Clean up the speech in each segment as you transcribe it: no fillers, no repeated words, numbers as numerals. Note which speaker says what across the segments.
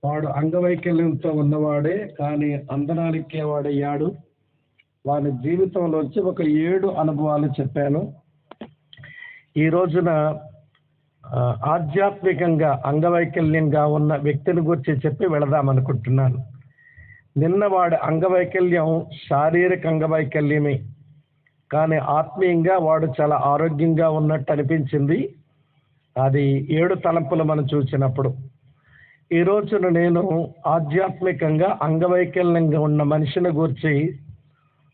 Speaker 1: వాడు అంగవైకల్యంతో ఉన్నవాడే కానీ అందనాలిక్కేవాడయ్యాడు. వాడి జీవితంలోంచి ఒక 7 అనుభవాలు చెప్పాను. ఈ రోజున ఆధ్యాత్మికంగా అంగవైకల్యంగా ఉన్న వ్యక్తిని గురించి చెప్పి వెళదామనుకుంటున్నాను. నిన్న వాడి అంగవైకల్యం శారీరక అంగవైకల్యమే, కానీ ఆత్మీయంగా వాడు చాలా ఆరోగ్యంగా ఉన్నట్టు అనిపించింది. అది 7 తలంపులు మనం చూసినప్పుడు. ఈ రోజున నేను ఆధ్యాత్మికంగా అంగవైకల్యంగా ఉన్న మనిషిని గురించి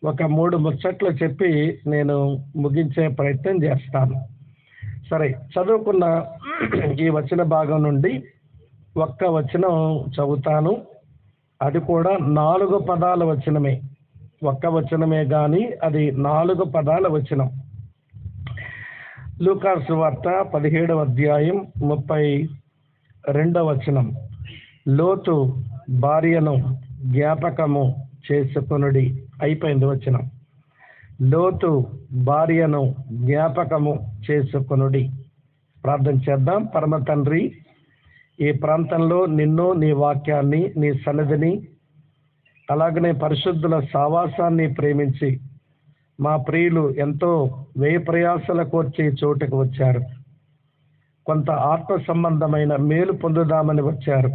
Speaker 1: ఒక 3 ముచ్చట్లు చెప్పి నేను ముగించే ప్రయత్నం చేస్తాను. సరే, చదువుకున్న ఈ వచన భాగం నుండి ఒక్క వచనం చదువుతాను. అది కూడా 4 పదాల వచనమే. ఒక్క వచనమే కానీ అది 4 పదాల వచనం. లూకా సువార్త 17వ అధ్యాయం 32వ వచనం. లోతు భార్యను జ్ఞాపకము చేసుకొనుడి. అయిపోయింది వచనం. లోతు భార్యను జ్ఞాపకము చేసుకొనుడి. ప్రార్థన చేద్దాం. పరమ తండ్రి, ఈ ప్రాంతంలో నిన్ను, నీ వాక్యాన్ని, నీ సన్నిధిని, అలాగనే పరిశుద్ధుల సావాసాన్ని ప్రేమించి మా ప్రియులు ఎంతో వ్యయ ప్రయాసల కోర్చి చోటుకు వచ్చారు. కొంత ఆత్మ సంబంధమైన మేలు పొందుదామని వచ్చారు.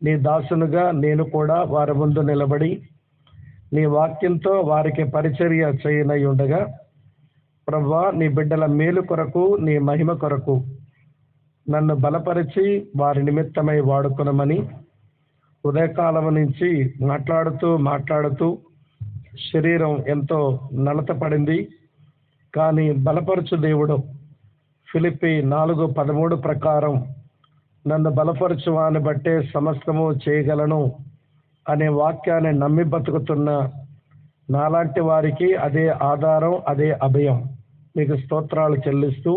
Speaker 1: నీ దాసునుగా నేను కూడా వారి ముందు నిలబడి నీ వాక్యంతో వారికి పరిచర్య చేయనై ఉండగా, ప్రభువా, నీ బిడ్డల మేలు కొరకు, నీ మహిమ కొరకు నన్ను బలపరిచి వారి నిమిత్తమై వాడుకొనమని ఉదయకాలం నుంచి మాట్లాడుతూ శరీరం ఎంతో నలత పడింది. కానీ బలపరచు దేవుడు ఫిలిప్పీ 4:13 ప్రకారం నన్ను బలపరచు వాని బట్టే సమస్తము చేయగలను అనే వాక్యాన్ని నమ్మి బతుకుతున్న నాలాంటి వారికి అదే ఆధారం, అదే అభయం. మీకు స్తోత్రాలు చెల్లిస్తూ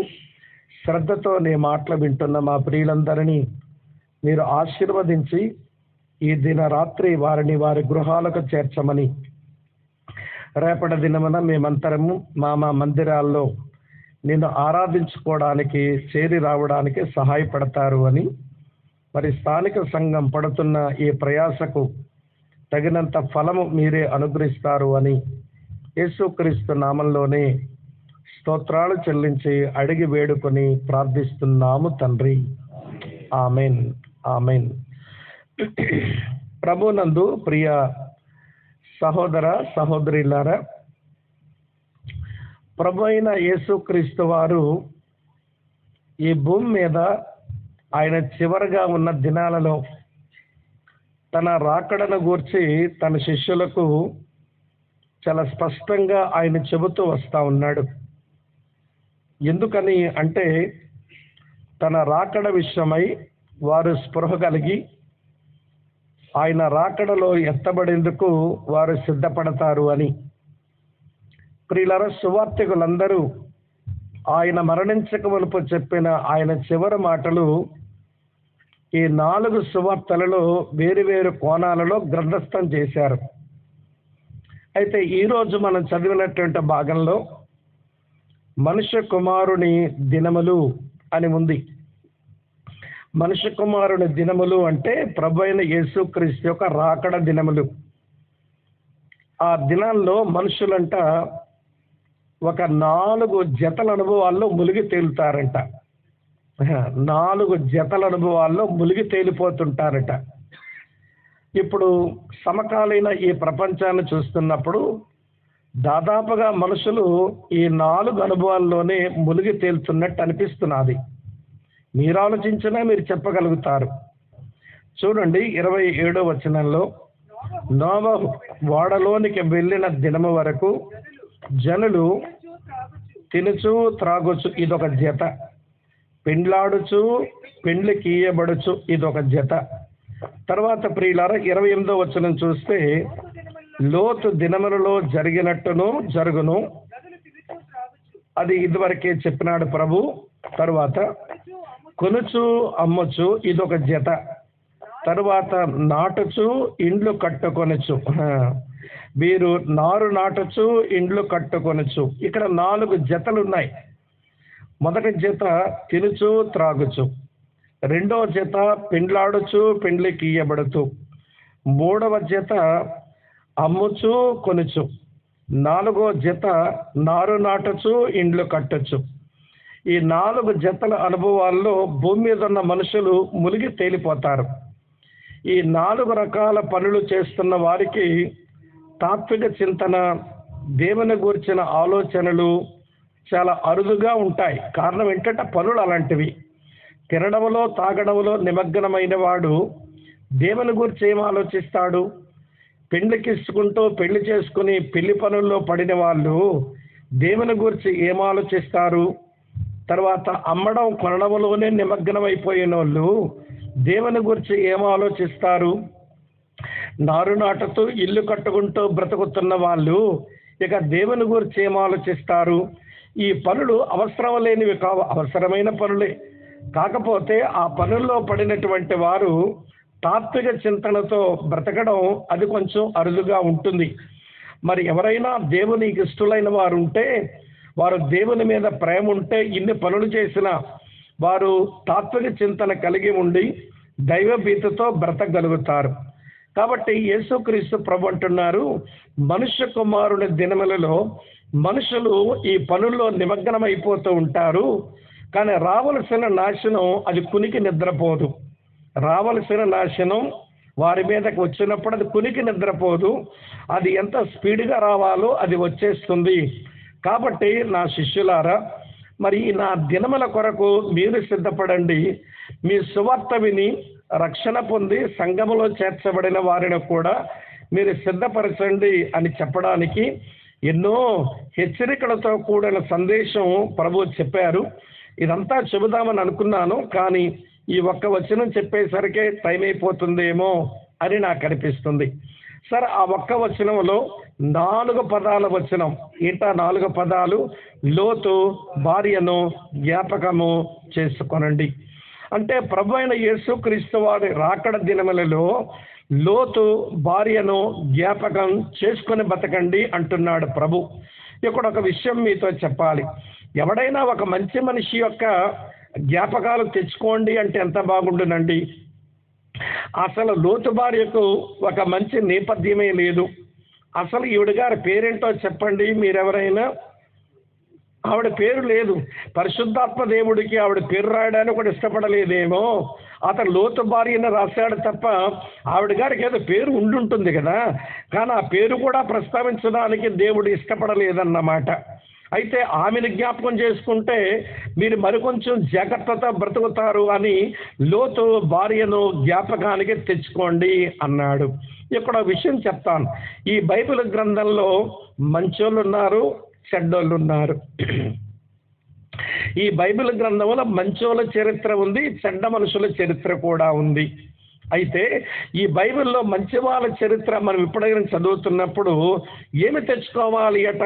Speaker 1: శ్రద్ధతో నీ మాటలు వింటున్న మా ప్రియులందరినీ మీరు ఆశీర్వదించి ఈ దినరాత్రి వారిని వారి గృహాలకు చేర్చమని, రేపటి దినమున మేమంతరము మా మందిరాల్లో నిన్ను ఆరాధించుకోవడానికి చేరి రావడానికి సహాయపడతారు అని, మరి స్థానిక సంఘం పడుతున్న ఈ ప్రయాసకు తగినంత ఫలము మీరే అనుగ్రహిస్తారు అని యేసుక్రీస్తు నామంలోనే స్తోత్రాలు చెల్లించి అడిగి వేడుకొని ప్రార్థిస్తున్నాము తండ్రి. Amen, amen. ప్రభునందు ప్రియ సహోదర సహోదరులారా, ప్రభు అయిన యేసుక్రీస్తు వారు ఈ భూమి మీద ఆయన చివరగా ఉన్న దినాలలో తన రాకడను గూర్చి తన శిష్యులకు చాలా స్పష్టంగా ఆయన చెబుతూ వస్తూ ఉన్నాడు. ఎందుకని అంటే, తన రాకడ విషయమై వారు స్పృహ కలిగి ఆయన రాకడలో ఎత్తబడేందుకు వారు సిద్ధపడతారు అని. ప్రియులారా, సువార్తికులందరూ ఆయన మరణించక మునుపు చెప్పిన ఆయన చివరి మాటలు ఈ 4 సువార్తలలో వేరు కోణాలలో గ్రంథస్థం చేశారు. అయితే ఈరోజు మనం చదివినటువంటి భాగంలో మనుష్య కుమారుని దినములు అని ఉంది. మనుష్య కుమారుని దినములు అంటే ప్రభు అయిన యేసుక్రీస్తు యొక్క రాకడ దినములు. ఆ దినాల్లో మనుషులంట ఒక 4 జతల అనుభవాల్లో మునిగి తేలుతారంట. 4 జతల అనుభవాల్లో మునిగి తేలిపోతుంటారట. ఇప్పుడు సమకాలీన ఈ ప్రపంచాన్ని చూస్తున్నప్పుడు దాదాపుగా మనుషులు ఈ 4 అనుభవాల్లోనే మునిగి తేలుతున్నట్టు అనిపిస్తున్నది. మీరు ఆలోచించినా మీరు చెప్పగలుగుతారు. చూడండి, 27వ వచనంలో, నోవహు ఓడలోనికి వెళ్ళిన దినము వరకు జనులు తినుచు త్రాగుచు, ఇదొక జత. పెండ్లాడుచు పెండ్లికి ఇయ్యబడుచు, ఇదొక జత. తర్వాత ప్రియులారా 28వ వచనం చూస్తే, లోతు దినములలో జరిగినట్టును జరుగును, అది ఇదివరకే చెప్పినాడు ప్రభు. తరువాత కొనుచు అమ్మొచ్చు, ఇదొక జత. తరువాత నాటుచు ఇండ్లు కట్టుకొనొచ్చు, వీరు నారు నాటొచ్చు, ఇండ్లు కట్టుకొనొచ్చు. ఇక్కడ 4 జతలు ఉన్నాయి. మొదటి జత తినుచు త్రాగుచు, రెండవ జత పెండ్లాడుచు పెండ్లికి ఇయ్యబడుతూ, మూడవ జత అమ్ముచు కొనుచు, నాలుగో జత నారు నాటచు ఇండ్లు కట్టచ్చు. ఈ 4 జతల అనుభవాల్లో భూమి మీద ఉన్న మనుషులు మునిగి తేలిపోతారు. ఈ 4 రకాల పనులు చేస్తున్న వారికి తాత్విక చింతన, దేవుని గురించిన ఆలోచనలు చాలా అరుదుగా ఉంటాయి. కారణం ఏంటంటే పనులు అలాంటివి. తినడంలో తాగడంలో నిమగ్నమైన వాడు దేవుని గురించి ఏం ఆలోచిస్తాడు? పెళ్లికిచ్చుకుంటూ పెళ్లి చేసుకుని పెళ్లి పనుల్లో పడిన వాళ్ళు దేవుని గురించి ఏం ఆలోచిస్తారు? తర్వాత అమ్మడం కొనడంలోనే నిమగ్నమైపోయిన వాళ్ళు దేవుని గురించి ఏం ఆలోచిస్తారు? నారు నాటుతూ ఇల్లు కట్టుకుంటూ బ్రతుకుతున్న వాళ్ళు ఇక దేవుని గురించి ఏం ఆలోచిస్తారు? ఈ పనులు అవసరం లేనివి కావు, అవసరమైన పనులే. కాకపోతే ఆ పనుల్లో పడినటువంటి వారు తాత్విక చింతనతో బ్రతకడం అది కొంచెం అరుదుగా ఉంటుంది. మరి ఎవరైనా దేవునికి ఇష్టలైన వారు ఉంటే, వారు దేవుని మీద ప్రేమ ఉంటే ఇన్ని పనులు చేసినా వారు తాత్విక చింతన కలిగి ఉండి దైవ భీతితో బ్రతకగలుగుతారు. కాబట్టి యేసుక్రీస్తు ప్రభు అంటున్నారు, మనుష్య కుమారుని దినములలో మనుషులు ఈ పనుల్లో నిమగ్నమైపోతూ ఉంటారు, కానీ రావలసిన నాశనం అది కునికి నిద్రపోదు. రావలసిన నాశనం వారి మీదకి వచ్చినప్పుడు అది కునికి నిద్రపోదు. అది ఎంత స్పీడ్గా రావాలో అది వచ్చేస్తుంది. కాబట్టి నా శిష్యులారా, మరి నా దినముల కొరకు మీరు సిద్ధపడండి. మీ సువార్త విని రక్షణ పొంది సంఘములో చేర్చబడిన వారిని కూడా మీరు సిద్ధపరచండి అని చెప్పడానికి ఎన్నో హెచ్చరికలతో కూడిన సందేశం ప్రభు చెప్పారు. ఇదంతా చెబుదామని అనుకున్నాను, కానీ ఈ ఒక్క వచనం చెప్పేసరికే టైం అయిపోతుందేమో అని నాకు అనిపిస్తుంది. సరే, ఆ ఒక్క వచనంలో 4 పదాల వచనం ఏంటా 4 పదాలు? లోతు భార్యను జ్ఞాపకము చేసుకొనండి. అంటే ప్రభు అయిన యేసుక్రీస్తు వారి రాకడ దినములలో లోతు భార్యను జ్ఞాపకం చేసుకొని బతకండి అంటున్నాడు ప్రభు. ఇక్కడ ఒక విషయం మీతో చెప్పాలి. ఎవడైనా ఒక మంచి మనిషి యొక్క జ్ఞాపకాలు తెచ్చుకోండి అంటే ఎంత బాగుండునండి. అసలు లోతు భార్యకు ఒక మంచి నేపథ్యమే లేదు. అసలు ఈవిడ గారి పేరేంటో చెప్పండి మీరెవరైనా? ఆవిడ పేరు లేదు. పరిశుద్ధాత్మ దేవుడికి ఆవిడ పేరు రాయడానికి కూడా ఇష్టపడలేదేమో. అతను లోతు భార్యను రాశాడు తప్ప ఆవిడ గారికి ఏదో పేరు ఉండుంటుంది కదా, కానీ ఆ పేరు కూడా ప్రస్తావించడానికి దేవుడు ఇష్టపడలేదన్నమాట. అయితే ఆమెను జ్ఞాపకం చేసుకుంటే మీరు మరికొంచెం జాగ్రత్తతో బ్రతుకుతారు అని లోతు భార్యను జ్ఞాపకానికి తెచ్చుకోండి అన్నాడు. ఇక్కడ విషయం చెప్తాను. ఈ బైబిల్ గ్రంథంలో మంచోళ్ళు ఉన్నారు, చెడ్డోళ్ళు ఉన్నారు. ఈ బైబిల్ గ్రంథంలో మంచోళ్ళ చరిత్ర ఉంది, చెడ్డ మనుషుల చరిత్ర కూడా ఉంది. అయితే ఈ బైబిల్లో మంచి వాళ్ళ చరిత్ర మనం ఇప్పుడైనా చదువుతున్నప్పుడు ఏమి తెచ్చుకోవాలి అట?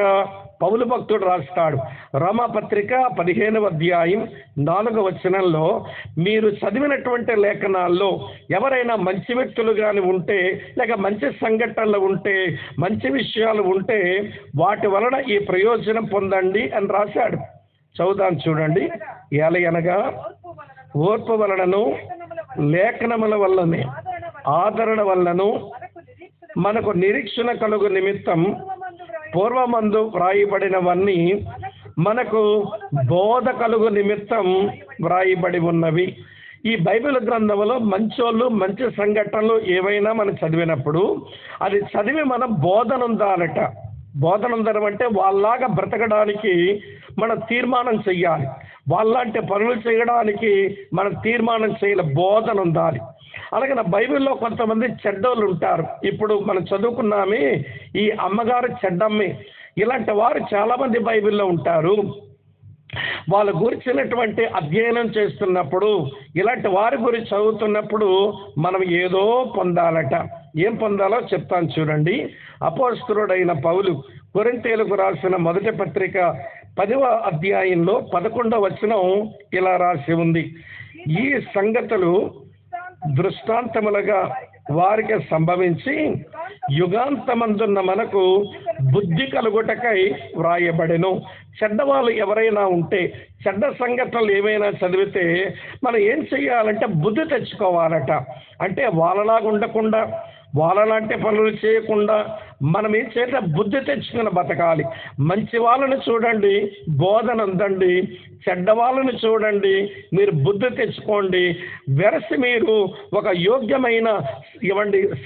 Speaker 1: పౌలు భక్తుడు రాస్తాడు, రోమాపత్రిక 15వ అధ్యాయం 4వ వచనంలో, మీరు చదివినటువంటి లేఖనాల్లో ఎవరైనా మంచి వ్యక్తులు కానీ ఉంటే, లేక మంచి సంఘటనలు ఉంటే, మంచి విషయాలు ఉంటే వాటి వలన ఈ ప్రయోజనం పొందండి అని రాశాడు. చదువుదాం చూడండి. ఎలయనగా ఓర్పు వలనను లేఖనముల వల్లనే ఆదరణ వల్లను మనకు నిరీక్షణ కలుగు నిమిత్తం పూర్వమందు వ్రాయబడినవన్నీ మనకు బోధ కలుగు నిమిత్తం వ్రాయబడి ఉన్నవి. ఈ బైబిల్ గ్రంథంలో మంచోళ్ళు మంచి సంఘటనలు ఏవైనా మనం చదివినప్పుడు అది చదివి మనం బోధన ఉందాలట. బోధన ఉందనం అంటే వాళ్ళలాగా బ్రతకడానికి మనం తీర్మానం చెయ్యాలి. వాళ్ళంటే పనులు చేయడానికి మనం తీర్మానం చేయాలి, బోధన ఉండాలి. అలాగే నా బైబిల్లో కొంతమంది చెడ్డోళ్ళు ఉంటారు. ఇప్పుడు మనం చదువుకున్నామే ఈ అమ్మగారు చెడ్డమ్మే, ఇలాంటి వారు చాలామంది బైబిల్లో ఉంటారు. వాళ్ళ గురించినటువంటి అధ్యయనం చేస్తున్నప్పుడు, ఇలాంటి వారి గురించి చదువుతున్నప్పుడు మనం ఏదో పొందాలట. ఏం పొందాలో చెప్తాను చూడండి. అపోస్తలుడైన పౌలు కొరింథీయులకు రాసిన మొదటి పత్రిక 10వ అధ్యాయంలో 11వ వచనం ఇలా రాసి ఉంది, ఈ సంగతులు దృష్టాంతములుగా వారికి సంభవించి యుగాంతమందున్న మనకు బుద్ధి కలుగుటకై వ్రాయబడెను. చెడ్డవాళ్ళు ఎవరైనా ఉంటే, చెడ్డ సంఘటనలు ఏమైనా చదివితే మనం ఏం చెయ్యాలంటే బుద్ధి తెచ్చుకోవాలట. అంటే వాళ్ళలాగా ఉండకుండా, వాళ్ళలాంటి పనులు చేయకుండా మనం ఏం చేయాలి, బుద్ధి తెచ్చుకుని బతకాలి. మంచి వాళ్ళని చూడండి, బోధన అందండి, చెడ్డ వాళ్ళని చూడండి, మీరు బుద్ధి తెచ్చుకోండి. వెరసి మీరు ఒక యోగ్యమైన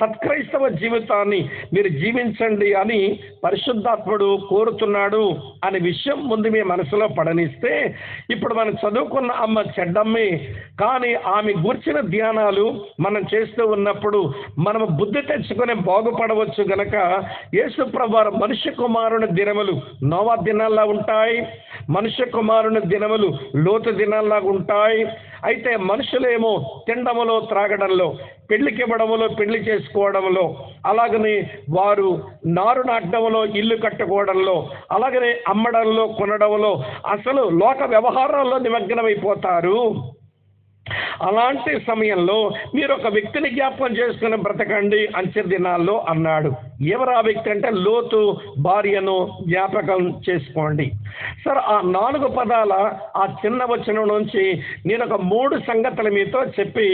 Speaker 1: సత్క్రైస్తవ జీవితాన్ని మీరు జీవించండి అని పరిశుద్ధాత్ముడు కోరుతున్నాడు అనే విషయం ముందు మీ మనసులో పడనిస్తే, ఇప్పుడు మనం చదువుకున్న అమ్మ చెడ్డమ్మే, కానీ ఆమె గూర్చిన ధ్యానాలు మనం చేస్తూ ఉన్నప్పుడు మనము బుద్ధి తెచ్చుకొని బాగుపడవచ్చు గనక యేసు ప్రభువారు మనుష్య కుమారుని దినములు నోవా దినాల్లా ఉంటాయి, మనుష్య కుమారుని దినములు లోతు దినాల్లా ఉంటాయి. అయితే మనుషులేమో తినడములో, త్రాగడంలో, పెళ్లికి ఇవ్వడంలో, పెళ్లి చేసుకోవడంలో, అలాగనే వారు నారు నాటడంలో, ఇల్లు కట్టుకోవడంలో, అలాగనే అమ్మడంలో, కొనడంలో, అసలు లోక వ్యవహారాల్లో నిమగ్నమైపోతారు. అలాంటి సమయంలో మీరు ఒక వ్యక్తిని జ్ఞాపకం చేసుకుని బ్రతకండి అంచె దినాల్లో అన్నాడు. ఎవరు ఆ వ్యక్తి అంటే లోతు భార్యను జ్ఞాపకం చేసుకోండి. సరే, ఆ 4 పదాల ఆ చిన్న వచనం నుంచి నేను ఒక 3 సంగతులు మీతో చెప్పి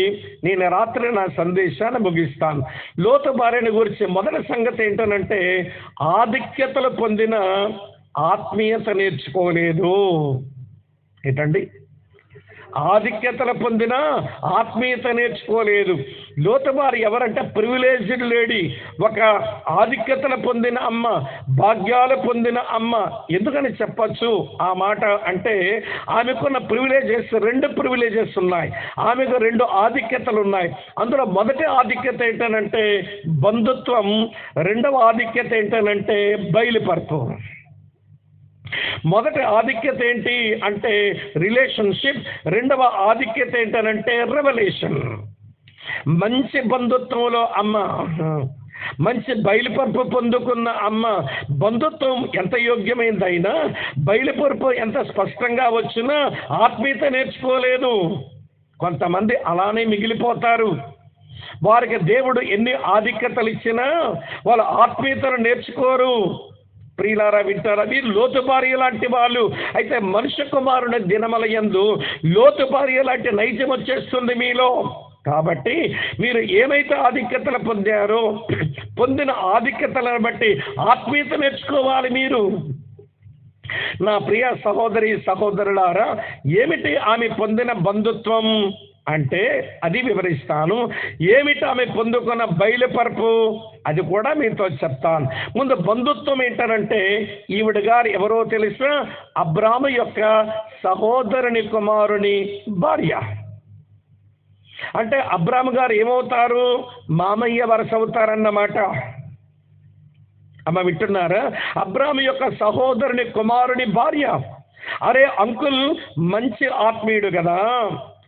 Speaker 1: నేను రాత్రి నా సందేశాన్ని ముగిస్తాను. లోతు భార్యని గురించి మొదటి సంగతి ఏంటనంటే ఆధిక్యతలు పొందిన ఆత్మీయత నేర్చుకోలేదు. ఏంటండి? ఆధిక్యతలు పొందిన ఆత్మీయత నేర్చుకోలేదు. లోతు భార్య ఎవరంటే ప్రివిలేజ్డ్ లేడీ, ఒక ఆధిక్యతలు పొందిన అమ్మ, భాగ్యాలు పొందిన అమ్మ. ఎందుకని చెప్పచ్చు ఆ మాట అంటే ఆమెకున్న ప్రివిలేజెస్ 2 ప్రివిలేజెస్ ఉన్నాయి. ఆమెకు 2 ఆధిక్యతలు ఉన్నాయి. అందులో మొదటి ఆధిక్యత ఏంటనంటే బంధుత్వం, రెండవ ఆధిక్యత ఏంటనంటే బయలుపరుపు. మొదటి ఆధిక్యత ఏంటి అంటే రిలేషన్షిప్, రెండవ ఆధిక్యత ఏంటనంటే రెవల్యూషన్. మంచి బంధుత్వంలో అమ్మ, మంచి బయలుపరుపు పొందుకున్న అమ్మ. బంధుత్వం ఎంత యోగ్యమైందైనా, బయలుపరుపు ఎంత స్పష్టంగా వచ్చినా ఆత్మీయత నేర్చుకోలేదు. కొంతమంది అలానే మిగిలిపోతారు. వారికి దేవుడు ఎన్ని ఆధిక్యతలు ఇచ్చినా వాళ్ళు ఆత్మీయతను నేర్చుకోరు. ప్రియులారా, వింటారా? మీరు లోతు భార్య లాంటి వాళ్ళు. అయితే మనుష్య కుమారుని దినముల యందు లోతు భార్య లాంటి నైజం వచ్చేస్తుంది మీలో. కాబట్టి మీరు ఏమైతే ఆధిక్యతలు పొందారో, పొందిన ఆధిక్యతలను బట్టి ఆత్మీయత నేర్చుకోవాలి మీరు. నా ప్రియ సహోదరి సహోదరులారా, ఏమిటి ఆమె పొందిన బంధుత్వం అంటే అది వివరిస్తాను. ఏమిటి ఆమె పొందుకున్న బయలుపరుపు అది కూడా మీతో చెప్తాను. ముందు బంధుత్వం ఏంటనంటే ఈవిడ గారు ఎవరో తెలుసా? అబ్రాము యొక్క సహోదరుని కుమారుని భార్య. అంటే అబ్రాము గారు ఏమవుతారు? మామయ్య వరస అవుతారన్నమాట. అమ్మ వింటున్నారా? అబ్రాము యొక్క సహోదరుని కుమారుని భార్య. అరే అంకుల్ మంచి ఆత్మీయుడు కదా,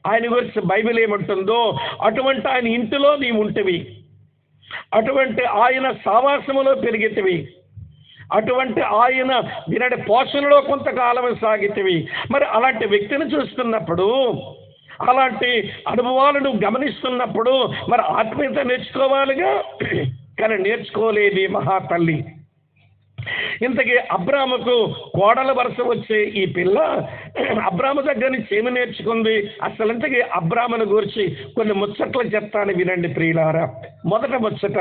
Speaker 1: ఆయన గురించి బైబిల్ ఏమంటుందో అటువంటి ఆయన ఇంటిలో నీవు ఉంటివి, అటువంటి ఆయన సావాసములో పెరిగితివి, అటువంటి ఆయన వినడి పోషణలో కొంతకాలం సాగితివి. మరి అలాంటి వ్యక్తిని చూస్తున్నప్పుడు, అలాంటి అనుభవాలను గమనిస్తున్నప్పుడు మరి ఆత్మీయత నేర్చుకోవాలిగా. కానీ నేర్చుకోలేదు మహాతల్లి. ఇంతకీ అబ్రాముకు కోడల వరుస వచ్చే ఈ పిల్ల అబ్రాము దగ్గర నుంచి ఏమి నేర్చుకుంది? అసలు ఇంతకీ అబ్రామును గురించి కొన్ని ముచ్చట్లు చెప్తాను, వినండి ప్రియులారా. మొదట ముచ్చట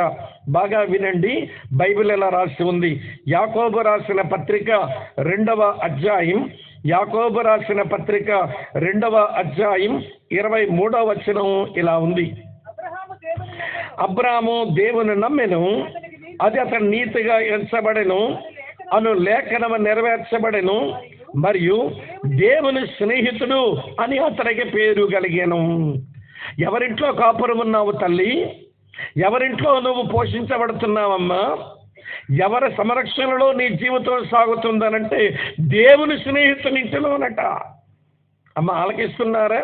Speaker 1: బాగా వినండి. బైబిల్ ఎలా రాసి ఉంది? యాకోబు రాసిన పత్రిక 2వ అధ్యాయం, యాకోబు రాసిన పత్రిక 2వ అధ్యాయం 23వ వచనం ఇలా ఉంది. అబ్రాము దేవుని నమ్మెను, అది అతను నీతిగా ఎంచబడెను అను లేఖనము నెరవేర్చబడెను, మరియు దేవుని స్నేహితుడు అని అతనికి పేరు కలిగాను. ఎవరింట్లో కాపురం ఉన్నావు తల్లి? ఎవరింట్లో నువ్వు పోషించబడుతున్నావమ్మా? ఎవరి సంరక్షణలో నీ జీవితం సాగుతుందనంటే దేవుని స్నేహితుని ఇంటిలోనట. అమ్మ ఆలకిస్తున్నారా?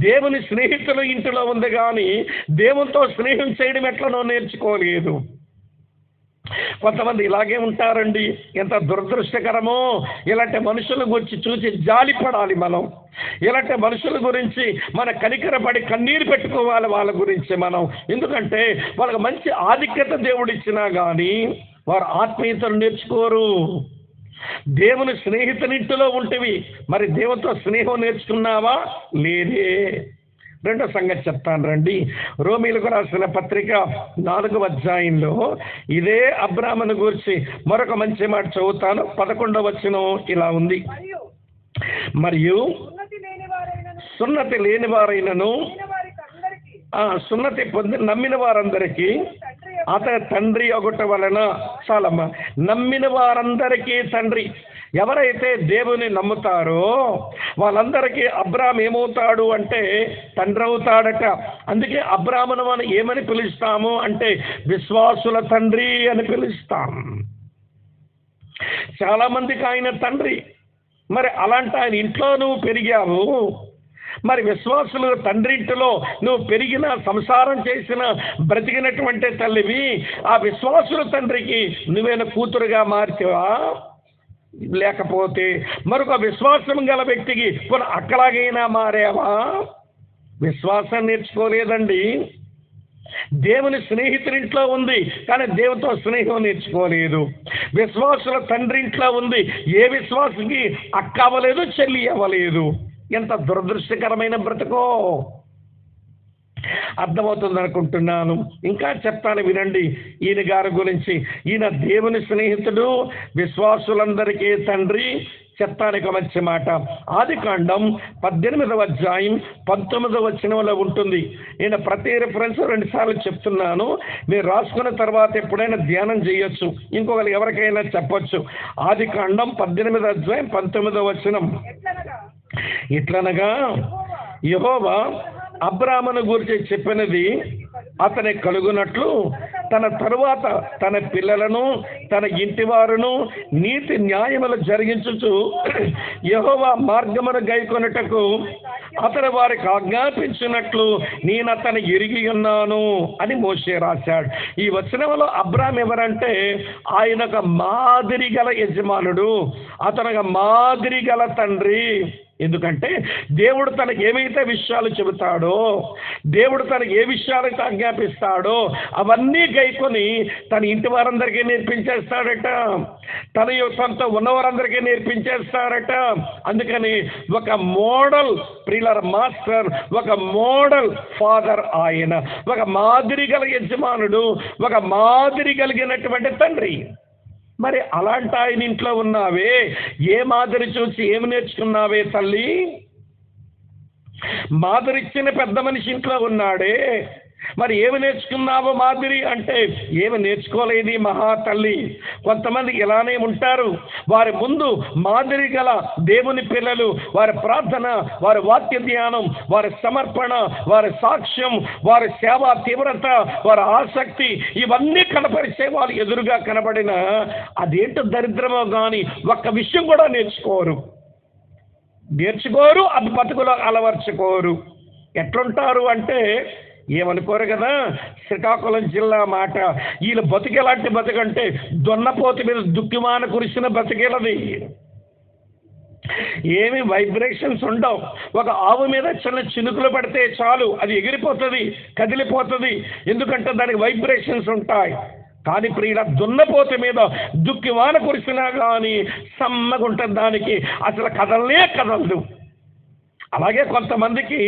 Speaker 1: దేవుని స్నేహితులు ఇంటిలో ఉంది, కానీ దేవునితో స్నేహం చేయడం ఎట్లనో నేర్చుకోలేదు. కొంతమంది ఇలాగే ఉంటారండి. ఎంత దురదృష్టకరమో! ఇలాంటి మనుషుల గురించి చూసి జాలిపడాలి మనం. ఇలాంటి మనుషుల గురించి మన కనికరపడి కన్నీరు పెట్టుకోవాలి వాళ్ళ గురించి మనం. ఎందుకంటే వాళ్ళకి మంచి ఆధిక్యత దేవుడు ఇచ్చినా కానీ వారు ఆత్మీయతను నేర్చుకోరు. దేవుని స్నేహితునింటిలో ఉంటివి, మరి దేవునితో స్నేహం నేర్చుకున్నావా? లేదే. రెండో సంగతి చెప్తాను రండి. రోమీలకు రాసిన పత్రిక 4వ అధ్యాయంలో ఇదే అబ్రాహామును గురించి మరొక మంచి మాట చదువుతాను. 11వ వచనం ఇలా ఉంది, మరియు సున్నతి లేని వారైనను సున్నతి పొంది నమ్మిన వారందరికీ అతని తండ్రి ఒకట వలన, చాలమ్మ, నమ్మిన వారందరికీ తండ్రి. ఎవరైతే దేవుని నమ్ముతారో వాళ్ళందరికీ అబ్రాహాం ఏమవుతాడు అంటే తండ్రి అవుతాడట. అందుకే అబ్రాహామును మనం ఏమని పిలుస్తాము అంటే విశ్వాసుల తండ్రి అని పిలుస్తాం. చాలా మందికి ఆయన తండ్రి. మరి అలాంటి ఆయన ఇంట్లో నువ్వు పెరిగావు, మరి విశ్వాసులు తండ్రింటిలో నువ్వు పెరిగిన, సంసారం చేసిన, బ్రతికినటువంటి తల్లివి, ఆ విశ్వాసుల తండ్రికి నువ్వేనా కూతురుగా మార్చావా? లేకపోతే మరొక విశ్వాసం గల వ్యక్తికి కొన్ని అక్కలాగైనా మారావా? విశ్వాసం నేర్చుకోలేదండి. దేవుని స్నేహితుడింట్లో ఉంది కానీ దేవునితో స్నేహం నేర్చుకోలేదు. విశ్వాసుల తండ్రింట్లో ఉంది, ఏ విశ్వాసకి అక్క అవ్వలేదు, చెల్లి అవ్వలేదు. ఎంత దురదృష్టకరమైన బ్రతుకో. అర్థమవుతుంది అనుకుంటున్నాను. ఇంకా చెప్తాను వినండి ఈయన గారి గురించి. ఈయన దేవుని స్నేహితుడు, విశ్వాసులందరికీ తండ్రి. చెప్తానికి మంచి మాట. ఆదికాండం 18వ అధ్యాయం 19వ వచనంలో ఉంటుంది. నేను ప్రతి రిఫరెన్స్ 2 సార్లు చెప్తున్నాను. మీరు రాసుకున్న తర్వాత ఎప్పుడైనా ధ్యానం చేయొచ్చు, ఇంకొకరు ఎవరికైనా చెప్పొచ్చు. ఆదికాండం 18వ అధ్యాయం 19వ వచనం, ఇట్లనగా యెహోవా అబ్రాహామును గురించి చెప్పినది అతని కలుగునట్లు తన తరువాత తన పిల్లలను తన ఇంటి వారును నీతి న్యాయములు జరిగించుచు యెహోవా మార్గమును గైకొనుటకు అతడు వారికి ఆజ్ఞాపించినట్లు నేను అతను ఎరిగి ఉన్నాను అని మోషే రాశాడు. ఈ వచనంలో అబ్రాహాం ఎవరంటే ఆయన ఒక మాదిరి గల యజమానుడు, అతను ఒక మాదిరి గల తండ్రి. ఎందుకంటే దేవుడు తనకు ఏమైతే విషయాలు చెబుతాడో, దేవుడు తనకు ఏ విషయాలైతే ఆజ్ఞాపిస్తాడో అవన్నీ గైకొని తన ఇంటి వారందరికీ నేర్పించేస్తాడట, తనతో ఉన్నవారందరికీ నేర్పించేస్తాడట. అందుకని ఒక మోడల్ ప్రియులారా మాస్టర్, ఒక మోడల్ ఫాదర్ ఆయన, ఒక మాదిరి గల యజమానుడు, ఒక మాదిరి కలిగినటువంటి తండ్రి. మరి అలాంటి ఆయన ఇంట్లో ఉన్నావే, ఏ మాదిరి చూసి ఏమి నేర్చుకున్నావే తల్లి? మాదిరిచ్చిన పెద్ద మనిషి ఇంట్లో ఉన్నాడే, మరి ఏమి నేర్చుకున్నావో మాదిరి అంటే ఏమి నేర్చుకోలేని మహా తల్లి. కొంతమంది ఇలానే ఉంటారు. వారి ముందు మాదిరి గల దేవుని పిల్లలు, వారి ప్రార్థన, వారి వాక్య ధ్యానం, వారి సమర్పణ, వారి సాక్ష్యం, వారి సేవా తీవ్రత, వారి ఆసక్తి ఇవన్నీ కనపరిచే వాళ్ళు ఎదురుగా కనబడిన అదేంటో దరిద్రమో కానీ ఒక్క విషయం కూడా నేర్చుకోరు, అది బతుకులో అలవర్చుకోరు. ఎట్లుంటారు అంటే ఏమనుకోరు కదా, శ్రీకాకుళం జిల్లా మాట, వీళ్ళ బతుకెలాంటి బతుకంటే దొన్నపోతు మీద దుక్కిమాన కురిసిన బతికేలది. ఏమి వైబ్రేషన్స్ ఉండవు. ఒక ఆవు మీద చిన్న చినుకులు పడితే చాలు అది ఎగిరిపోతుంది, కదిలిపోతుంది. ఎందుకంటే దానికి వైబ్రేషన్స్ ఉంటాయి. కానీ ప్రియుల దున్నపోతు మీద దుక్కిమాన కురిసినా కానీ సమ్మగుంటుంది, దానికి అసలు కదలనే కదలదు. అలాగే కొంతమందికి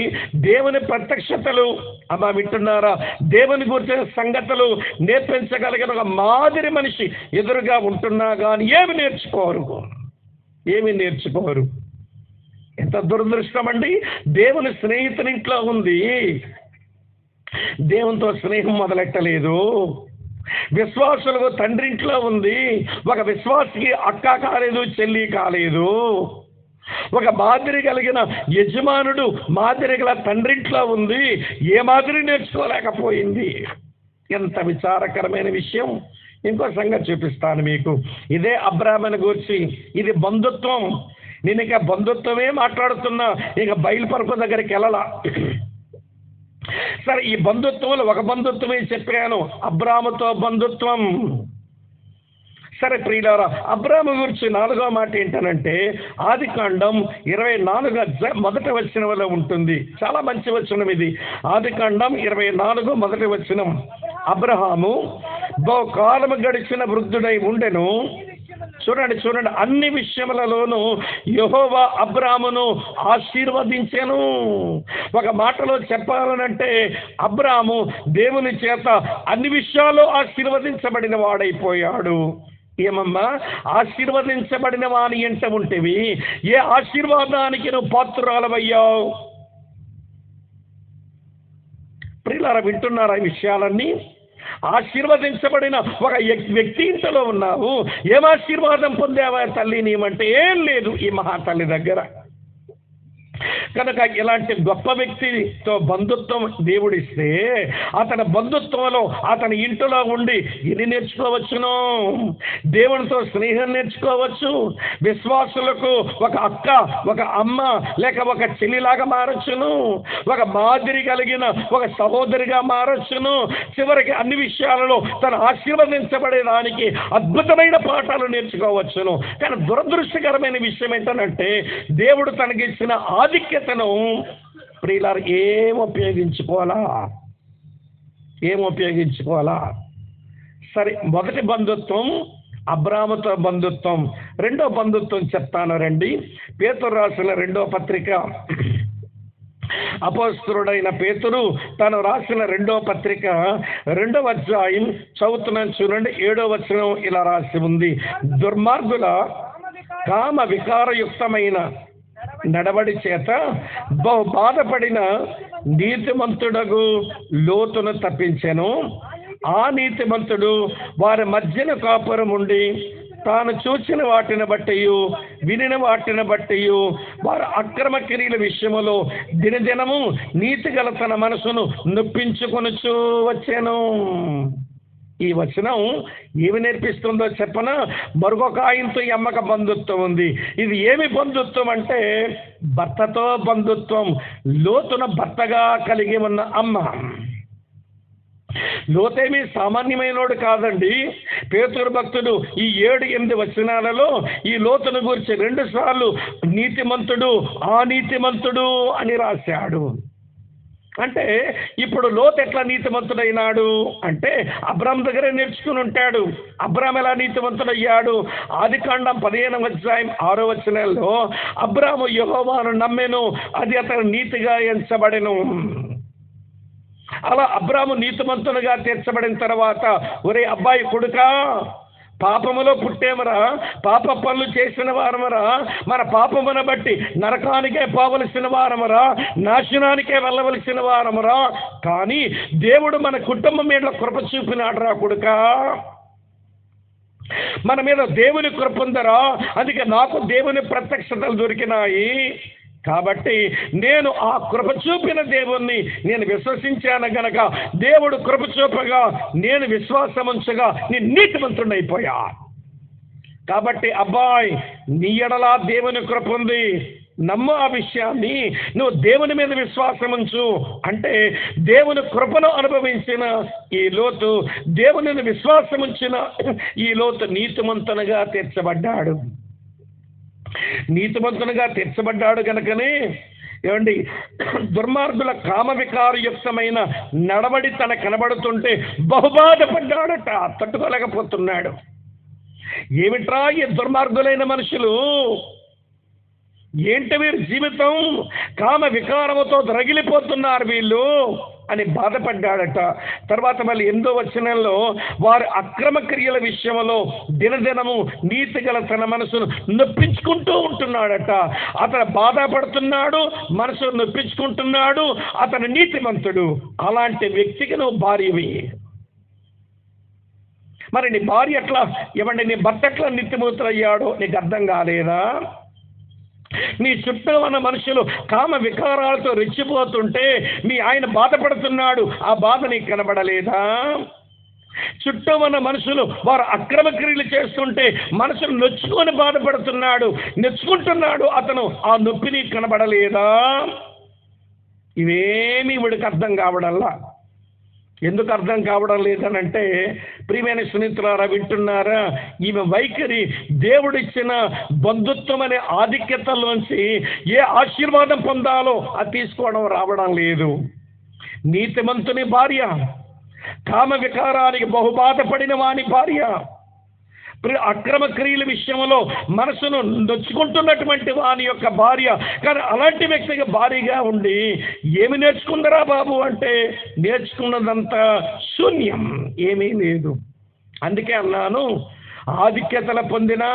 Speaker 1: దేవుని ప్రత్యక్షతలు, అమ్మా వింటున్నారా, దేవుని గురించిన సంగతులు నేర్పించగలిగిన ఒక మాదిరి మనిషి ఎదురుగా ఉంటున్నా కానీ ఏమి నేర్చుకోరు. ఎంత దురదృష్టం అండి. దేవుని స్నేహితుని ఇంట్లో ఉంది, దేవునితో స్నేహం మొదలెట్టలేదు. విశ్వాసులకు తండ్రింట్లో ఉంది, ఒక విశ్వాసికి అక్క కాలేదు, చెల్లి కాలేదు. ఒక మాదిరి కలిగిన యజమానుడు మాదిరి గల తండ్రింట్లో ఉంది, ఏ మాదిరి నేర్చుకోలేకపోయింది. ఎంత విచారకరమైన విషయం. ఇంకో సంగతి చూపిస్తాను మీకు. ఇదే అబ్రాహామును గురించి. ఇది బంధుత్వం. నేను ఇక బంధుత్వమే మాట్లాడుతున్నా, ఇక బయలుపరుపు దగ్గరికి వెళ్ళాల. సరే, ఈ బంధుత్వంలో ఒక బంధుత్వమే చెప్పాను, అబ్రాహాముతో బంధుత్వం. సరే ప్రియులారా, అబ్రాహాము గురించి 4వ మాట ఏంటనంటే ఆదికాండం 24 మొదటి వచనంలో ఉంటుంది. చాలా మంచి వచనం ఇది. ఆదికాండం 24 మొదటి వచనం, అబ్రహాము బహుకాలము గడిచిన వృద్ధుడై ఉండెను, చూడండి, అన్ని విషయములలోనూ యెహోవా అబ్రామును ఆశీర్వదించెను. ఒక మాటలో చెప్పాలనంటే అబ్రాము దేవుని చేత అన్ని విషయాల్లో ఆశీర్వదించబడిన వాడైపోయాడు. ఏమమ్మా, ఆశీర్వదించబడిన వాని ఎంట ఉంటేవి ఏ ఆశీర్వాదానికి నువ్వు పాత్రురాలవయ్యావు? ప్రియులారా, వింటున్నారా ఈ విషయాలన్నీ? ఆశీర్వదించబడిన ఒక వ్యక్తి ఇంట్లో ఉన్నావు. ఏం ఆశీర్వాదం పొందావా తల్లి నీమంటే? ఏం లేదు ఈ మహాతల్లి దగ్గర. కనుక ఇలాంటి గొప్ప వ్యక్తితో బంధుత్వం దేవుడిస్తే అతని బంధుత్వంలో అతని ఇంటిలో ఉండి ఇది నేర్చుకోవచ్చును. దేవునితో స్నేహం నేర్చుకోవచ్చు. విశ్వాసులకు ఒక అక్క, ఒక అమ్మ, లేక ఒక చెల్లిలాగా మారచ్చును. ఒక మాదిరి కలిగిన ఒక సహోదరిగా మారచ్చును. చివరికి అన్ని విషయాలలో తను ఆశీర్వదించబడేదానికి అద్భుతమైన పాఠాలు నేర్చుకోవచ్చును. కానీ దురదృష్టకరమైన విషయం ఏంటంటే దేవుడు తనకిచ్చిన ఆధిక్యతను ప్రియులారా ఏం ఉపయోగించుకోవాలా? సరే, మొదటి బంధుత్వం అబ్రాముతో బంధుత్వం. రెండో బంధుత్వం చెప్తాను రండి. పేతురు రాసిన రెండో పత్రిక, అపోస్తలుడైన పేతురు తను రాసిన రెండో పత్రిక 2వ అధ్యాయం చదువుతున్నాను చూడండి. 7వ వచనం ఇలా రాసి ఉంది: దుర్మార్గుల కామ వికారయుక్తమైన నడవడి చేత బహు బాధపడిన నీతిమంతుడగు లోతును తప్పించెను. ఆ నీతిమంతుడు వారి మధ్యన కాపురం ఉండి తాను చూచిన వాటిని బట్టి వినిన వాటిని బట్టి వారి అక్రమ క్రియల విషయములో దినదినము నీతిగల తన మనసును నొప్పించుకొనుచూ వచ్చాను. ఈ వచనం ఏమి నేర్పిస్తుందో చెప్పనా? మరొక ఆయనతో ఈ అమ్మక బంధుత్వం ఉంది. ఇది ఏమి బంధుత్వం అంటే భర్తతో బంధుత్వం. లోతున భర్తగా కలిగి ఉన్న అమ్మ. లోతేమీ సామాన్యమైనోడు కాదండి. పేతురు భక్తుడు ఈ 7-8 వచనాలలో ఈ లోతును గురించి 2 సార్లు నీతిమంతుడు, ఆ నీతిమంతుడు అని రాశాడు. అంటే ఇప్పుడు లోతు ఎట్లా నీతిమంతుడైనాడు అంటే అబ్రాము దగ్గరే నేర్చుకుని ఉంటాడు. అబ్రాము ఎలా నీతిమంతుడయ్యాడు? ఆదికాండం 15వ అధ్యాయం 6వ వచనంలో అబ్రాము యెహోవాను నమ్మెను, అది అతను నీతిగా ఎంచబడెను. అలా అబ్రాము నీతిమంతునిగా తీర్చబడిన తర్వాత, ఒరే అబ్బాయి కొడుకా, పాపములో పుట్టేమరా, పాప పనులు చేసిన వారమరా, మన పాపమును బట్టి నరకానికే పోవలసిన వారమరా, నాశనానికే వెళ్ళవలసిన వారమరా, కానీ దేవుడు మన కుటుంబం మీద కృప చూపినాడురా కొడుకా. మన మీద దేవుని కృప ఉందరా, అందుకే నాకు దేవుని ప్రత్యక్షతలు దొరికినాయి. కాబట్టి నేను ఆ కృప చూపిన దేవుణ్ణి నేను విశ్వసించాను గనక దేవుడు కృప చూపగా నేను విశ్వాసం ఉంచగా నేను నీతిమంతుడైపోయా. కాబట్టి అబ్బాయి, నీ ఎడలా దేవుని కృప ఉంది, నమ్ము ఆ విషయాన్ని. నువ్వు దేవుని మీద విశ్వాసం ఉంచు అంటే దేవుని కృపను అనుభవించిన ఈ లోతు, దేవుని విశ్వాసం ఉంచిన ఈ లోతు నీతిమంతునిగా తీర్చబడ్డాడు. నీతిమంతునిగా తీర్చబడ్డాడు కనుకనే ఏమండి, దుర్మార్గుల కామ వికారయుక్తమైన నడవడి తన కనబడుతుంటే బహుబాధపడ్డాడట, తట్టుకోలేకపోతున్నాడు. ఏమిట్రా ఈ దుర్మార్గులైన మనుషులు, ఏంటి వీరి జీవితం, కామ వికారముతో రగిలిపోతున్నారు వీళ్ళు అని బాధపడ్డాడట. తర్వాత మళ్ళీ 8వ వచనంలో వారి అక్రమ క్రియల విషయంలో దినదినము నీతిగల తన మనసును నొప్పించుకుంటూ ఉంటున్నాడట. అతను బాధపడుతున్నాడు, మనసును నొప్పించుకుంటున్నాడు, అతను నీతిమంతుడు. అలాంటి వ్యక్తికి నువ్వు భార్యవి. మరి నీ భార్య ఎట్లా, ఏమంటే నీ భర్త ఎట్లా నీతిమంతుడయ్యాడో నీకు అర్థం కాలేదా? నీ చుట్టూ ఉన్న మనుషులు కామ వికారాలతో రెచ్చిపోతుంటే మీ ఆయన బాధపడుతున్నాడు, ఆ బాధ నీకు కనబడలేదా? చుట్టూ ఉన్న మనుషులు వారు అక్రమ క్రియలు చేస్తుంటే మనసును నొచ్చుకొని బాధపడుతున్నాడు, నొచ్చుకుంటున్నాడు అతను, ఆ నొప్పి నీకు కనబడలేదా? ఇవేమీ వీడికి అర్థం కావడంలా. ఎందుకు అర్థం కావడం లేదనంటే, ప్రియమైన స్నేహితులారా, వింటున్నారా, ఈమె వైఖరి దేవుడిచ్చిన బంధుత్వం అనే ఆధిక్యతలోంచి ఏ ఆశీర్వాదం పొందాలో అది తీసుకోవడం రావడం లేదు. నీతిమంతుని భార్య, కామ వికారానికి బహుబాధపడిన వాని భార్య, అక్రమ క్రియల విషయంలో మనసును నొచ్చుకుంటున్నటువంటి వాని యొక్క భార్య, కానీ అలాంటి వ్యక్తికి భార్యగా ఉండి ఏమి నేర్చుకుందరా బాబు అంటే నేర్చుకున్నదంతా శూన్యం, ఏమీ లేదు. అందుకే అన్నాను, ఆధిక్యతలు పొందినా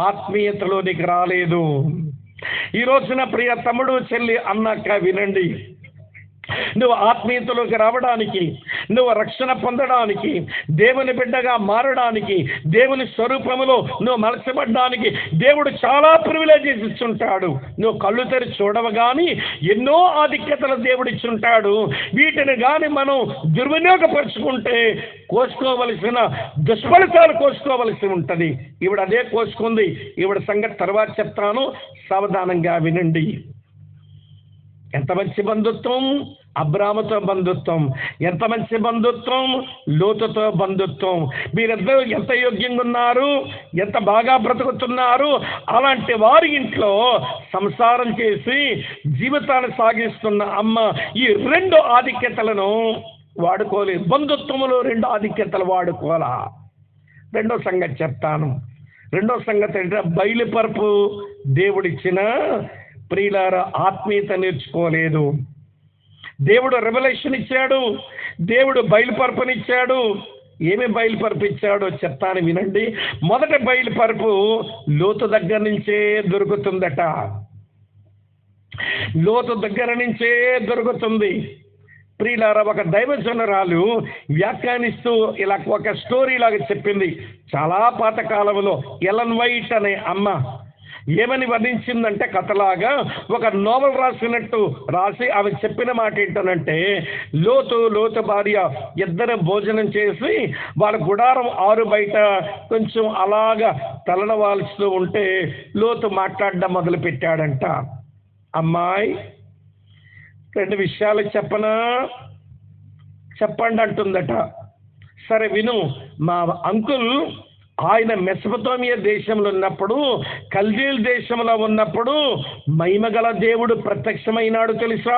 Speaker 1: ఆత్మీయతలోనికి రాలేదు. ఈ రోజున ప్రియ తమ్ముడు, చెల్లి, అన్నక్క వినండి. నువ్వు ఆత్మీయతలోకి రావడానికి, నువ్వు రక్షణ పొందడానికి, దేవుని బిడ్డగా మారడానికి, దేవుని స్వరూపములో నువ్వు మలచబడ్డానికి దేవుడు చాలా ప్రివిలేజెస్ ఇచ్చుంటాడు. నువ్వు కళ్ళు తెరిచి చూడవు కానీ ఎన్నో ఆధిక్యతలు దేవుడు ఇచ్చుంటాడు. వీటిని కానీ మనం దుర్వినియోగపరుచుకుంటే కోసుకోవలసిన దుష్ఫలితాలు కోసుకోవలసి ఉంటుంది. ఈవిడ అదే కోసుకుంది. ఈవిడ సంగతి తర్వాత చెప్తాను, సావధానంగా వినండి. ఎంత మంచి బంధుత్వం, అబ్రాముతో బంధుత్వం. ఎంత మంచి బంధుత్వం, లోతుతో బంధుత్వం. మీరిద్దరూ ఎంత యోగ్యంగా ఉన్నారు, ఎంత బాగా బ్రతుకుతున్నారు. అలాంటి వారి ఇంట్లో సంసారం చేసి జీవితాన్ని సాగిస్తున్న అమ్మ ఈ 2 ఆధిక్యతలను వాడుకోలేదు. బంధుత్వములో 2 ఆధిక్యతలు వాడుకోవాలా. రెండో సంగతి చెప్తాను. రెండో సంగతి ఏంటంటే బయలుపరుపు దేవుడిచ్చిన ప్రియులారా ఆత్మీయత నేర్చుకోలేదు. దేవుడు రెవల్యూషన్ ఇచ్చాడు, దేవుడు బయలుపరుపునిచ్చాడు. ఏమి బయలుపరుపు ఇచ్చాడో చెప్తాను వినండి. మొదటి బయలుపరుపు లోతు దగ్గర నుంచే దొరుకుతుందట. లోతు దగ్గర నుంచే దొరుకుతుంది. ప్రియులారా, ఒక దైవజనురాలు వ్యాఖ్యానిస్తూ ఇలా ఒక స్టోరీ లాగా చెప్పింది. చాలా పాత కాలంలో ఎలన్ వైట్ అనే అమ్మ ఏమని వర్ణించిందంటే, కథలాగా ఒక నోవెల్ రాసినట్టు రాసి ఆమె చెప్పిన మాట ఏంటనంటే, లోతు భార్య ఇద్దరు భోజనం చేసి వాళ్ళ గుడారం ఆరు బయట కొంచెం అలాగా తలనవాల్స్తూ ఉంటే లోతు మాట్లాడడం మొదలు పెట్టాడంట. అమ్మాయి, 2 విషయాలు చెప్పనా? చెప్పండి అంటుందట. సరే విను. మా అంకుల్ ఆయన మెసొపొతామియా దేశంలో ఉన్నప్పుడు, కల్దీయుల దేశంలో ఉన్నప్పుడు మహిమగల దేవుడు ప్రత్యక్షమైనాడు తెలుసా?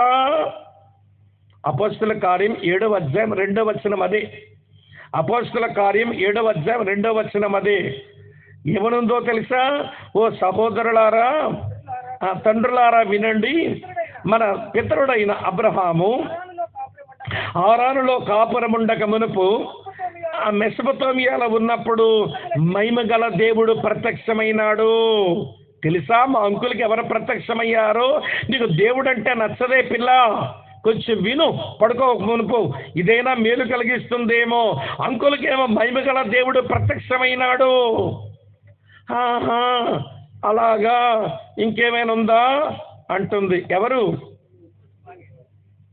Speaker 1: అపోస్తల కార్యం 7వ అధ్యాయం 2వ వచనం అదే. అపోస్తల కార్యం 7వ అధ్యాయం 2వ వచనం అదే. ఏమనుందో తెలుసా? ఓ సహోదరులారా, తండ్రులారా వినండి. మన పితరుడైన అబ్రహాము హారానులో కాపురముండక మునుపు ఆ మెసొపొతామియాలో ఉన్నప్పుడు మహిమగల దేవుడు ప్రత్యక్షమైనాడు తెలుసా? మా అంకుల్కి ఎవరు ప్రత్యక్షమయ్యారో? నీకు దేవుడు అంటే నచ్చదే పిల్ల, కొంచెం విను, పడుకో మునుపు, ఇదైనా మేలు కలిగిస్తుందేమో. అంకుల్కి ఏమో మహిమగల దేవుడు ప్రత్యక్షమైనాడు. ఆహా, అలాగా, ఇంకేమైనా ఉందా అంటుంది. ఎవరు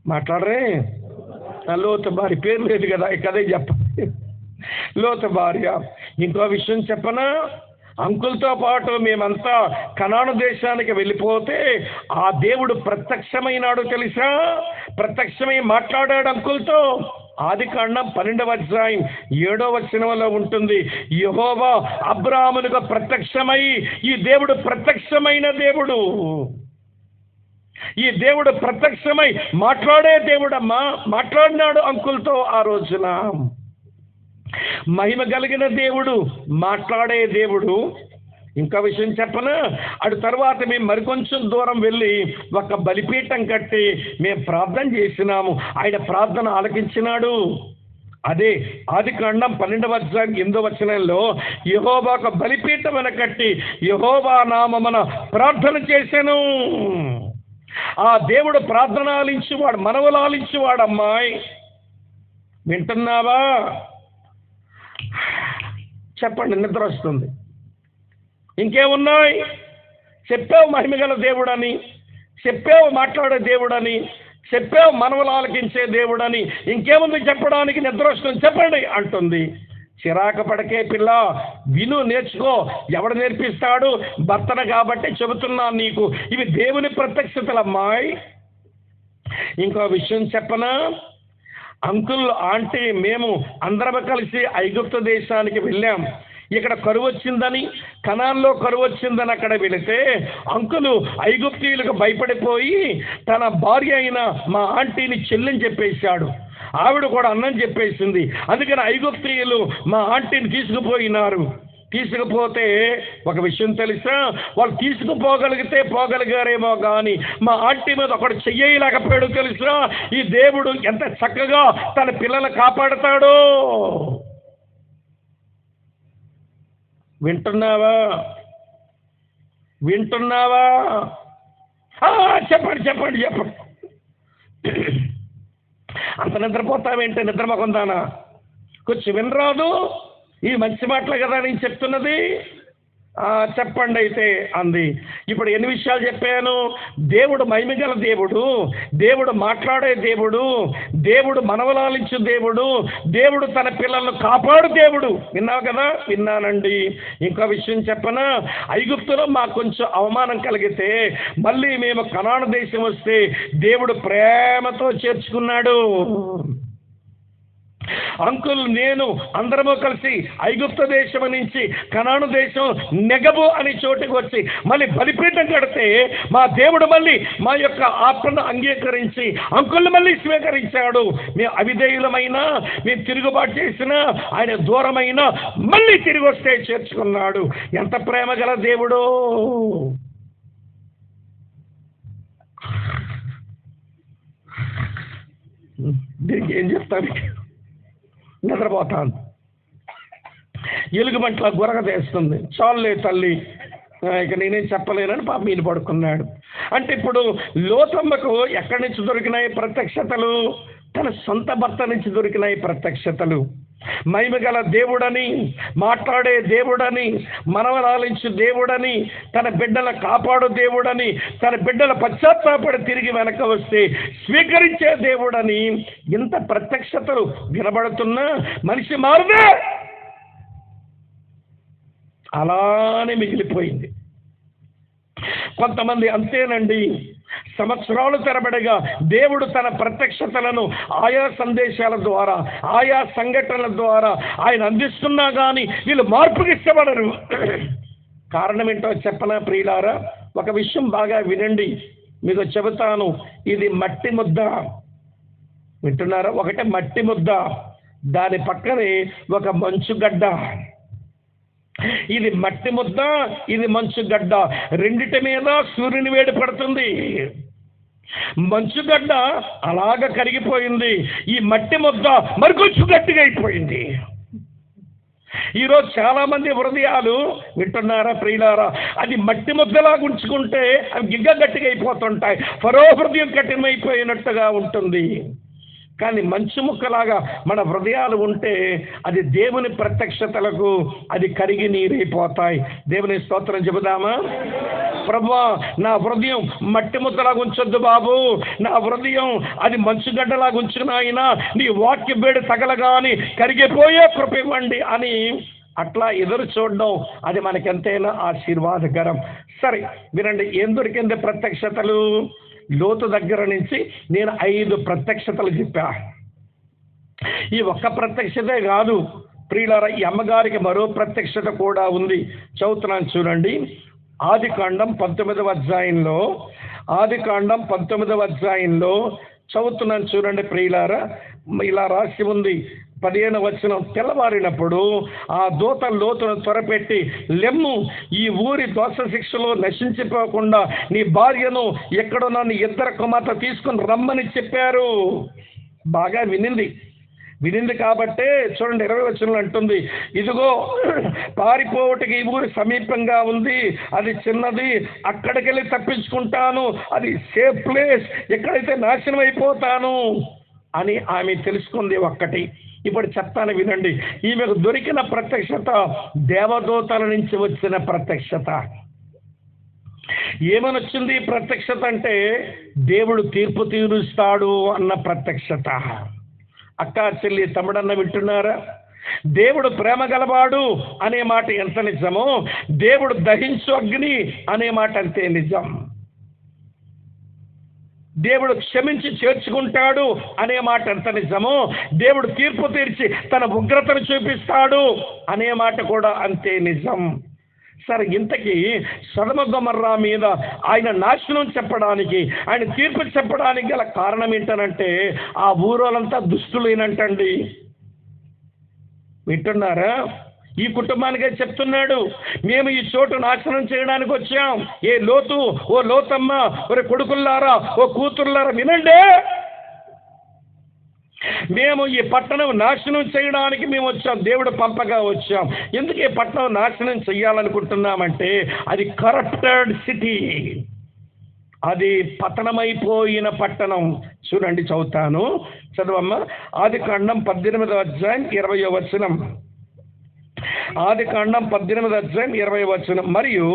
Speaker 1: మాట్లాడరే? లోతు భార్య, పేరు లేదు కదా, కదే చెప్పండి. లోతు భార్య. ఇంకో విషయం చెప్పనా? అంకుల్తో పాటు మేమంతా కనాను దేశానికి వెళ్ళిపోతే ఆ దేవుడు ప్రత్యక్షమైనాడు తెలుసా? ప్రత్యక్షమై మాట్లాడాడు అంకుల్తో. ఆదికాండం 12వ అధ్యాయం 7వ వచనంలో ఉంటుంది. యెహోవా అబ్రాహామునకు ప్రత్యక్షమై, ఈ దేవుడు ప్రత్యక్షమైన దేవుడు, ఈ దేవుడు ప్రత్యక్షమై మాట్లాడే దేవుడమ్మా. మాట్లాడినాడు అంకుల్తో ఆ రోజున. మహిమ కలిగిన దేవుడు, మాట్లాడే దేవుడు. ఇంకా విషయం చెప్పనా? అటు తర్వాత మేము మరికొంచెం దూరం వెళ్ళి ఒక బలిపీఠం కట్టి మేము ప్రార్థన చేసినాము. ఆయన ప్రార్థన ఆలకించినాడు. అదే ఆదికాండం 12వ అధ్యాయం 8వ వచనంలో యెహోవాకు బలిపీఠం కట్టి యెహోవా నామమున ప్రార్థన చేసెను. ఆ దేవుడు ప్రార్థన ఆలించువాడు, మనవులు ఆలించువాడు. అమ్మాయి వింటున్నావా? చెప్పండి, నిద్ర వస్తుంది. ఇంకేమున్నాయి? చెప్పావు మహిమగల దేవుడని, చెప్పావు మాట్లాడే దేవుడని, చెప్పావు మనవులు ఆలకించే దేవుడని, ఇంకేముంది చెప్పడానికి? నిద్ర వస్తుంది, చెప్పండి అంటుంది. చిరాకు పడకే పిల్ల, విను, నేర్చుకో. ఎవడు నేర్పిస్తాడు? భర్తను కాబట్టి చెబుతున్నాను నీకు. ఇవి దేవుని ప్రత్యక్షతలమ్మాయి. ఇంకో విషయం చెప్పనా? అంకుల్, ఆంటీ, మేము అందరం కలిసి ఐగుప్తు దేశానికి వెళ్ళాం. ఇక్కడ కరువు వచ్చిందని, కనాన్లో కరువు వచ్చిందని అక్కడ వెళితే అంకులు ఐగుప్తీయులకు భయపడిపోయి తన భార్య అయిన మా ఆంటీని చెల్లిని చెప్పేశాడు. ఆవిడ కూడా అన్నం చెప్పేసింది. అందుకని ఐగుప్తీయులు మా ఆంటీని తీసుకుపోయినారు. తీసుకుపోతే ఒక విషయం తెలుసా, వాళ్ళు తీసుకుపోగలిగితే పోగలిగారేమో కానీ మా ఆంటీ మీద ఒకడు చెయ్యలేకపోయాడు తెలుసా. ఈ దేవుడు ఎంత చక్కగా తన పిల్లలు కాపాడుతాడో. వింటున్నావా? వింటున్నావా? చెప్పండి చెప్పండి చెప్పండి. అంత నిద్రపోతావేంటి? నిద్రమొకందానా? కొంచెం వినరాదు? ఈ మంచి మాటలు కదా నేను చెప్తున్నది. చెప్పండి అయితే అంది. ఇప్పుడు ఎన్ని విషయాలు చెప్పాను. దేవుడు మహిమగల దేవుడు, దేవుడు మాట్లాడే దేవుడు, దేవుడు మనవలాలించు దేవుడు, దేవుడు తన పిల్లలను కాపాడు దేవుడు. విన్నావు కదా? విన్నానండి. ఇంకో విషయం చెప్పనా, ఐగుప్తులో మాకు కొంచెం అవమానం కలిగితే మళ్ళీ మేము కనాను దేశం వస్తే దేవుడు ప్రేమతో చేర్చుకున్నాడు. అంకుల్ నేను అందరము కలిసి ఐగుప్తు దేశం నుంచి కనాను దేశం నెగబు అనే చోటుకు వచ్చి మళ్ళీ బలిపీఠం కడితే మా దేవుడు మళ్ళీ మా యొక్క ఆత్మను అంగీకరించి అంకుల్ని మళ్ళీ స్వీకరించాడు. మేము అవిధేయులమైనా, మేము తిరుగుబాటు చేసినా, ఆయన దూరమైన మళ్ళీ తిరిగి వస్తే చేర్చుకున్నాడు. ఎంత ప్రేమ గల దేవుడు. దీనికి ఏం చెప్తాను? నిద్రపోతాను. ఎలుగుబంట్ల గురగ తెస్తుంది. చాలులే తల్లి, ఇక నేనేం చెప్పలేనని పాప ఈయన పడుకున్నాడు. అంటే ఇప్పుడు లోతమ్మకు ఎక్కడి నుంచి దొరికినాయి ప్రత్యక్షతలు? తన సొంత భర్త నుంచి దొరికినాయి ప్రత్యక్షతలు. మహిమగల దేవుడని, మాట్లాడే దేవుడని, మనవలాలించు దేవుడని, తన బిడ్డల కాపాడు దేవుడని, తన బిడ్డల పశ్చాత్తాపడి తిరిగి వెనక వస్తే స్వీకరించే దేవుడని ఇంత ప్రత్యక్షతలు వినబడుతున్నా మనిషి మారుదే అలానే మిగిలిపోయింది. కొంతమంది అంతేనండి, సంవత్సరాలు తరబడిగా దేవుడు తన ప్రత్యక్షతలను ఆయా సందేశాల ద్వారా, ఆయా సంఘటనల ద్వారా ఆయన అందిస్తున్నా కానీ వీళ్ళు మార్పుకి ఇష్టపడరు. కారణం ఏంటో చెప్పనా ప్రియులారా? ఒక విషయం బాగా వినండి, మీకు చెబుతాను. ఇది మట్టి ముద్ద. వింటున్నారా? ఒకటే మట్టి ముద్ద, దాని పక్కనే ఒక మంచుగడ్డ. ఇది మట్టి ముద్ద, ఇది మంచుగడ్డ. రెండిటి మీద సూర్యుని వేడి పడుతుంది. మంచుగడ్డ అలాగ కరిగిపోయింది, ఈ మట్టి ముద్ద మరికొంచెం గట్టిగా అయిపోయింది. ఈరోజు చాలా మంది హృదయాలు, వింటున్నారా ప్రియులారా, అది మట్టి ముద్దలాగా ఉంచుకుంటే అవి గిగ్గ గట్టిగా అయిపోతుంటాయి. ఫరో హృదయం కఠినమైపోయినట్టుగా ఉంటుంది. కానీ మంచు ముక్కలాగా మన హృదయాలు ఉంటే అది దేవుని ప్రత్యక్షతలకు అది కరిగి నీరైపోతాయి. దేవుని స్తోత్రం చెబుదామా? ప్రభువా, నా హృదయం మట్టి ముద్దలాగా ఉంచొద్దు బాబు, నా హృదయం అది మంచుగడ్డలాగా ఉంచుకున్నాయినా నీ వాక్య వేడి తగలగాని కరిగిపోయే కృప ఇవ్వండి అని అట్లా ఎదురు చూడడం అది మనకెంతైనా ఆశీర్వాదకరం. సరే వినండి, ఏం దొరికింది ప్రత్యక్షతలు? లోతు దగ్గర నుంచి నేను 5 ప్రత్యక్షతలు చెప్పా. ఈ ఒక్క ప్రత్యక్షతే కాదు ప్రియులారా, ఈ అమ్మగారికి మరో ప్రత్యక్షత కూడా ఉంది. చదువుతున్నాను చూడండి. ఆదికాండం 19వ అధ్యాయంలో, ఆదికాండం 19వ అధ్యాయంలో చదువుతున్నాను చూడండి ప్రియులారా. ఇలా రాసి ఉంది 15వ వచనం. తెల్లవారినప్పుడు ఆ దూత లోతును త్వరపెట్టి, లెమ్ము, ఈ ఊరి దోష శిక్షలో నశించిపోకుండా నీ భార్యను ఎక్కడున్నా నీ 2 కుమార్తె తీసుకుని రమ్మని చెప్పారు. బాగా వినింది కాబట్టే చూడండి 20వ వచనంలో అంటుంది, ఇదిగో పారిపోవటకి ఈ ఊరి సమీపంగా ఉంది, అది చిన్నది, అక్కడికి వెళ్ళి తప్పించుకుంటాను, అది సేఫ్ ప్లేస్, ఎక్కడైతే నాశనం అయిపోతాను అని ఆమె తెలుసుకుంది. ఒక్కటి ఇప్పుడు చెప్తాను వినండి. ఈమెకు దొరికిన ప్రత్యక్షత దేవదూతల నుంచి వచ్చిన ప్రత్యక్షత. ఏమనొచ్చింది ఈ ప్రత్యక్షత అంటే దేవుడు తీర్పు తీరుస్తాడు అన్న ప్రత్యక్షత. అక్క చెల్లి తమ్ముడన్న వింటున్నారా? దేవుడు ప్రేమ గలవాడు అనే మాట ఎంత నిజమో దేవుడు దహించు అగ్ని అనే మాట అంతే నిజం. దేవుడు క్షమించి చేర్చుకుంటాడు అనే మాట ఎంత నిజమో దేవుడు తీర్పు తీర్చి తన ఉగ్రతను చూపిస్తాడు అనే మాట కూడా అంతే నిజం. సరే, ఇంతకీ సొదొమ గొమొర్రా మీద ఆయన నాశనం చెప్పడానికి, ఆయన తీర్పు చెప్పడానికి గల కారణం ఏంటనంటే ఆ ఊరోళ్ళంతా దుష్టులేనంటండి. వింటున్నారా? ఈ కుటుంబానికే చెప్తున్నాడు, మేము ఈ చోటు నాశనం చేయడానికి వచ్చాం. ఏ లోతు, ఓ లోతమ్మ, ఒరే కొడుకుల్లారా, ఓ కూతుర్లారా వినండి, మేము ఈ పట్టణం నాశనం చేయడానికి మేము వచ్చాం, దేవుడు పంపగా వచ్చాం. ఎందుకు ఈ పట్టణం నాశనం చెయ్యాలనుకుంటున్నామంటే అది కరప్టెడ్ సిటీ, అది పతనమైపోయిన పట్టణం. చూడండి, చదువుతాను, చదవమ్మ. ఆదికాండం 18వ అధ్యాయం 20వ వచనం. ఆదికాండం 18వ అధ్యాయం 20వ వచనం. మరియు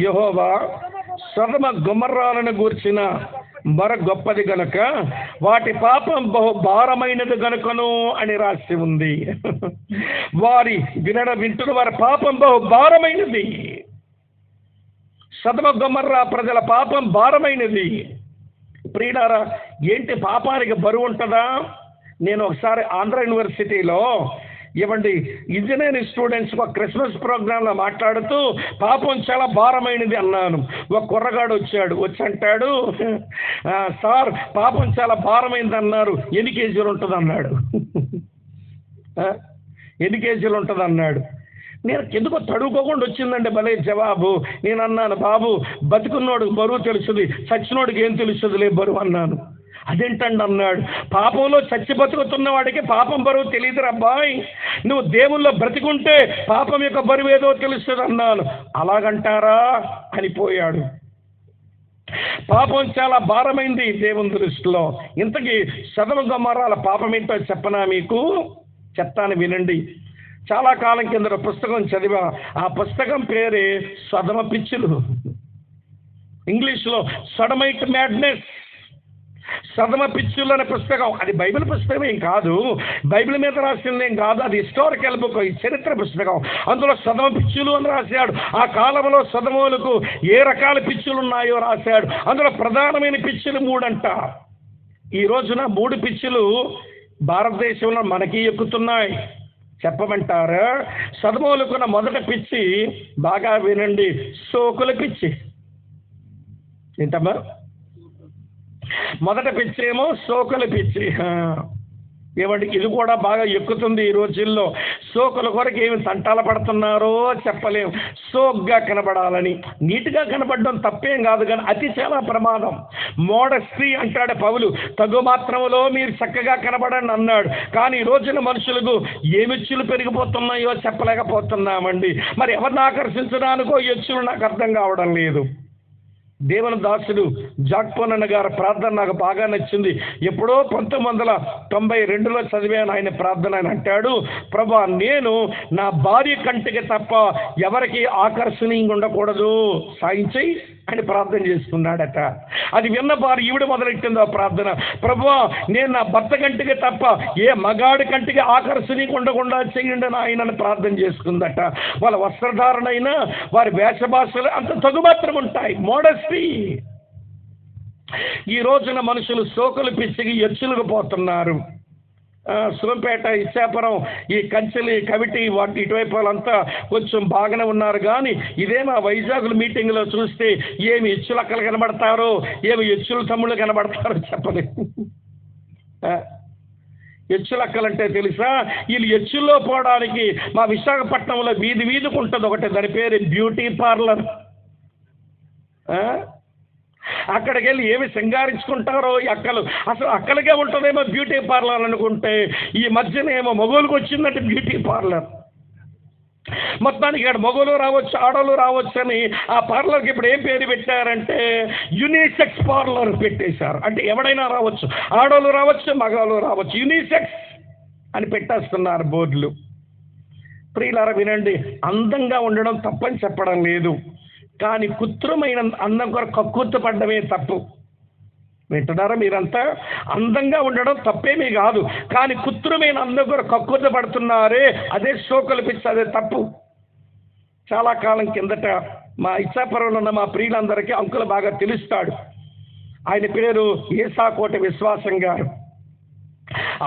Speaker 1: యెహోవా సొదొమ గొమొర్రాలను గూర్చిన మర గొప్పది గనుక వాటి పాపం బహు భారమైనది గనుకను అని రాసి ఉంది. వారి వింటున్న వారి పాపం బహు భారమైనది. సొదొమ గొమొర్రా ప్రజల పాపం భారమైనది. ప్రియులారా, ఏంటి పాపానికి బరువు ఉంటుందా? నేను ఒకసారి ఆంధ్ర యూనివర్సిటీలో ఇంజనీరింగ్ స్టూడెంట్స్ ఒక క్రిస్మస్ ప్రోగ్రాంలో మాట్లాడుతూ పాపం చాలా భారమైనది అన్నాను. ఒక కుర్రగాడు వచ్చి అంటాడు, సార్ పాపం చాలా భారమైనది అన్నారు, ఎన్ని కేజీలు ఉంటుంది అన్నాడు. ఎన్ని కేజీలు ఉంటుంది అన్నాడు. నేను ఎందుకో తడుకోకుండా వచ్చిందండి భలే జవాబు. నేను అన్నాను, బాబు బతుకున్నోడికి బరువు తెలుస్తుంది, చచ్చినోడికి ఏం తెలుస్తుందిలే బరువు అన్నాను. అదేంటండి అన్నాడు, పాపంలో చచ్చి బతుకుతున్న వాడికి పాపం బరువు తెలియదురా అబ్బాయి, నువ్వు దేవుల్లో బ్రతికుంటే పాపం యొక్క బరువు ఏదో తెలుస్తుంది అన్నాను. అలాగంటారా అనిపోయాడు. పాపం చాలా భారమైంది దేవుని దృష్టిలో. ఇంతకీ సొదొమ గొమొర్రాల పాపం ఏంటో చెప్పనా మీకు? చెప్తాను, వినండి. చాలా కాలం కింద పుస్తకం చదివా. ఆ పుస్తకం పేరే సొదొమ పిచ్చులు, ఇంగ్లీష్లో సొడమైట్ మ్యాడ్నెస్. సొదొమ పిచ్చులు అనే పుస్తకం, అది బైబిల్ పుస్తకం ఏం కాదు, బైబిల్ మీద రాసిందేం కాదు, అది హిస్టారికల్ బుక్, చరిత్ర పుస్తకం. అందులో సొదొమ పిచ్చులు అని రాశాడు. ఆ కాలంలో సొదొమలకు ఏ రకాల పిచ్చులు ఉన్నాయో రాశాడు. అందులో ప్రధానమైన పిచ్చులు 3 అంట. ఈ రోజున 3 పిచ్చులు భారతదేశంలో మనకి ఎక్కుతున్నాయి. చెప్పమంటారా? సొదొమలకున్న మొదటి పిచ్చి, బాగా వినండి, సోకుల పిచ్చి. ఏంటమ్మా? మొదటి పిచ్చి ఏమో సోకుల పిచ్చి. ఇది కూడా బాగా ఎక్కుతుంది ఈ రోజుల్లో. సోకుల కొరకు ఏమి తంటాల పడుతున్నారో చెప్పలేం. సోగ్గా కనబడాలని, నీట్గా కనబడడం తప్పేం కాదు, కానీ అతి చాలా ప్రమాదం. మోడస్టీ అంటాడు పౌలు, తగు మాత్రములో మీరు చక్కగా కనబడండి అన్నాడు. కానీ ఈ రోజున మనుషులకు ఏ మెచ్చులు పెరిగిపోతున్నాయో చెప్పలేకపోతున్నామండి. మరి ఎవరిని ఆకర్షించడానికో ఎచ్చులు నాకు అర్థం కావడం లేదు. దేవుని దాసుడు జాక్పోనన్న గారి ప్రార్థన నాకు బాగా నచ్చింది. ఎప్పుడో 1992లో చదివాను ఆయన ప్రార్థన. ఆయన అంటాడు, ప్రభా నేను నా భార్య కంటికి తప్ప ఎవరికి ఆకర్షణీయంగా ఉండకూడదు, సాయించి అని ప్రార్థన చేస్తున్నాడట. అది విన్న భార్య ఈవిడ మొదలెట్టింది ఆ ప్రార్థన, ప్రభువా నేను నా భర్త కంటికి తప్ప ఏ మగాడి కంటికి ఆకర్షణీయంగా ఉండకుండా చేయండి ఆయనని ప్రార్థన చేసుకుందట. వాళ్ళ వస్త్రధారణ అయినా వారి వేష భాషలు అంత తగుమాత్రం ఉంటాయి. మోడస్టీ. ఈ రోజున మనుషులు సోకులు పిచ్చికి ఎచ్చులకు పోతున్నారు. సోంపేట, ఇచ్చాపురం, ఈ కంచెలి, కవిటి, వాటి ఇటువైపు వాళ్ళంతా కొంచెం బాగానే ఉన్నారు. కానీ ఇదే మా వైజాగ్ల మీటింగ్లో చూస్తే ఏమి ఎచ్చులక్కలు కనబడతారో, ఏమి ఎచ్చుల తమ్ముళ్ళు కనబడతారో చెప్పలేదు. ఎచ్చులక్కలంటే తెలుసా? వీళ్ళు ఎచ్చుల్లో పోవడానికి మా విశాఖపట్నంలో వీధికి ఉంటుంది ఒకటి, దాని పేరు బ్యూటీ పార్లర్. అక్కడికి వెళ్ళి ఏమి సింగారించుకుంటారో అక్కలు, అసలు అక్కడికే ఉంటుందేమో బ్యూటీ పార్లర్ అనుకుంటే, ఈ మధ్యనేమో మగోళ్ళకి వచ్చిందంటే బ్యూటీ పార్లర్. మొత్తానికి ఇక్కడ మగోళ్ళు రావచ్చు, ఆడోళ్ళు రావచ్చు అని ఆ పార్లర్కి ఇప్పుడు ఏం పేరు పెట్టారంటే యూనిసెక్స్ పార్లర్ పెట్టేశారు. అంటే ఎవడైనా రావచ్చు, ఆడోళ్ళు రావచ్చు, మగవాళ్ళు రావచ్చు, యూనిసెక్స్ అని పెట్టేస్తున్నారు బోర్డులు. ప్రియులారా వినండి, అందంగా ఉండడం తప్పని చెప్పడం లేదు, కానీ కృత్రిమైన అందం కొరకు కక్కుర్తి పడ్డమే తప్పు. వింటున్నారా మీరంతా? అందంగా ఉండడం తప్పేమీ కాదు, కానీ కృత్రిమైన అందం కొరకు కక్కుర్తి పడుతున్నారే, అదే సోకులు పిచ్చి, అదే తప్పు. చాలా కాలం కిందట మా ఇచ్చాపురంలో ఉన్న మా ప్రియులందరికీ అంకులు బాగా తెలుస్తాడు. ఆయన పేరు ఏసాకోట విశ్వాసం గారు.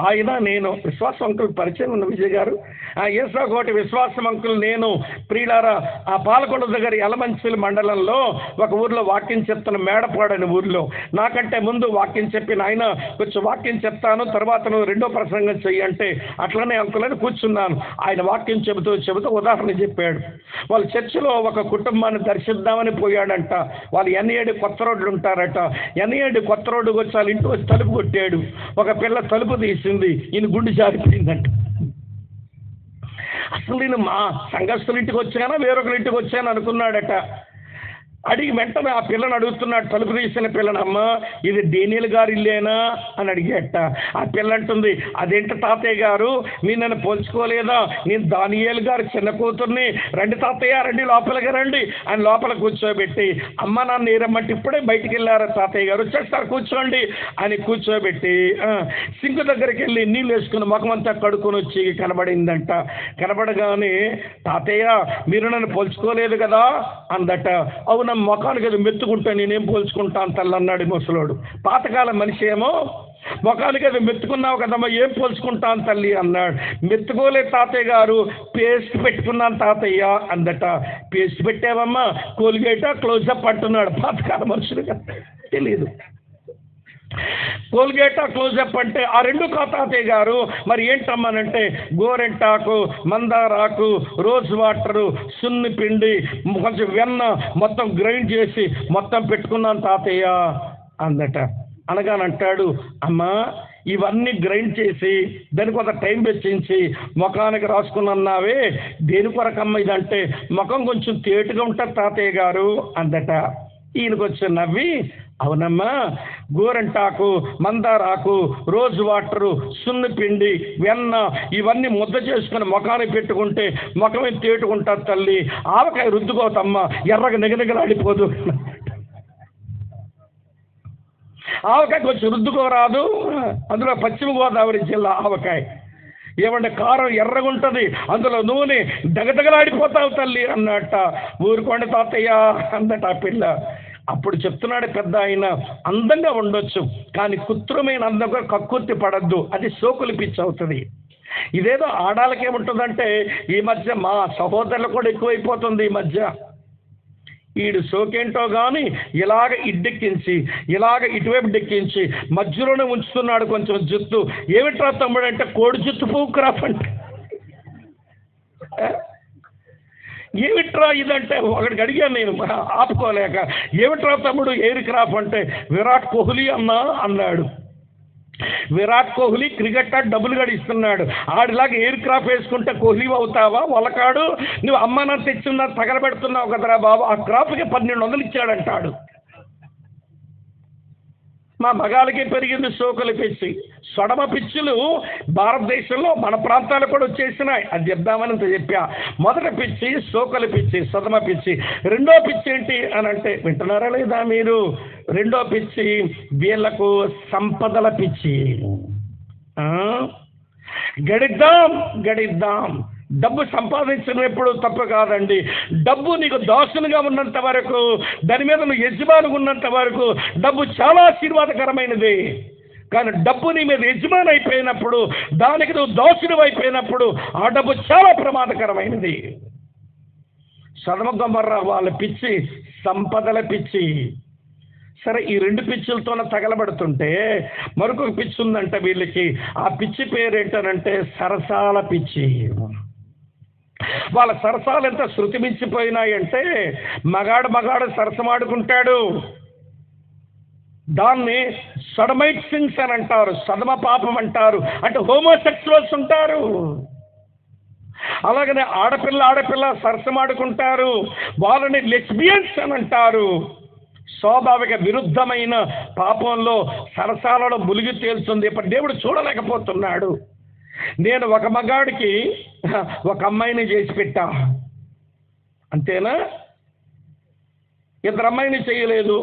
Speaker 1: ఆయన నేను విశ్వాసం అంకుల్ పరిచయం ఉన్న విజయ్ గారు, ఏసాకోటి విశ్వాసం అంకుల్ నేను ప్రియులారా ఆ పాలకొండ దగ్గర యలమంచిలి మండలంలో ఒక ఊర్లో వాక్యం చెప్తున్న మేడపాడు అనే ఊర్లో నాకంటే ముందు వాక్యం చెప్పి నాయన కొంచెం వాక్యం చెప్తాను తర్వాత నువ్వు రెండో ప్రసంగం చెయ్యి అంటే అట్లనే అంకుల్ అని కూర్చున్నాను. ఆయన వాక్యం చెబుతూ ఉదాహరణ చెప్పాడు. వాళ్ళ చర్చిలో ఒక కుటుంబాన్ని దర్శిద్దామని పోయాడంట. వాళ్ళు ఎన్ఏడి కొత్త రోడ్లు ఉంటారట. ఎన్ఏడి కొత్త రోడ్డుకి వచ్చి వాళ్ళ ఇంటికి వచ్చి తలుపు కొట్టాడు. ఒక పిల్ల తలుపు తీసింది. ఈయన గుండె జారిపోయిందంట. అసలు నేను మా సంఘస్థుల ఇంటికి వచ్చానా వేరొకరి ఇంటికి వచ్చాను అనుకున్నాడట. అడిగి వెంటనే ఆ పిల్లని అడుగుతున్నాడు, తలుపు తీసిన పిల్లనమ్మ ఇది డేనియల్ గారి ఇల్లేనా అని అడిగేట. ఆ పిల్ల అంటుంది, అదేంటి తాతయ్య గారు మీరు నన్ను పోల్చుకోలేదా, నేను దానియేలు గారు చిన్న కూతుర్ని, రండి తాతయ్య రండి లోపలికి రండి అని లోపల కూర్చోబెట్టి, అమ్మ నాన్న ఏరమ్మంటే ఇప్పుడే బయటికి వెళ్ళారా తాతయ్య గారు వచ్చేస్తారు కూర్చోండి అని కూర్చోబెట్టి సింకు దగ్గరికి వెళ్ళి నీళ్ళు వేసుకుని ముఖమంతా కడుక్కొని వచ్చి కనబడిందంట. కనబడగానే తాతయ్య మీరు నన్ను పోల్చుకోలేదు కదా అందట. అవునా ముఖానికి అది మెత్తుకుంటా నేనేం పోల్చుకుంటాను తల్లి అన్నాడు ముసలోడు. పాతకాలం మనిషి ఏమో ముఖానికి అది మెత్తుకున్నావు కదమ్మా ఏం పోల్చుకుంటాను తల్లి అన్నాడు. మెత్తుకోలే తాతయ్య గారు పేస్ట్ పెట్టుకున్నాను తాతయ్య అందట. పేస్ట్ పెట్టావమ్మా కోల్గేటా క్లోజప్ అంటున్నాడు. పాతకాల మనుషులుగా తెలియదు. కోల్గేటా క్లోజప్ అంటే ఆ రెండు తాతయ్య గారు మరి ఏంటమ్మానంటే గోరెంటాకు మందారాకు రోజ్ వాటరు సున్ని పిండి కొంచెం వెన్న మొత్తం గ్రైండ్ చేసి మొత్తం పెట్టుకున్నాను తాతయ్య అందట. అనగానంటాడు, అమ్మా ఇవన్నీ గ్రైండ్ చేసి దానికి ఒక టైం వెచ్చించి ముఖానికి రాసుకున్నావే దేని కొరకమ్మ ఇదంటే ముఖం కొంచెం తేటుగా ఉంటుంది తాతయ్య గారు అందట. ఈయనకు వచ్చి నవ్వి, అవునమ్మా గోరంటాకు మందారాకు రోజ్ వాటరు సున్ని పిండి వెన్న ఇవన్నీ ముద్ద చేసుకుని ముఖానికి పెట్టుకుంటే ముఖమే తేటుకుంటుంది తల్లి, ఆవకాయ రుద్దుకోతమ్మా ఎర్రగా నిగనిగలాడిపోదు. ఆవకాయ కొంచెం రుద్దుకోరాదు, అందులో పశ్చిమ గోదావరి జిల్లా ఆవకాయ ఏమంటే కారం ఎర్రగా ఉంటుంది అందులో నూనె దగదగలాడిపోతావు తల్లి అన్నట్ట. ఊరుకోండి తాతయ్య అందట ఆ పిల్ల. అప్పుడు చెప్తున్నాడు పెద్ద ఆయన, అందంగా ఉండొచ్చు కానీ కృత్రిమైన అందంగా కక్కుర్తి పడద్దు, అది సోకులు పిచ్చి అవుతుంది. ఇదేదో ఆడాలకి ఏముంటుందంటే ఈ మధ్య మా సహోదరులు కూడా ఎక్కువైపోతుంది. ఈ మధ్య ఈడు సోకేంటో కానీ ఇలాగ ఇడ్డెక్కించి ఇలాగ ఇటువైపు డెక్కించి మధ్యలోనే ఉంచుతున్నాడు కొంచెం జుత్తు. ఏమిట్రా తమ్ముడు అంటే కోడి జుత్తు పూక్రాఫ్ అంటే ఏమిట్రా ఇదంటే ఒకడికి అడిగాను నేను ఆపుకోలేక, ఏమిట్రా తమ్ముడు ఎయిర్ క్రాఫ్ట్ అంటే విరాట్ కోహ్లీ అన్నా అన్నాడు. విరాట్ కోహ్లీ క్రికెటర్ డబ్బులు గడిస్తున్నాడు, ఆడిలాగా ఎయిర్ క్రాఫ్ట్ వేసుకుంటే కోహ్లీ అవుతావా వలకాడు, నువ్వు అమ్మ నా తెచ్చున్నా తగలబెడుతున్నావు కదరా బాబు, ఆ క్రాఫ్ట్కి 1200 ఇచ్చాడంటాడు. మా మగాళ్ళకి పెరిగింది సోకుల పిచ్చి. సొడమ పిచ్చులు భారతదేశంలో మన ప్రాంతాలు కూడా వచ్చేసినాయి, అది చెప్దామని చెప్పా. మొదటి పిచ్చి సోకుల పిచ్చి సొడమ పిచ్చి. రెండో పిచ్చి ఏంటి అని అంటే వింటున్నారా లేదా మీరు? రెండో పిచ్చి వీళ్ళకు సంపదల పిచ్చి. గడిద్దాం డబ్బు సంపాదించడం ఎప్పుడు తప్పు కాదండి. డబ్బు నీకు దాసునిగా ఉన్నంత వరకు, దాని మీద నువ్వు యజమానిగా ఉన్నంత వరకు డబ్బు చాలా ఆశీర్వాదకరమైనది. కానీ డబ్బు నీ మీద యజమాని అయిపోయినప్పుడు, దానికి నువ్వు దాసుని అయిపోయినప్పుడు ఆ డబ్బు చాలా ప్రమాదకరమైనది. సొదొమ గొమొర్రా వాళ్ళ పిచ్చి సంపదల పిచ్చి. సరే ఈ రెండు పిచ్చులతోనే తగలబడుతుంటే మరొక పిచ్చి ఉందంట వీళ్ళకి. ఆ పిచ్చి పేరు ఏంటనంటే సరసాల పిచ్చి. వాళ్ళ సరసాలు ఎంత శృతి మించిపోయినాయంటే మగాడు సరసమాడుకుంటాడు, దాన్ని సొడమైట్ సిన్స్ అని అంటారు, సదమ పాపం అంటారు, అంటే హోమోసెక్సువల్స్ ఉంటారు. అలాగనే ఆడపిల్ల సరసమాడుకుంటారు, వాళ్ళని లెస్బియన్స్ అని అంటారు. స్వాభావిక విరుద్ధమైన పాపంలో సరసాలలో మునిగి తేలుతుంది. ఇప్పుడు దేవుడు చూడలేకపోతున్నాడు. నేను ఒక మగాడికి ఒక అమ్మాయిని చేసి పెట్టా, అంతేనా? ఇద్దరు అమ్మాయిని చేయలేదు.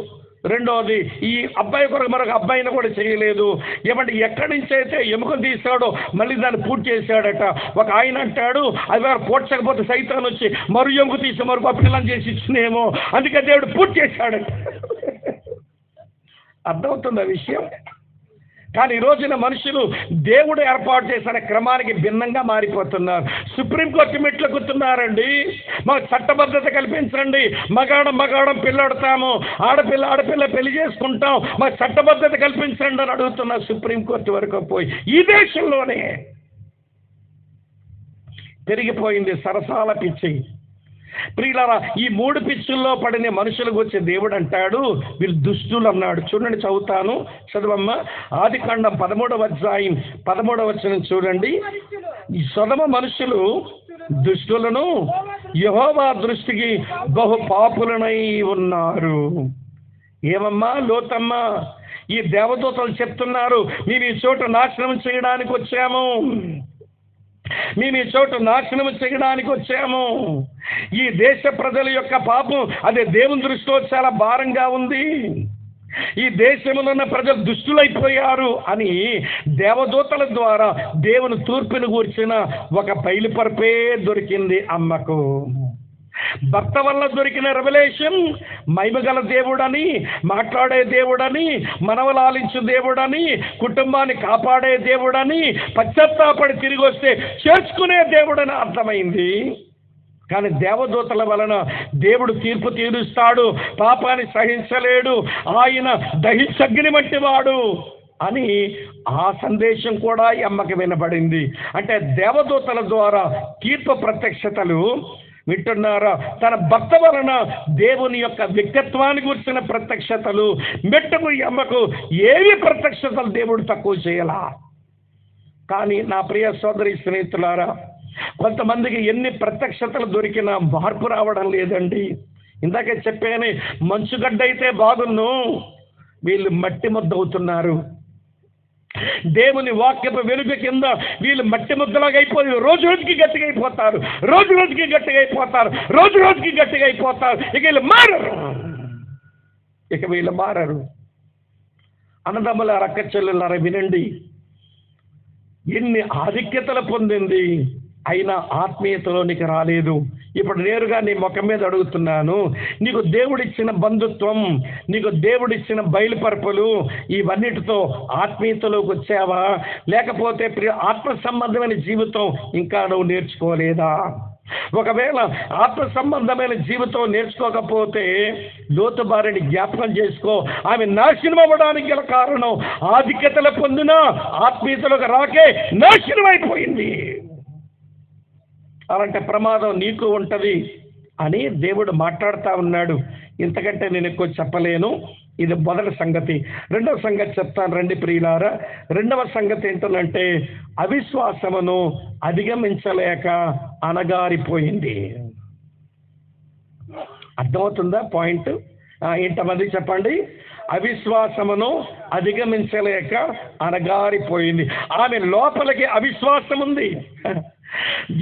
Speaker 1: రెండోది ఈ అబ్బాయి కొరకు మరొక అబ్బాయిని కూడా చేయలేదు. ఏమంటే ఎక్కడి నుంచి అయితే ఎముకలు తీసాడో మళ్ళీ దాన్ని పూర్తి చేశాడట. ఒక ఆయన అంటాడు, అది వారు పోడ్చకపోతే సైతాన్ వచ్చి మరో ఎముక తీసి మరొక పిల్లని చేసి ఇచ్చినేమో, అందుకే దేవుడు పూర్తి చేశాడట. అర్థమవుతుంది ఆ విషయం? కానీ ఈ రోజున మనుషులు దేవుడు ఏర్పాటు చేసిన క్రమానికి భిన్నంగా మారిపోతున్నారు. సుప్రీంకోర్టు మెట్లు ఎక్కుతున్నారండి. మాకు చట్టబద్ధత కల్పించండి, మగాడం పెళ్ళాడతాము, ఆడపిల్ల పెళ్లి చేసుకుంటాం, మాకు చట్టబద్ధత కల్పించండి అని అడుగుతున్నారు సుప్రీంకోర్టు వరకు పోయి. ఈ దేశంలోనే పెరిగిపోయింది సరసాల పిచ్చి. ప్రియులారా, ఈ 3 పిచ్చుల్లో పడిన మనుషులకు వచ్చే దేవుడు అంటాడు వీళ్ళు దుష్టులు అన్నాడు. చూడండి, చదువుతాను, చదవమ్మ. ఆదికాండం 13వ అధ్యాయం 13వ వచనం చూడండి. ఈ సొదొమ మనుషులు దుష్టులను, యెహోవా దృష్టికి బహు పాపులనై ఉన్నారు. ఏమమ్మా లోతమ్మా, ఈ దేవదూతలు చెప్తున్నారు మేము ఈ చోట నాశనం చేయడానికి వచ్చాము, మేము ఈ చోట నాశనం చేయడానికి వచ్చాము. ఈ దేశ ప్రజల యొక్క పాపం అదే దేవుని దృష్టిలో చాలా భారంగా ఉంది. ఈ దేశంలో ఉన్న ప్రజలు దుష్టులైపోయారు అని దేవదూతల ద్వారా దేవుని తూర్పును గూర్చిన ఒక బయలుపరపే దొరికింది అమ్మకు. భర్త వల్ల దొరికిన రెవల్యూషన్ మహిమగల దేవుడని, మాట్లాడే దేవుడని, మనవలాలించు దేవుడని, కుటుంబాన్ని కాపాడే దేవుడని, పశ్చాత్తాపడి తిరిగి వస్తే చేర్చుకునే దేవుడని అర్థమైంది. కానీ దేవదూతల వలన దేవుడు తీర్పు తీరుస్తాడు, పాపాన్ని సహించలేడు, ఆయన దహించగ్ని వంటి వాడు అని ఆ సందేశం కూడా ఈ అమ్మకి వినబడింది. అంటే దేవదూతల ద్వారా తీర్పు ప్రత్యక్షతలు వింటున్నారా? తన భర్త వలన దేవుని యొక్క వ్యక్తిత్వాన్ని గురించిన ప్రత్యక్షతలు మెట్టుకు ఈ అమ్మకు ఏవి ప్రత్యక్షతలు దేవుడు తక్కువ చేయాల. కానీ నా ప్రియ సోదరి స్నేహితులారా, కొంతమందికి ఎన్ని ప్రత్యక్షతలు దొరికినా మార్పు రావడం లేదండి. ఇందాకే చెప్పాను, మంచుగడ్డ అయితే బాగున్ను, వీళ్ళు మట్టి ముద్ద అవుతున్నారు. దేవుని వాక్యపు వెలుగు కింద వీళ్ళు మట్టి ముద్దలాగా అయిపోయి రోజు రోజుకి గట్టిగా అయిపోతారు, రోజు రోజుకి గట్టిగా అయిపోతారు, రోజు రోజుకి గట్టిగా అయిపోతారు. ఇక వీళ్ళు మారరు. అన్నదమ్ముల రక్క చెల్లులారా వినండి, ఎన్ని ఆధిక్యతలు పొందింది అయినా ఆత్మీయతలోనికి రాలేదు. ఇప్పుడు నేరుగా నీ ముఖం మీద అడుగుతున్నాను, నీకు దేవుడిచ్చిన బంధుత్వం, నీకు దేవుడిచ్చిన బయలుపరపులు ఇవన్నిటితో ఆత్మీయతలోకి వచ్చావా? లేకపోతే ఆత్మ సంబంధమైన జీవితం ఇంకా నువ్వు నేర్చుకోలేదా? ఒకవేళ ఆత్మ సంబంధమైన జీవితం నేర్చుకోకపోతే లోతు భార్యని జ్ఞాపకం చేసుకో. ఆమె నాశనం అవ్వడానికి గల కారణం ఆధిక్యతలు పొందిన ఆత్మీయతలకు రాకే నాశనం అయిపోయింది. అలాంటి ప్రమాదం నీకు ఉంటుంది అని దేవుడు మాట్లాడుతూ ఉన్నాడు. ఇంతకంటే నేను ఎక్కువ చెప్పలేను. ఇది మొదటి సంగతి. రెండవ సంగతి చెప్తాను రండి ప్రియులారా. రెండవ సంగతి ఏంటంటే అవిశ్వాసమును అధిగమించలేక అణగారిపోయింది. అర్థమవుతుందా పాయింట్? ఎంతమంది చెప్పండి. అవిశ్వాసమును అధిగమించలేక అణగారిపోయింది. ఆమె లోపలికి అవిశ్వాసం ఉంది.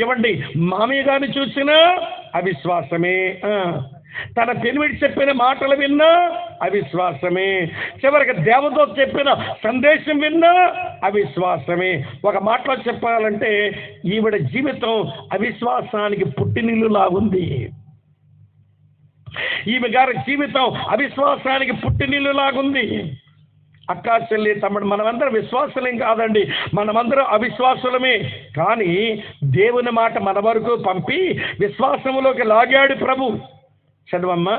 Speaker 1: ఇవ్వండి, మామయ్య గారిని చూసినా అవిశ్వాసమే, తన పెనిమిటి చెప్పిన మాటలు విన్నా అవిశ్వాసమే, చివరికి దేవదూత చెప్పిన సందేశం విన్నా అవిశ్వాసమే. ఒక మాటలో చెప్పాలంటే ఈవిడ జీవితం అవిశ్వాసానికి పుట్టినిల్లులా ఉంది. ఈమె గారి జీవితం అవిశ్వాసానికి పుట్టినిల్లులాగుంది. అక్కా చెల్లి తమ్ముడు, మనమందరం విశ్వాసులేం కాదండి, మనమందరం అవిశ్వాసులమే. కానీ దేవుని మాట మన వరకు పంపి విశ్వాసములోకి లాగాడు ప్రభు. చదవమ్మ,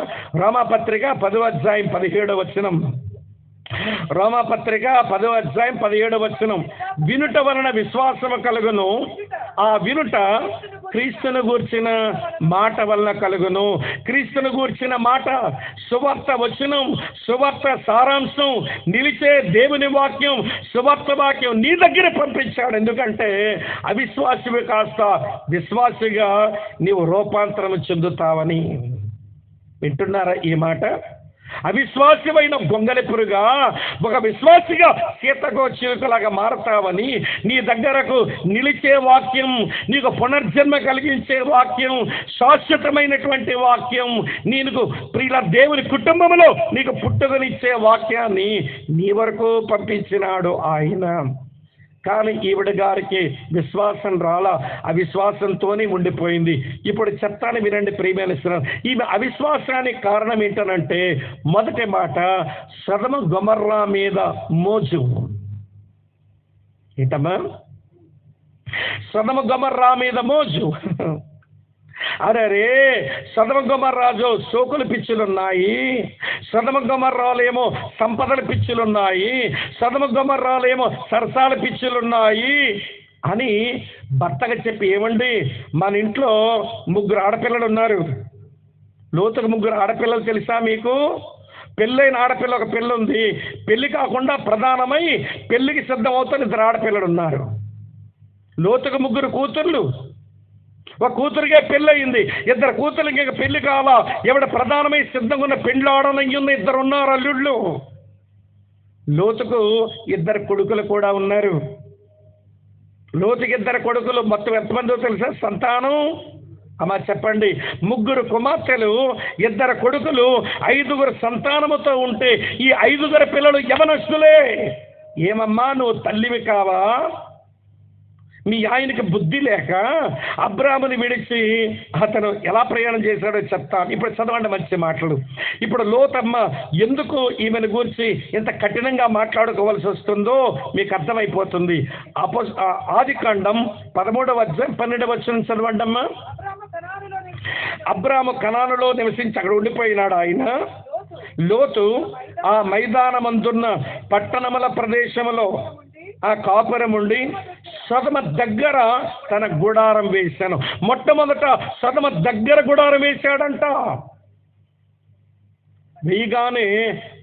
Speaker 1: రోమాపత్రిక 10వ అధ్యాయం 17వ వచనం. రోమాపత్రిక 10వ అధ్యాయం 17వ వచనం. వినుట వలన విశ్వాసము కలుగును, ఆ వినుట క్రీస్తును గూర్చిన మాట వలన కలుగును. క్రీస్తును గూర్చిన మాట సువార్త వచనం, సువార్త సారాంశం, నిలిచే దేవుని వాక్యం, సువార్త వాక్యం నీ దగ్గర పంపించాడు. ఎందుకంటే అవిశ్వాసివి కాస్త విశ్వాసిగా నీవు రూపాంతరం చెందుతావని. వింటున్నారా ఈ మాట? అవిశ్వాసమైన గొంగలి పురుగా ఒక విశ్వాసిగా సీతకోచిలుకలాగా మారతావని, నీ దగ్గరకు నిలిచే వాక్యం, నీకు పునర్జన్మ కలిగించే వాక్యం, శాశ్వతమైనటువంటి వాక్యం, నీకు ప్రియుల దేవుని కుటుంబంలో నీకు పుట్టుకనిచ్చే వాక్యాన్ని నీ వరకు పంపించినాడు ఆయన. కానీ ఈవిడ గారికి విశ్వాసం రాలా, అవిశ్వాసంతోనే ఉండిపోయింది. ఇప్పుడు చెప్తాను వినండి ప్రియమైన శ్రేణులారా. ఈమె అవిశ్వాసానికి కారణం ఏంటనంటే మొదటి మాట సొదొమ గొమొర్రా మీద మోజు. ఏంటమ్మా? సొదొమ గొమొర్రా మీద మోజు. అరే సొదొమ గొమొర్రాలో సోకుల పిచ్చులున్నాయి, సొదొమ గొమొర్రాలేమో సంపదల పిచ్చులున్నాయి, సొదొమ గొమొర్రాలేమో సరసాల పిచ్చులున్నాయి అని భర్తగా చెప్పి, ఏమండి మన ఇంట్లో 3 ఆడపిల్లలు ఉన్నారు. లోతుకు 3 ఆడపిల్లలు తెలుసా మీకు? పెళ్ళైన ఆడపిల్ల ఒక పిల్ల ఉంది. పెళ్లి కాకుండా ప్రధానమై పెళ్లికి సిద్ధం అవుతున్న 2 ఆడపిల్లలు ఉన్నారు. లోతుకు 3 కూతుర్లు, ఒక కూతురికే పెళ్ళయింది. 2 కూతుర్లకి ఇంకా పెళ్లి కావాలా? ఎవడ ప్రధానమై సిద్ధంగా ఉన్న పెళ్లి ఆడనయ్యున్న 2 ఉన్నారు అల్లుళ్ళు. లోతుకు 2 కొడుకులు కూడా ఉన్నారు. లోతుకి 2 కొడుకులు. మొత్తం ఎంతమందో తెలుసా సంతానం? అమ్మా చెప్పండి. 3 కుమార్తెలు, 2 కొడుకులు, 5 సంతానముతో ఉంటే ఈ 5 పిల్లలు యవనస్తులే. ఏమమ్మా నువ్వు తల్లివి కావా? మీ ఆయనకి బుద్ధి లేక అబ్రాముని విడిచి అతను ఎలా ప్రయాణం చేశాడో చెప్తాను. ఇప్పుడు చదవండి మంచి మాటలు. ఇప్పుడు లోతమ్మ ఎందుకు ఈమెను గురించి ఇంత కఠినంగా మాట్లాడుకోవాల్సి వస్తుందో మీకు అర్థమైపోతుంది. ఆదికాండం 13వ అధ్యాయం 12వ వచనం చదవండి అమ్మా. అబ్రాము కనానులో నివసించి అక్కడ ఉండిపోయినాడు ఆయన. లోతు ఆ మైదానమందున్న పట్టణముల ప్రదేశంలో ఆ కాపురం ఉండి సొదొమ దగ్గర తన గుడారం వేశాను. మొట్టమొదట సొదొమ దగ్గర గుడారం వేశాడంట. వేయగానే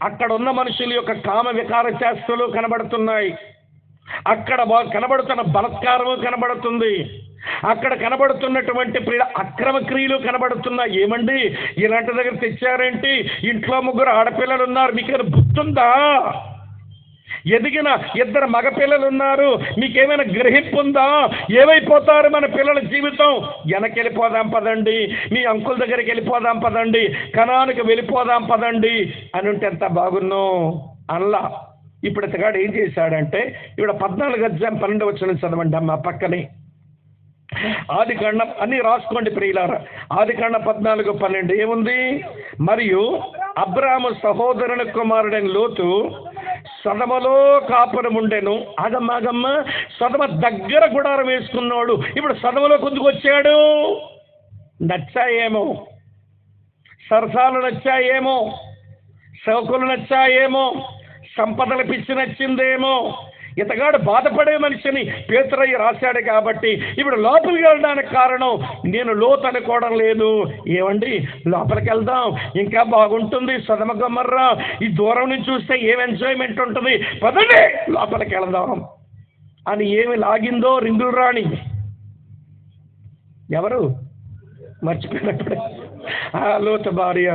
Speaker 1: అక్కడ ఉన్న మనుషుల యొక్క కామ వికార చేష్టలు కనబడుతున్నాయి. అక్కడ కనబడుతున్న బలత్కారము కనబడుతుంది. అక్కడ కనబడుతున్నటువంటి అక్రమ క్రియలు కనబడుతున్నాయి. ఏమండి ఇలాంటి దగ్గర తెచ్చారేంటి? ఇంట్లో 3 ఆడపిల్లలు ఉన్నారు, మీకు బుద్ధుందా? ఎదిగిన 2 మగపిల్లలు ఉన్నారు, మీకేమైనా గ్రహింపు ఉందా? ఏమైపోతారు మన పిల్లల జీవితం? వెనకెళ్ళిపోదాం పదండి, మీ అంకుల్ దగ్గరికి వెళ్ళిపోదాం పదండి, కనానికి వెళ్ళిపోదాం పదండి అని ఉంటే ఎంత బాగున్నో అల్లా. ఇప్పుడు ఇతగాడు ఏం చేశాడంటే, ఇక్కడ 14వ అధ్యాయం 12వ వచనం చదవండి అమ్మ పక్కనే. ఆదికాండం అన్ని రాసుకోండి ప్రియులారా. ఆదికాండం 14:12 ఏముంది? మరియు అబ్రాము సహోదరుని కుమారుడైన లోతు సొదొమలో కాపురం ఉండెను. ఆగమ్మ సొదొమ దగ్గర గుడారం వేసుకున్నాడు. ఇప్పుడు సొదొమలో కొందుకు వచ్చాడు? నచ్చాయేమో, సరసాలు నచ్చాయేమో, సౌకులు నచ్చాయేమో, సంపదల పిచ్చి నచ్చిందేమో. ఇతగాడు బాధపడే మనిషిని పేతురయ్య రాశాడు కాబట్టి ఇప్పుడు లోపలికి వెళ్ళడానికి కారణం నేను లోతు అనుకోవడం లేదు. ఏమండి లోపలికి వెళ్దాం, ఇంకా బాగుంటుంది సొదొమ గొమొర్రా. ఈ దూరం నుంచి చూస్తే ఏం ఎంజాయ్మెంట్ ఉంటుంది, పదండి లోపలికి వెళ్దాం అని ఏమి లాగిందో రింగులు రాణి. ఎవరు మర్చిపోయినప్పుడే లోతు భార్య.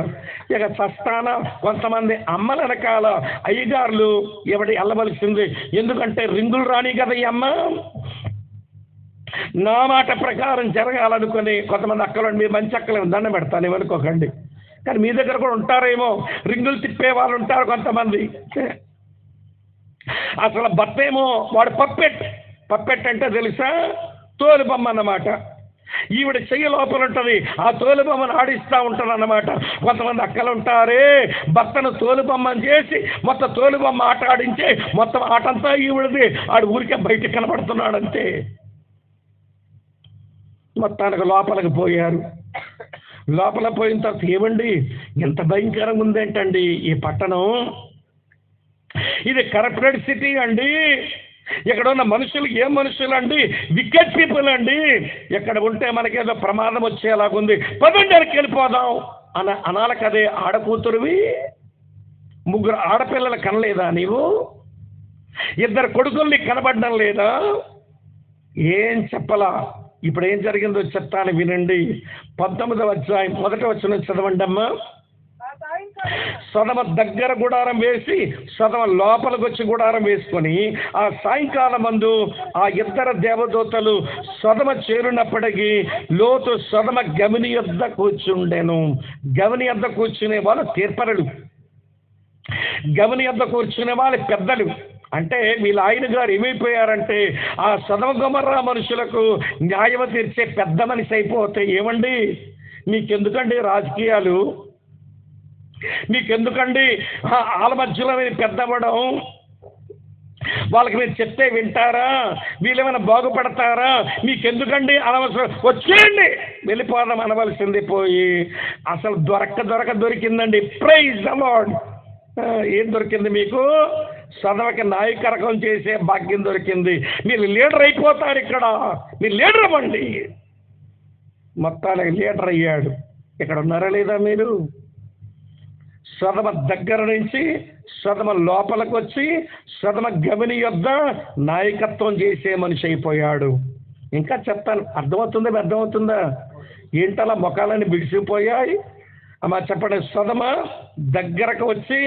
Speaker 1: ఇక చస్తాన కొంతమంది అమ్మల వెనకాల అయ్యగారులు ఎవడి వెళ్ళవలసింది. ఎందుకంటే రింగులు రాని కదా ఈ అమ్మ. నా మాట ప్రకారం జరగాలనుకుని కొంతమంది అక్కలు, మీరు మంచి అక్కలు దండం పెడతాను ఏమనుకోకండి, కానీ మీ దగ్గర కూడా ఉంటారేమో రింగులు తిప్పే వాళ్ళు ఉంటారు కొంతమంది. అసలు భర్త ఏమో వాడు పప్పెట్ అంటే తెలుసా? తోలుబొమ్మ అన్నమాట. ఈవిడ చెయ్యి లోపల ఉంటుంది, ఆ తోలుబొమ్మను ఆడిస్తూ ఉంటారు అన్నమాట. కొంతమంది అక్కలు ఉంటారే భర్తను తోలుబొమ్మని చేసి మొత్తం తోలుబొమ్మ ఆట ఆడించి మొత్తం ఆటంతా ఈవిడది, ఆడు ఊరికే బయటకు కనబడుతున్నాడంతే. మొత్తానికి లోపలికి పోయారు. లోపల పోయిన తర్వాత ఏమండి ఎంత భయంకరంగా ఉందేంటండి ఈ పట్టణం. ఇది కరప్టెడ్ సిటీ అండి. ఇక్కడ ఉన్న మనుషులు ఏం మనుషులు అండి, వికెట్ పీపుల్ అండి. ఎక్కడ ఉంటే మనకేదో ప్రమాదం వచ్చేలాగుంది, పదండి వెళ్ళిపోదాం అనాలి కదే. ఆడకూతురువి 3 ఆడపిల్లలు కనలేదా నీవు? 2 కొడుకుల్ని కనబడడం లేదా? ఏం చెప్పలా. ఇప్పుడు ఏం జరిగిందో చెప్తాను వినండి. 19వ అధ్యాయం 1వ వచనం చదవండి అమ్మా. సొదొమ దగ్గర గుడారం వేసి సొదొమ లోపలికి వచ్చి గుడారం వేసుకొని ఆ సాయంకాలం మందు ఆ 2 దేవదూతలు సొదొమ చేరినప్పటికీ లోతు సొదొమ గవిని యొద్ద కూర్చుండెను. గవిని యొద్ద కూర్చునే వాళ్ళు తీర్పరులు, గవిని యొద్ద కూర్చునే వాళ్ళు పెద్దలు. అంటే వీళ్ళ ఆయన గారు ఏమైపోయారంటే ఆ సొదొమ గొమొర్రా మనుషులకు న్యాయం తీర్చే పెద్ద మనిషి అయిపోతే. ఏమండి మీకెందుకండి రాజకీయాలు, మీకెందుకండి వాళ్ళ మధ్యలో పెద్దవడం? వాళ్ళకి మీరు చెప్తే వింటారా? వీళ్ళేమైనా బాగుపడతారా? మీకెందుకండి అనవసరం, వచ్చేయండి వెళ్ళిపోదాం అనవలసింది పోయి అసలు దొరికిందండి. Praise the lord. ఏం దొరికింది మీకు? సదవకి నాయకరకం చేసే భాగ్యం దొరికింది. మీరు లీడర్ అయిపోతారు. ఇక్కడ మీరు లీడర్ అవ్వండి. మొత్తానికి లీడర్ అయ్యాడు. ఇక్కడ ఉన్నారా లేదా మీరు? సదమ దగ్గర నుంచి సదమ లోపలికి వచ్చి సదమ గమని యొద్ద నాయకత్వం చేసే మనిషి అయిపోయాడు. ఇంకా చెప్తాను, అర్థమవుతుందా? ఏంటలా ముఖాలని బిడిసిపోయాయి? అమ్మా చెప్పండి. సదమ దగ్గరకు వచ్చి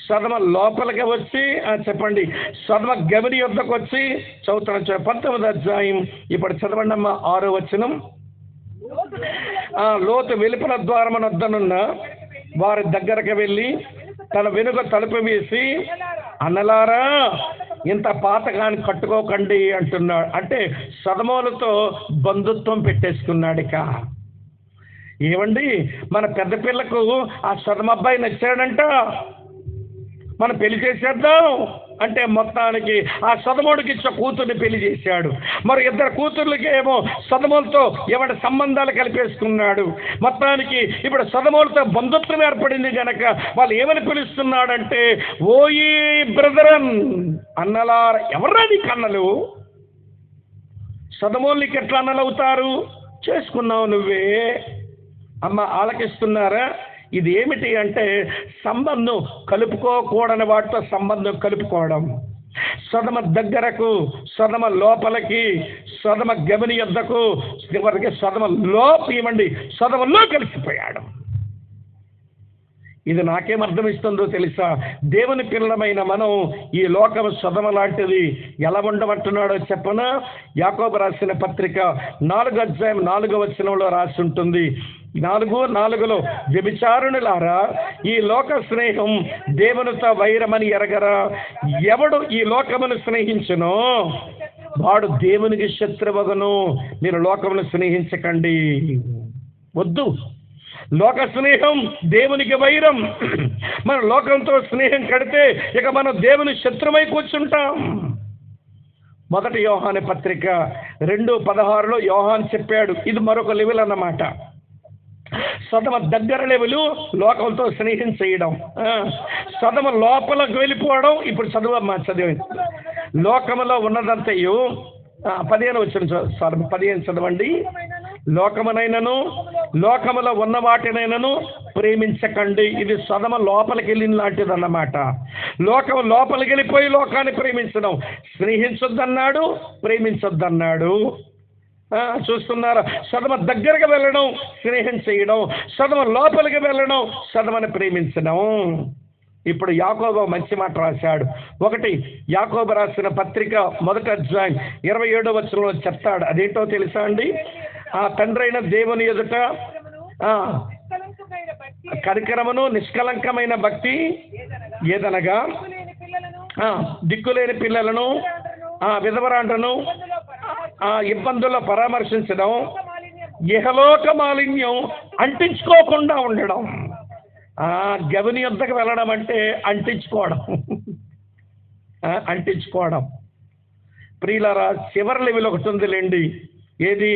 Speaker 1: సదమ లోపలికి వచ్చి చెప్పండి. సదమ గమని యొద్దకు వచ్చి చదువుతాను 19వ అధ్యాయం. ఇప్పుడు చదవండి అమ్మా 6వ వచనం. లోతు వెలుపల ద్వారమునొద్దనున్న వారి దగ్గరకు వెళ్ళి తన వెనుక తలుపు వేసి, అన్నలారా ఇంత పాతకాన్ని కట్టుకోకండి అంటున్నాడు. అంటే సదమోలతో బంధుత్వం పెట్టేసుకున్నాడు. ఇక ఏమండి, మన పెద్ద పిల్లకు ఆ సదమబ్బాయి నచ్చాడంట, మనం పెళ్లి చేసేద్దాం అంటే మొత్తానికి ఆ సదమోడికి ఇచ్చే కూతుర్ని పెళ్లి చేశాడు. మరి ఇద్దరు కూతుర్లకి ఏమో సదమోలతో ఎవరి సంబంధాలు కలిపేసుకున్నాడు. మొత్తానికి ఇప్పుడు సదమోలతో బంధుత్వం ఏర్పడింది కనుక వాళ్ళు ఏమని పిలుస్తున్నాడంటే, ఓయి బ్రదరన్, అన్నలార. ఎవర్రా నీకు అన్నలు? సదమోళ్ళకి ఎట్లా అన్నలు అవుతారు? చేసుకున్నావు నువ్వే. అమ్మ ఆలకిస్తున్నారా? ఇది ఏమిటి అంటే సంబంధం కలుపుకోకూడని వాటితో సంబంధం కలుపుకోవడం. సదమ దగ్గరకు, సదమ లోపలికి, సదమ గమని యొద్దకు, చివరికి సదమలో కలిసిపోయాడు. ఇది నాకేం అర్థమిస్తుందో తెలుసా? దేవుని పిల్లలమైన మనం ఈ లోకం సదమ లాంటిది. ఎలా ఉండమంటున్నాడో చెప్పనా? యాకోబు రాసిన పత్రిక 4వ అధ్యాయం 4వ వచనంలో రాసి ఉంటుంది. 4:4 వ్యభిచారుణులారా, ఈ లోక స్నేహం దేవునితో వైరమని ఎరగరా? ఎవడు ఈ లోకమును స్నేహించునో వాడు దేవునికి శత్రువగును. మీరు లోకమును స్నేహించకండి. వద్దు. లోక స్నేహం దేవునికి వైరం. మన లోకంతో స్నేహం కడితే ఇక మనం దేవుని శత్రువై కూర్చుంటాం. 1 యోహాను పత్రిక 2:16 యోహాను చెప్పాడు. ఇది మరొక లెవెల్ అన్నమాట. సదమ దగ్గర లెవెలు లోకంతో స్నేహం చేయడం, సదమ లోపలకు వెళ్ళిపోవడం. ఇప్పుడు చదివి లోకములో ఉన్నదంతయు 15 చదవండి. లోకమునైనను లోకములో ఉన్న వాటినైనను ప్రేమించకండి. ఇది సదమ లోపలికి వెళ్ళిన లాంటిది అన్నమాట. లోకం లోపలికి వెళ్ళిపోయి లోకాన్ని ప్రేమించడం. స్నేహించొద్దన్నాడు, ప్రేమించొద్దన్నాడు. చూస్తున్నారా? సదమ దగ్గరకు వెళ్ళడం, స్నేహం చేయడం. సదమ లోపలికి వెళ్ళడం, సదమని ప్రేమించడం. ఇప్పుడు యాకోబు మంచి మాట రాశాడు. 1 యాకోబు రాసిన పత్రిక 1వ అధ్యాయం 27వ వచనంలో చెప్తాడు. అదేంటో తెలుసా అండి? ఆ తండ్రైన దేవుని ఎదుట కనికరమును నిష్కలంకమైన భక్తి ఏదనగా దిక్కులేని పిల్లలను, విధవరాండ్రను ఇబ్బందుల్లో పరామర్శించడం, ఇహలోక మాలిన్యం అంటించుకోకుండా ఉండడం. గవని యొద్దకు వెళ్ళడం అంటే అంటించుకోవడం. ప్రియులారా, చివరి లెవెల్ ఒకటి ఉందిలేండి. ఏది?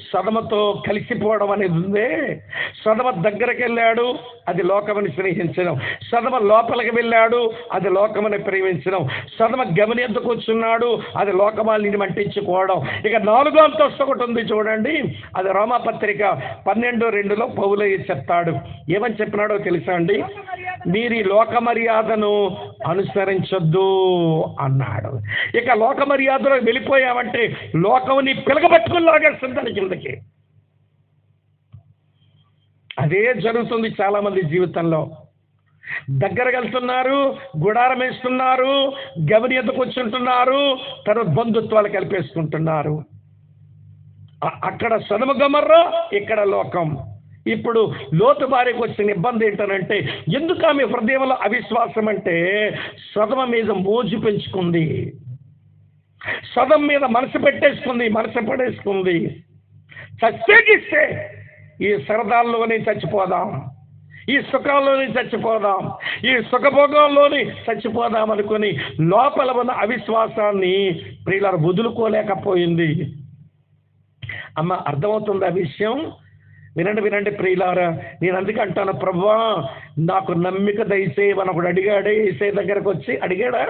Speaker 1: సదమతో కలిసిపోవడం అనేది ఉందే. సదమ దగ్గరికి వెళ్ళాడు, అది లోకమని స్నేహించడం. సదమ లోపలికి వెళ్ళాడు, అది లోకమని ప్రేమించడం. సదమ గమని ఎందుకు కూర్చున్నాడు, అది లోకమాలిని అంటించుకోవడం. ఇక 4వ అంతస్తు ఒకటి ఉంది చూడండి. అది రోమాపత్రిక 12:2 పౌలు చెప్తాడు. ఏమని చెప్పినాడో తెలుసా అండి? మీరు ఈ లోక మర్యాదను అనుసరించొద్దు అన్నాడు. ఇక లోక మర్యాదలో వెళ్ళిపోయామంటే లోకముని పిలగబట్టుకుని లాగేస్తుంది దాని కిందకి. అదే జరుగుతుంది చాలా మంది జీవితంలో. దగ్గరకు వెళ్తున్నారు, గుడారం వేస్తున్నారు, గవని ఎద్దుకు వచ్చుంటున్నారు, తర్వాత బంధుత్వాలు కలిపేసుకుంటున్నారు. అక్కడ సదమ గొమొర్రా, ఇక్కడ లోకం. ఇప్పుడు లోతు భార్యకు వచ్చిన ఇబ్బంది ఏంటనంటే, ఎందుకు ఆమె హృదయంలో అవిశ్వాసం అంటే సదమ మీద మోజు పెంచుకుంది, సదం మీద మనసు పడేసుకుంది. చచ్చేగిస్తే ఈ సరదాల్లోనే చచ్చిపోదాం, ఈ సుఖాల్లోని చచ్చిపోదాం, ఈ సుఖభోగాల్లోని చచ్చిపోదాం అనుకుని లోపల ఉన్న అవిశ్వాసాన్ని ప్రియులారా వదులుకోలేకపోయింది. అమ్మ అర్థమవుతుంది ఆ విషయం? వినండి ప్రియులారా, నేను అందుకే అంటాను, ప్రభువా నాకు నమ్మిక దయచేయమని ఒకడు అడిగాడే, యేసయ్య దగ్గరకు వచ్చి అడిగాడా?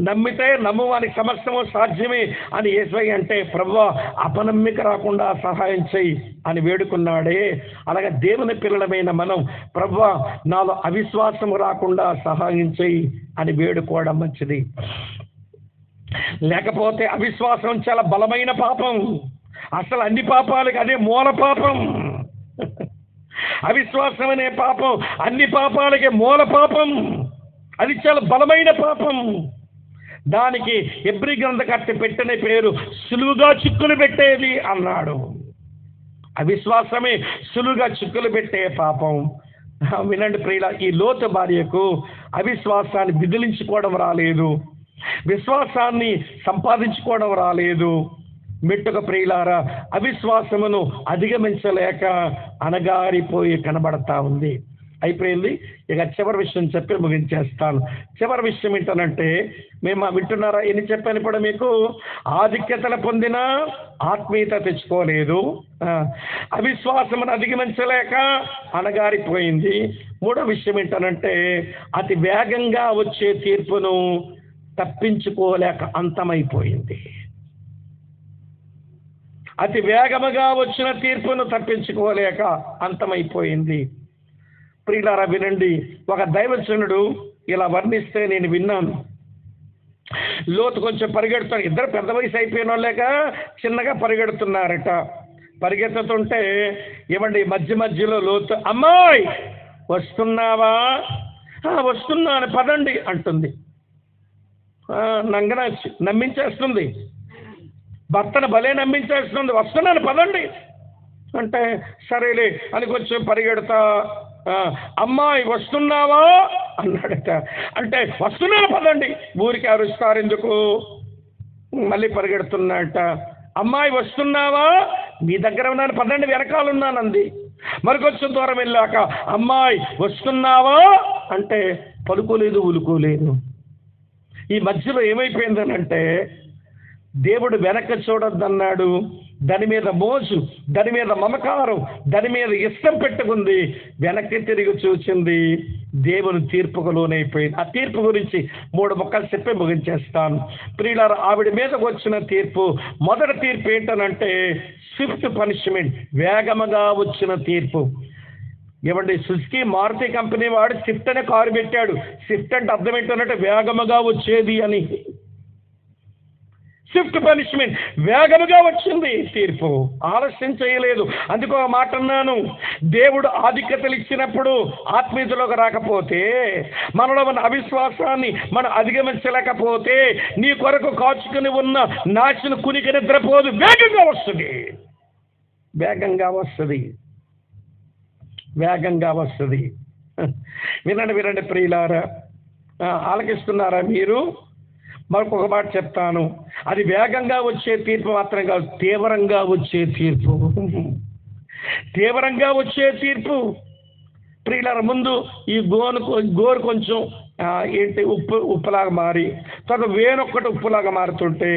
Speaker 1: నమ్మితే నమ్మువానికి సమస్తము సాధ్యమే అని యేసయ్య అంటే, ప్రభువా అపనమ్మిక రాకుండా సహాయం చెయ్యి అని వేడుకున్నాడే. అలాగే దేవుని పిల్లలమైన మనం, ప్రభువా నాలో అవిశ్వాసము రాకుండా సహాయం చెయ్యి అని వేడుకోవడం మంచిది. లేకపోతే అవిశ్వాసం చాలా బలమైన పాపం. అసలు అన్ని పాపాలకి అదే మూల పాపం. అవిశ్వాసం అనే పాపం అన్ని పాపాలకి మూల పాపం. అది చాలా బలమైన పాపం. దానికి హెబ్రీ గ్రంథకర్త పెట్టిన పేరు సులువుగా చిక్కులు పెట్టేది అన్నాడు. అవిశ్వాసమే సులువుగా చిక్కులు పెట్టే పాపం. వినండి ప్రియుల, ఈ లోతు భార్యకు అవిశ్వాసాన్ని విదిలించుకోవడం రాలేదు, విశ్వాసాన్ని సంపాదించుకోవడం రాలేదు. మెట్టుక ప్రియులారా అవిశ్వాసమును అధిగమించలేక అనగారిపోయి కనబడతా ఉంది. అయిపోయింది. ఇక చివరి విషయం చెప్పి ముగించేస్తాను. చివరి విషయం ఏంటనంటే, మేము వింటున్నారా? ఎన్ని చెప్పాను ఇప్పుడు మీకు? ఆధిక్యతలు పొందిన ఆత్మీయత తెచ్చుకోలేదు, అవిశ్వాసమును అధిగమించలేక అనగారిపోయింది. మూడో విషయం ఏంటనంటే, అతి వేగంగా వచ్చే తీర్పును తప్పించుకోలేక అంతమైపోయింది. అతి వేగముగా వచ్చిన తీర్పును తప్పించుకోలేక అంతమైపోయింది. ప్రియులారా వినండి, ఒక దైవజనుడు ఇలా వర్ణిస్తే నేను విన్నాను. లోతు కొంచెం పరిగెడుతాడు, ఇద్దరు పెద్ద వయసు అయిపోయిన వాళ్ళేక చిన్నగా పరిగెడుతున్నారట. పరిగెత్తుతుంటే ఏమండి మధ్య మధ్యలో లోతు, అమ్మాయి వస్తున్నావా? వస్తున్నాను పదండి అంటుంది. నంగన నమ్మించేస్తుంది, భర్తను భలే నమ్మించేస్తుంది. వస్తున్నాను పదండి అంటే సరేలే అని కొంచెం పరిగెడతా, అమ్మాయి వస్తున్నావా అన్నాడట. అంటే వస్తున్నాను పదండి, ఊరికి అరుస్తారు ఎందుకు? మళ్ళీ పరిగెడుతున్నాడట. అమ్మాయి వస్తున్నావా? మీ దగ్గర ఉన్నాను పదండి, వెనకాలన్నానంది. మరి కొంచెం దూరం వెళ్ళాక అమ్మాయి వస్తున్నావా అంటే పలుకోలేదు, ఉలుకోలేదు. ఈ మధ్యలో ఏమైపోయిందనంటే, దేవుడు వెనక్కి చూడొద్దన్నాడు. దాని మీద మోజు, దాని మీద మమకారం, దాని మీద ఇష్టం పెట్టుకుంది. వెనక్కి తిరిగి చూసింది, దేవుని తీర్పుకు లోనైపోయింది. ఆ తీర్పు గురించి 3 ముక్కలు చెప్పి ముగించేస్తాను. ప్రియులారా, ఆవిడ మీదకు వచ్చిన తీర్పు, మొదటి తీర్పు ఏంటనంటే స్విఫ్ట్ పనిష్మెంట్, వేగముగా వచ్చిన తీర్పు. ఏమండి, సుజుకి మారుతి కంపెనీ వాడు స్విఫ్ట్ అనే కారు పెట్టాడు. స్విఫ్ట్ అంటే అర్థం ఏంటంటే వేగముగా వచ్చేది అని. స్విఫ్ట్ పనిష్మెంట్, వేగముగా వచ్చింది తీర్పు, ఆలస్యం చేయలేదు. అందుకో మాట అన్నాను, దేవుడు ఆధిక్యతలు ఇచ్చినప్పుడు ఆత్మీయతలోకి రాకపోతే, మనలో ఉన్న అవిశ్వాసాన్ని మనం అధిగమించలేకపోతే, నీ కొరకు కాచుకుని ఉన్న నాశన కునికి నిద్రపోదు, వేగంగా వస్తుంది, వేగంగా వస్తుంది, వేగంగా వస్తుంది. వినండి ప్రియులారా, ఆలకిస్తున్నారా మీరు? మరొక మాట చెప్తాను, అది వేగంగా వచ్చే తీర్పు మాత్రం కాదు, తీవ్రంగా వచ్చే తీర్పు. తీవ్రంగా వచ్చే తీర్పు. ప్రియులారా, ముందు ఈ గోరు కొంచెం ఉప్పులాగా మారి, తర్వాత వేనొక్కటి ఉప్పులాగా మారుతుంటే,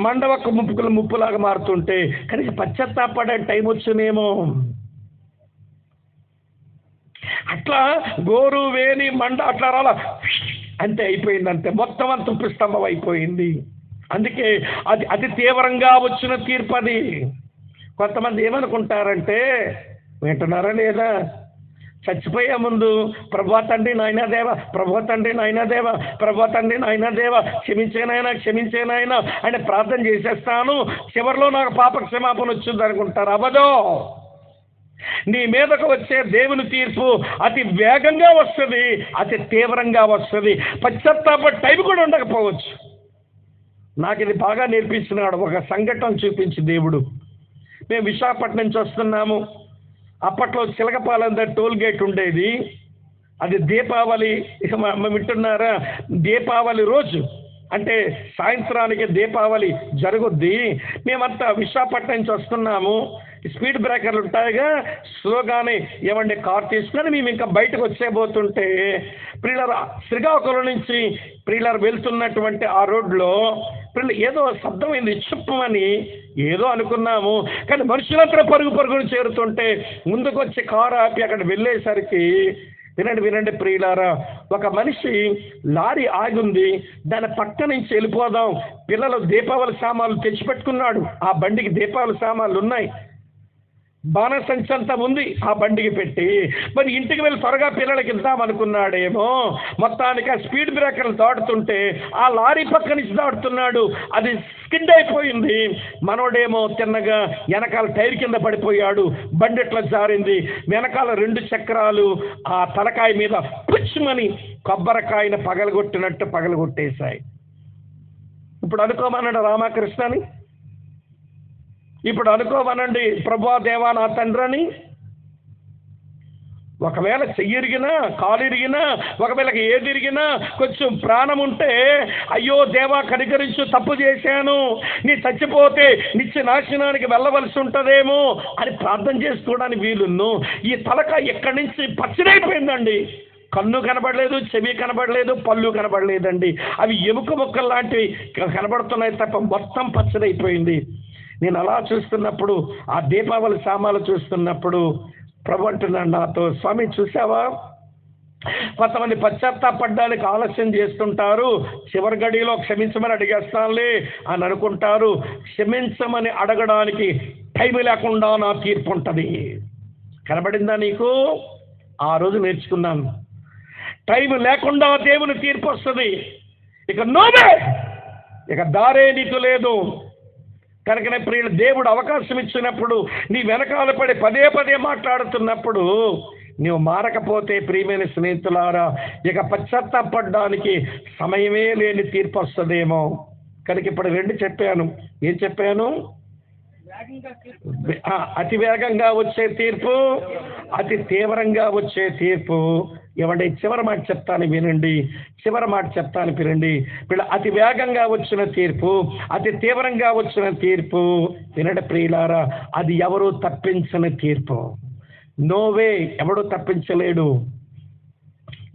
Speaker 1: మండవక్క ముప్పులాగా మారుతుంటే కనుక పశ్చాత్తాపడే టైం వచ్చిందేమో. అట్లా గోరు వేని మండ అట్లా రాలా, అంతే అయిపోయింది, అంతే మొత్తం అంత ఉప్పు స్తంభం అయిపోయింది. అందుకే అది అతి తీవ్రంగా వచ్చిన తీర్పు అది. కొంతమంది ఏమనుకుంటారంటే, వింటున్నారా లేదా, చచ్చిపోయే ముందు ప్రభువా తండ్రి నాయనా దేవా, ప్రభువా తండ్రి నాయనా దేవా, ప్రభువా తండ్రి నాయనా దేవా, క్షమించేనాయనా క్షమించేనాయనా అని ప్రార్థన చేసేస్తాను, చివరిలో నాకు పాప క్షమాపణ వచ్చింది అనుకుంటారు. అబద్ధం. నీ మీదకు వచ్చే దేవుని తీర్పు అతి వేగంగా వస్తుంది, అతి తీవ్రంగా వస్తుంది. పశ్చాత్తాప టైం కూడా ఉండకపోవచ్చు. నాకు ఇది బాగా నేర్పించినాడు, ఒక సంఘటన చూపించి దేవుడు. మేము విశాఖపట్నం నుంచి వస్తున్నాము. అప్పట్లో చిలకపాలెం దగ్గర టోల్ గేట్ ఉండేది. అది దీపావళి, వింటున్నారా, దీపావళి రోజు అంటే సాయంత్రానికి దీపావళి జరుగుద్ది. మేమంతా విశాఖపట్నం నుంచి వస్తున్నాము. స్పీడ్ బ్రేకర్లు ఉంటాయిగా, స్లోగానే ఏమండి కార్ తీసుకొని మేము ఇంకా బయటకు వచ్చేబోతుంటే ప్రియులారా శ్రీకాకుళం నుంచి ప్రియులారు వెళ్తున్నటువంటి ఆ రోడ్లో ఏదో శబ్దమైంది, చుప్పమని ఏదో అనుకున్నాము. కానీ మనుషులంతా పరుగు పరుగును చేరుతుంటే ముందుకు వచ్చి కారు ఆపి అక్కడ వెళ్ళేసరికి వినండి ప్రియులారా, ఒక మనిషి లారీ ఆగింది, దాని పక్క నుంచి వెళ్ళిపోదాం, పిల్లలు దీపావళి సామాన్లు తెచ్చిపెట్టుకున్నాడు, ఆ బండికి దీపావళి సామాన్లు ఉన్నాయి, బాణసంచి అంతా ఉంది ఆ బండికి పెట్టి, మరి ఇంటికి వెళ్ళి త్వరగా పిల్లలకి ఇద్దాం అనుకున్నాడేమో. మొత్తానికి ఆ స్పీడ్ బ్రేకర్లు దాటుతుంటే ఆ లారీ పక్క నుంచి దాటుతున్నాడు, అది స్కిడ్ అయిపోయింది. మనోడేమో తిన్నగా వెనకాల టైర్ కింద పడిపోయాడు, బండి ఎట్లా జారింది, వెనకాల 2 చక్రాలు ఆ తలకాయ మీద పుచ్చుమని కొబ్బరికాయను పగలగొట్టినట్టు పగలగొట్టేశాయి. ఇప్పుడు అనుకోమన్నాడు రామకృష్ణని, ఇప్పుడు అనుకోమనండి ప్రభువా దేవా నా తండ్రని. ఒకవేళ చెయ్యి ఇరిగినా, కాలు ఇరిగినా, ఒకవేళ ఏది ఇరిగినా కొంచెం ప్రాణం ఉంటే అయ్యో దేవా కనికరించు, తప్పు చేశాను, నీ చచ్చిపోతే నిత్య నాశనానికి వెళ్ళవలసి ఉంటుందేమో అని ప్రార్థన చేసుకోవడానికి వీలును. ఈ తలక ఎక్కడి నుంచి పచ్చిరైపోయిందండి, కన్ను కనబడలేదు, చెవి కనబడలేదు, పళ్ళు కనబడలేదండి, అవి ఎముక ముక్కలు లాంటివి కనబడుతున్నాయి తప్ప మొత్తం పచ్చడైపోయింది. నేను అలా చూస్తున్నప్పుడు, ఆ దీపావళి సామాన్లు చూస్తున్నప్పుడు ప్రభు అంటున్నాడు నాతో, స్వామి చూసావా, కొంతమంది పశ్చాత్తాపడడానికి ఆలస్యం చేస్తుంటారు, చివరి గడిలో క్షమించమని అడిగేస్తానులే అని అనుకుంటారు. క్షమించమని అడగడానికి టైం లేకుండా నా తీర్పు ఉంటుంది. కనబడిందా నీకు? ఆ రోజు నేర్చుకున్నాను, టైం లేకుండా దేవుని తీర్పు వస్తుంది. ఇక నోవే, ఇక దారే నీకు లేదు. కనుకనే ప్రియులు, దేవుడు అవకాశం ఇచ్చినప్పుడు నీ వెనకాల పడి పదే పదే మాట్లాడుతున్నప్పుడు నీవు మారకపోతే ప్రియమైన స్నేహితులారా, ఇక పశ్చాత్తాపడడానికి సమయమే లేని తీర్పు వస్తుందేమో. కనుక ఇప్పుడు 2 చెప్పాను. ఏం చెప్పాను? అతి వేగంగా వచ్చే తీర్పు, అతి తీవ్రంగా వచ్చే తీర్పు. ఏమంటే చివరి మాట చెప్తాను వినండి, చివరి మాట చెప్తాను వినండి. అతి వేగంగా వచ్చిన తీర్పు, అతి తీవ్రంగా వచ్చిన తీర్పు వినండి ప్రియులారా, అది ఎవరు తప్పించని తీర్పు. నోవే, ఎవడు తప్పించలేడు,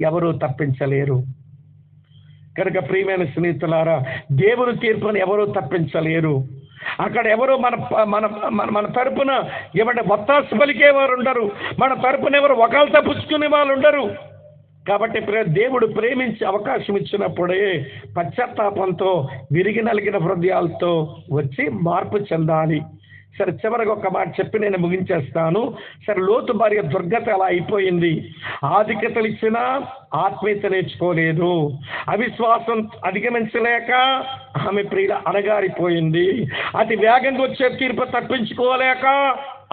Speaker 1: ఎవరు తప్పించలేరు. కనుక ప్రియమైన స్నేహితులారా, దేవుని తీర్పుని ఎవరు తప్పించలేరు. అక్కడ ఎవరు మన మన మన తరపున ఏమంటే వత్తాసు పలికే వారు ఉండరు, మన తరపున ఎవరు ఒకళ్ళు తప్పించుకునే వాళ్ళు ఉండరు. కాబట్టి దేవుడు ప్రేమించి అవకాశం ఇచ్చినప్పుడే పశ్చాత్తాపంతో విరిగి నలిగిన హృదయాలతో వచ్చి మార్పు చెందాలి. సరే, చివరికి ఒక మాట చెప్పి నేను ముగించేస్తాను. సరే, లోతు భార్య దుర్గత అలా అయిపోయింది. ఆధిక్యతలు ఇచ్చినా ఆత్మీయత నేర్చుకోలేదు, అవిశ్వాసం అధిగమించలేక ఆమె ప్రియుల అణగారిపోయింది, అతి వేగంగా వచ్చే తీర్పు తప్పించుకోలేక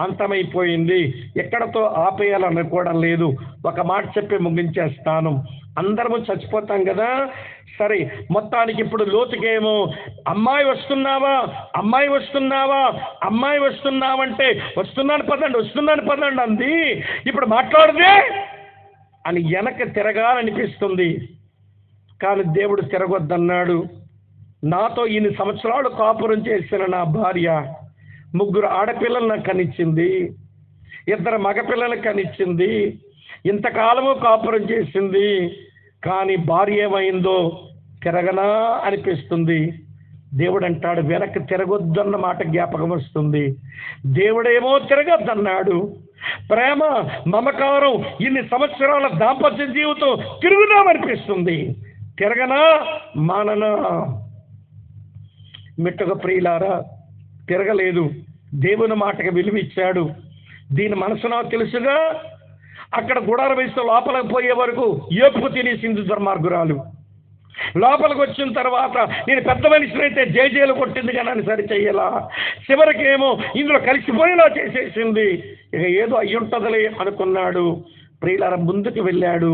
Speaker 1: అంతమైపోయింది. ఎక్కడతో ఆపేయాలనుకోవడం లేదు. ఒక మాట చెప్పి ముగించేస్తాను. అందరము చచ్చిపోతాం కదా. సరే, మొత్తానికి ఇప్పుడు లోతుకేమో అమ్మాయి వస్తున్నావా, అమ్మాయి వస్తున్నావా, అమ్మాయి వస్తున్నావంటే వస్తున్నాను పదండి అంది. ఇప్పుడు మాట్లాడదే అని వెనక తిరగాలనిపిస్తుంది. కానీ దేవుడు తిరగొద్దన్నాడు. నాతో ఇన్ని సంవత్సరాలు కాపురం చేసిన నా భార్య 3 ఆడపిల్లలు నాకు కనిచ్చింది, 2 మగపిల్లలు కనిచ్చింది, ఇంతకాలము కాపురం చేసింది. కానీ భార్య ఏమైందో తిరగనా అనిపిస్తుంది. దేవుడు అంటాడు వెనక్కి తిరగొద్దన్న మాట జ్ఞాపకం వస్తుంది. దేవుడేమో తిరగొద్దన్నాడు. ప్రేమ, మమకారం, ఇన్ని సంవత్సరాల దాంపత్య జీవితం తిరుగుదామనిపిస్తుంది. తిరగనా మాననా? మిట్టక ప్రియులారా, తిరగలేదు. దేవుని మాటకు విలువిచ్చాడు. దీని మనసు నాకు తెలుసుగా. అక్కడ గుడార వేస్తే లోపలికి పోయే వరకు ఏపుకు తినేసింది దుర్మార్గురాలు. లోపలికి వచ్చిన తర్వాత నేను పెద్ద మనిషినైతే జేజేలు కొట్టింది కానీ అని సరి చెయ్యాలా, చివరికేమో ఇందులో కలిసిపోయేలా చేసేసింది. ఇక ఏదో అయ్యుంటుందిలే అనుకున్నాడు. ప్రియులారా, ముందుకు వెళ్ళాడు.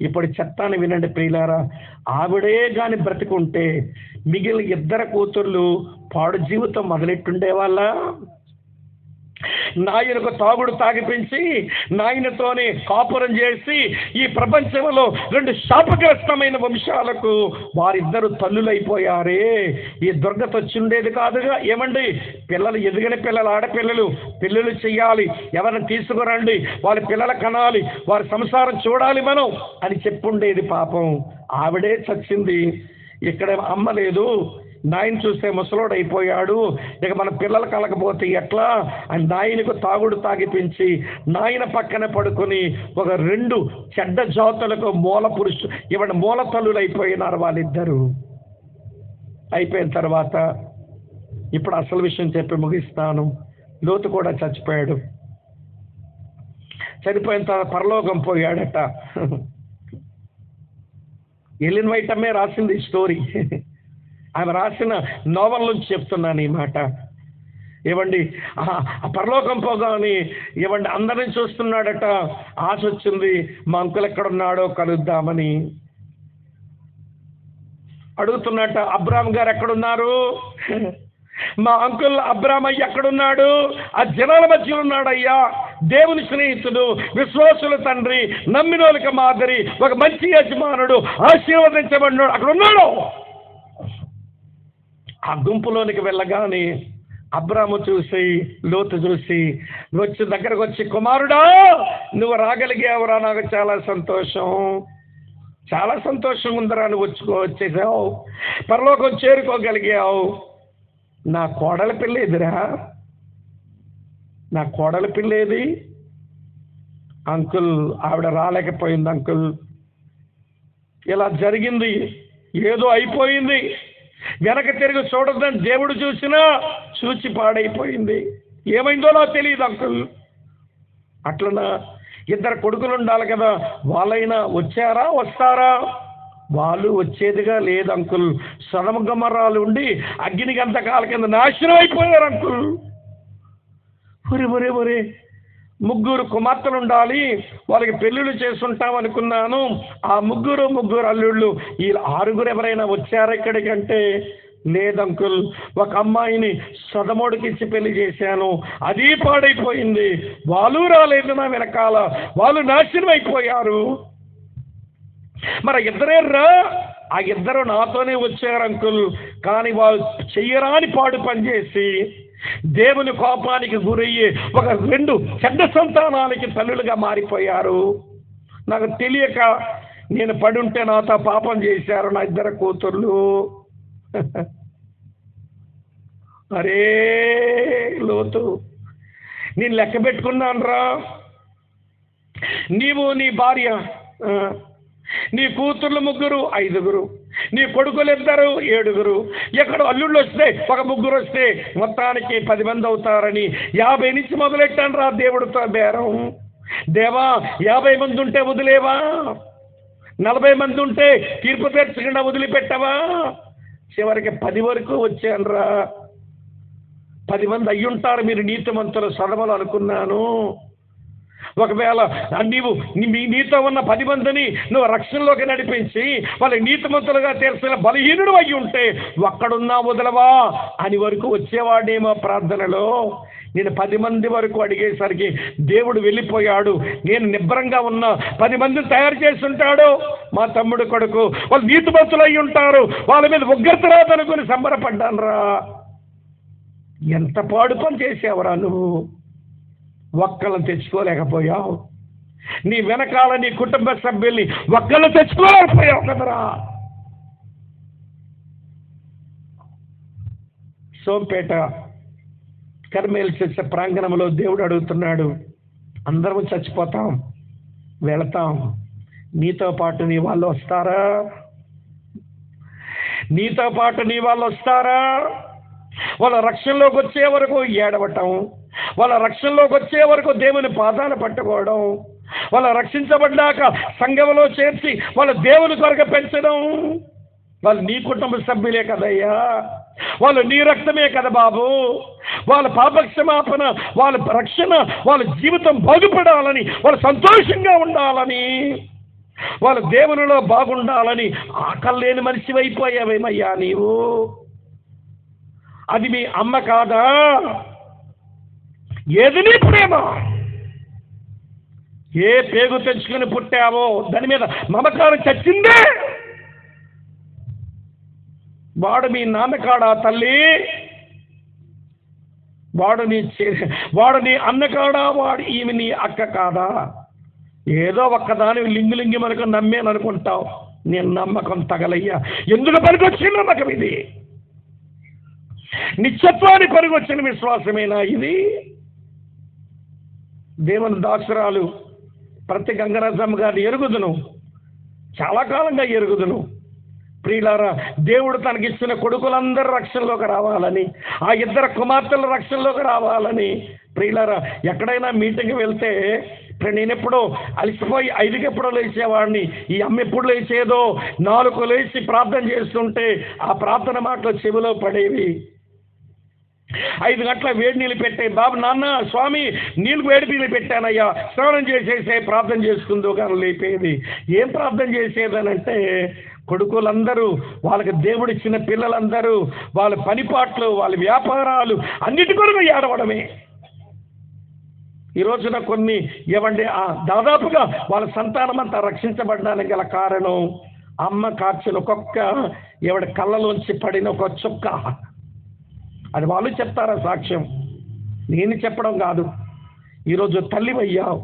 Speaker 1: ఇప్పుడు చెప్తాను వినండి ప్రియులారా, ఆవిడే కానీ బ్రతికుంటే మిగిలిన 2 కూతుర్లు పాడు జీవితం మొదలెట్టుండే వాళ్ళ. నాయనకు తాగుడు తాగిపించి నాయనతోనే కాపురం చేసి ఈ ప్రపంచంలో 2 శాపగ్రస్తమైన వంశాలకు వారిద్దరు తల్లులైపోయారే. ఈ దుర్గత వచ్చిండేది కాదుగా. ఏమండి, పిల్లలు ఎదిగిన పిల్లలు, ఆడపిల్లలు పెళ్ళిళ్ళు చెయ్యాలి, ఎవరిని తీసుకురండి, వాళ్ళ పిల్లల కనాలి, వారి సంసారం చూడాలి మనం అని చెప్పుండేది. పాపం ఆవిడే చచ్చింది. ఇక్కడ అమ్మ లేదు, నాయన చూస్తే ముసలోడు అయిపోయాడు, ఇక మన పిల్లలు కలకపోతే ఎట్లా అని నాయనకు తాగుడు తాగిపించి నాయన పక్కన పడుకొని ఒక 2 చెడ్డ జాతులకు మూల తల్లులు అయిపోయినారు వాళ్ళిద్దరూ. అయిపోయిన తర్వాత ఇప్పుడు అసలు విషయం చెప్పి ముగిస్తాను. లోతు కూడా చచ్చిపోయాడు. చనిపోయిన తర్వాత పరలోకం పోయాడట. ఎలిన్ వైట్ అమ్మే రాసింది ఈ స్టోరీ. ఆమె రాసిన నోవెల్ నుంచి చెప్తున్నాను ఈ మాట. ఏమండి, ఆ పరలోకం పోగాని ఏమండి అందరిని చూస్తున్నాడట. ఆశ వచ్చింది, మా అంకుల్ ఎక్కడున్నాడో కలుద్దామని అడుగుతున్నట్ట. అబ్రామ్ గారు ఎక్కడున్నారు? మా అంకుల్ అబ్రామ్ అయ్య ఎక్కడున్నాడు? ఆ జనాల మధ్య ఉన్నాడయ్యా. దేవుని స్నేహితుడు, విశ్వాసుల తండ్రి, నమ్మినోళ్ళకి మాదిరి, ఒక మంచి యజమానుడు, ఆశీర్వదించబడినాడు, అక్కడ ఉన్నాడు. ఆ గుంపులోనికి వెళ్ళగానే అబ్రాము చూసి, లోతు చూసి దగ్గరకు వచ్చి, కుమారుడా నువ్వు రాగలిగావురా, నాకు చాలా సంతోషం, చాలా సంతోషం ఉందిరా, నువ్వు వచ్చేసావు, పరలోకం చేరుకోగలిగావు. నా కోడల పిల్లేదిరా, నా కోడల పిల్లేది? అంకుల్ ఆవిడ రాలేకపోయింది అంకుల్, ఇలా జరిగింది, ఏదో అయిపోయింది, వెనక తిరిగి చూడద్దని దేవుడు చూసి పాడైపోయింది, ఏమైందో నాకు తెలియదు అంకుల్. అట్లనా? 2 కొడుకులు ఉండాలి కదా, వాళ్ళైనా వచ్చారా, వస్తారా? వాళ్ళు వచ్చేదిగా లేదు అంకుల్. సొదొమ గొమొర్రాలు ఉండి అగ్ని గంధకాల కింద నాశనం అయిపోయారు అంకుల్. ఒరే 3 కుమార్తెలు ఉండాలి, వాళ్ళకి పెళ్ళిళ్ళు చేసుంటాం అనుకున్నాను. ఆ ముగ్గురు అల్లుళ్ళు, ఈ 6 ఎవరైనా వచ్చారా ఇక్కడికంటే? లేదంకుల్. ఒక అమ్మాయిని సొదమోడికి ఇచ్చి పెళ్లి చేశాను, అది పాడైపోయింది, వాళ్ళు రాలేదు నా వెనకాల, వాళ్ళు నాశనం అయిపోయారు. మరి 2 ఆ 2 నాతోనే వచ్చారు అంకుల్, కానీ వాళ్ళు చెయ్యరాని పాడు పనిచేసి దేవుని కోపానికి గురయ్యి ఒక 2 చెడ్డ సంతానానికి తల్లులుగా మారిపోయారు. నాకు తెలియక నేను పడుంటే నాతో పాపం చేశారు నా 2 కూతుర్లు. అరే లోతు, నేను లెక్క పెట్టుకున్నాను రా, నీవు, నీ భార్య, నీ కూతుర్లు 3, 5, నీ కొడుకులు 2, 7, ఎక్కడ అల్లుళ్ళు వస్తే ఒక 3 వస్తే మొత్తానికి 10 మంది అవుతారని 50 నుంచి మొదలెట్టాను రా దేవుడితో బేరం. దేవా 50 మంది ఉంటే వదిలేవా? 40 మంది ఉంటే తీర్పు తీర్చకుండా వదిలిపెట్టవా? చివరికి 10 వరకు వచ్చాను రా. 10 మంది అయ్యుంటారు మీరు నీతిమంతులు సొదమలు అనుకున్నాను. ఒకవేళ నీతో ఉన్న 10 మందిని నువ్వు రక్షణలోకి నడిపించి వాళ్ళ నీతిమంతులుగా తెలిసిన బలహీనుడు అయ్యి ఉంటే ఒక్కడున్నా వదలవా అని వరకు వచ్చేవాడేమో ప్రార్థనలో. నేను 10 మంది వరకు అడిగేసరికి దేవుడు వెళ్ళిపోయాడు. నేను నిబ్బరంగా ఉన్న 10 మందిని తయారు చేసి ఉంటాడు మా తమ్ముడు కొడుకు, వాళ్ళు నీతిమంతులు అయ్యి ఉంటారు, వాళ్ళ మీద ఉగ్రత రాదనుకుని సంబరపడ్డాను రా. ఎంత పాడు పని చేసావురా నువ్వు, ఒక్కళ్ళని తెచ్చుకోలేకపోయావు. నీ వెనకాల నీ కుటుంబ సభ్యుల్ని ఒక్కళ్ళు తెచ్చుకోలేకపోయావు కదరా. సోంపేట కర్మేలు చర్చ ప్రాంగణంలో దేవుడు అడుగుతున్నాడు, అందరం చచ్చిపోతాం, వెళతాం, నీతో పాటు నీ వాళ్ళు వస్తారా? నీతో పాటు నీ వాళ్ళు వస్తారా? వాళ్ళ రక్షణలోకి వచ్చే వరకు ఏడవటం, వాళ్ళ రక్షణలోకి వచ్చే వరకు దేవుని పాదాలు పట్టుకోవడం, వాళ్ళ రక్షించబడ్డాక సంఘంలో చేర్చి వాళ్ళ దేవుని కొరకు పెంచడం. వాళ్ళు నీ కుటుంబ సభ్యులే కదయ్యా, వాళ్ళు నీ రక్తమే కదా బాబు. వాళ్ళ పాపక్షమాపణ, వాళ్ళ రక్షణ, వాళ్ళ జీవితం బాగుపడాలని, వాళ్ళు సంతోషంగా ఉండాలని, వాళ్ళ దేవునిలో బాగుండాలని ఆకలేని మనిషి అయిపోయావేమయ్యా నీవు. అది మీ అమ్మ కాదా? ఏది నీ ప్రేమ? ఏ పేగు తెచ్చుకుని పుట్టావో దాని మీద మమకారం చచ్చిందే. వాడు మీ నాన్న కాడా తల్లి? వాడు నీ అన్న కాడా? ఈమె నీ అక్క కాదా? ఏదో ఒక్కదాని లింగి మనకు నమ్మేననుకుంటావు. నేను నమ్మకం తగలయ్యా. ఎందుకు పనికొచ్చిన నమ్మకం ఇది? నిత్యత్వానికి పనికొచ్చిన విశ్వాసమేనా ఇది? దేవుని దాసురాలు ప్రతి గంగరాజమ్మ గారిని ఎరుగుదును, చాలా కాలంగా ఎరుగుదును. ప్రియులారా, దేవుడు తనకిచ్చిన కొడుకులందరూ రక్షణలోకి రావాలని, ఆ ఇద్దరు కుమార్తెల రక్షణలోకి రావాలని. ప్రియులారా, ఎక్కడైనా మీటింగ్కి వెళ్తే నేను ఎప్పుడో అలసిపోయి 5కి ఎప్పుడో లేచేవాడిని. ఈ అమ్మ ఎప్పుడు లేచేదో 4కు లేచి ప్రార్థన చేస్తుంటే ఆ ప్రార్థన మాటలు చెవిలో పడేవి. 5 గంటల వేడి నీళ్ళు పెట్టే బాబు, నాన్న స్వామి వేడి నీళ్ళు పెట్టానయ్యా, స్నానం చేసేసే ప్రార్థన చేసుకుందో కానీ లేపేది. ఏం ప్రార్థన చేసేదనంటే, కొడుకులందరూ, వాళ్ళకి దేవుడిచ్చిన పిల్లలందరూ వాళ్ళ పనిపాట్లు, వాళ్ళ వ్యాపారాలు అన్నిటి కొరకు ఏడవడమే. ఈ రోజున కొన్ని ఏమండి దాదాపుగా వాళ్ళ సంతానం అంతా రక్షించబడడానికి గల కారణం అమ్మ కార్చిన ఒక్కొక్క ఎవడి కళ్ళలోంచి పడిన ఒక చుక్క. అది వాళ్ళు చెప్తారా సాక్ష్యం, నేను చెప్పడం కాదు. ఈరోజు తల్లివయ్యావు,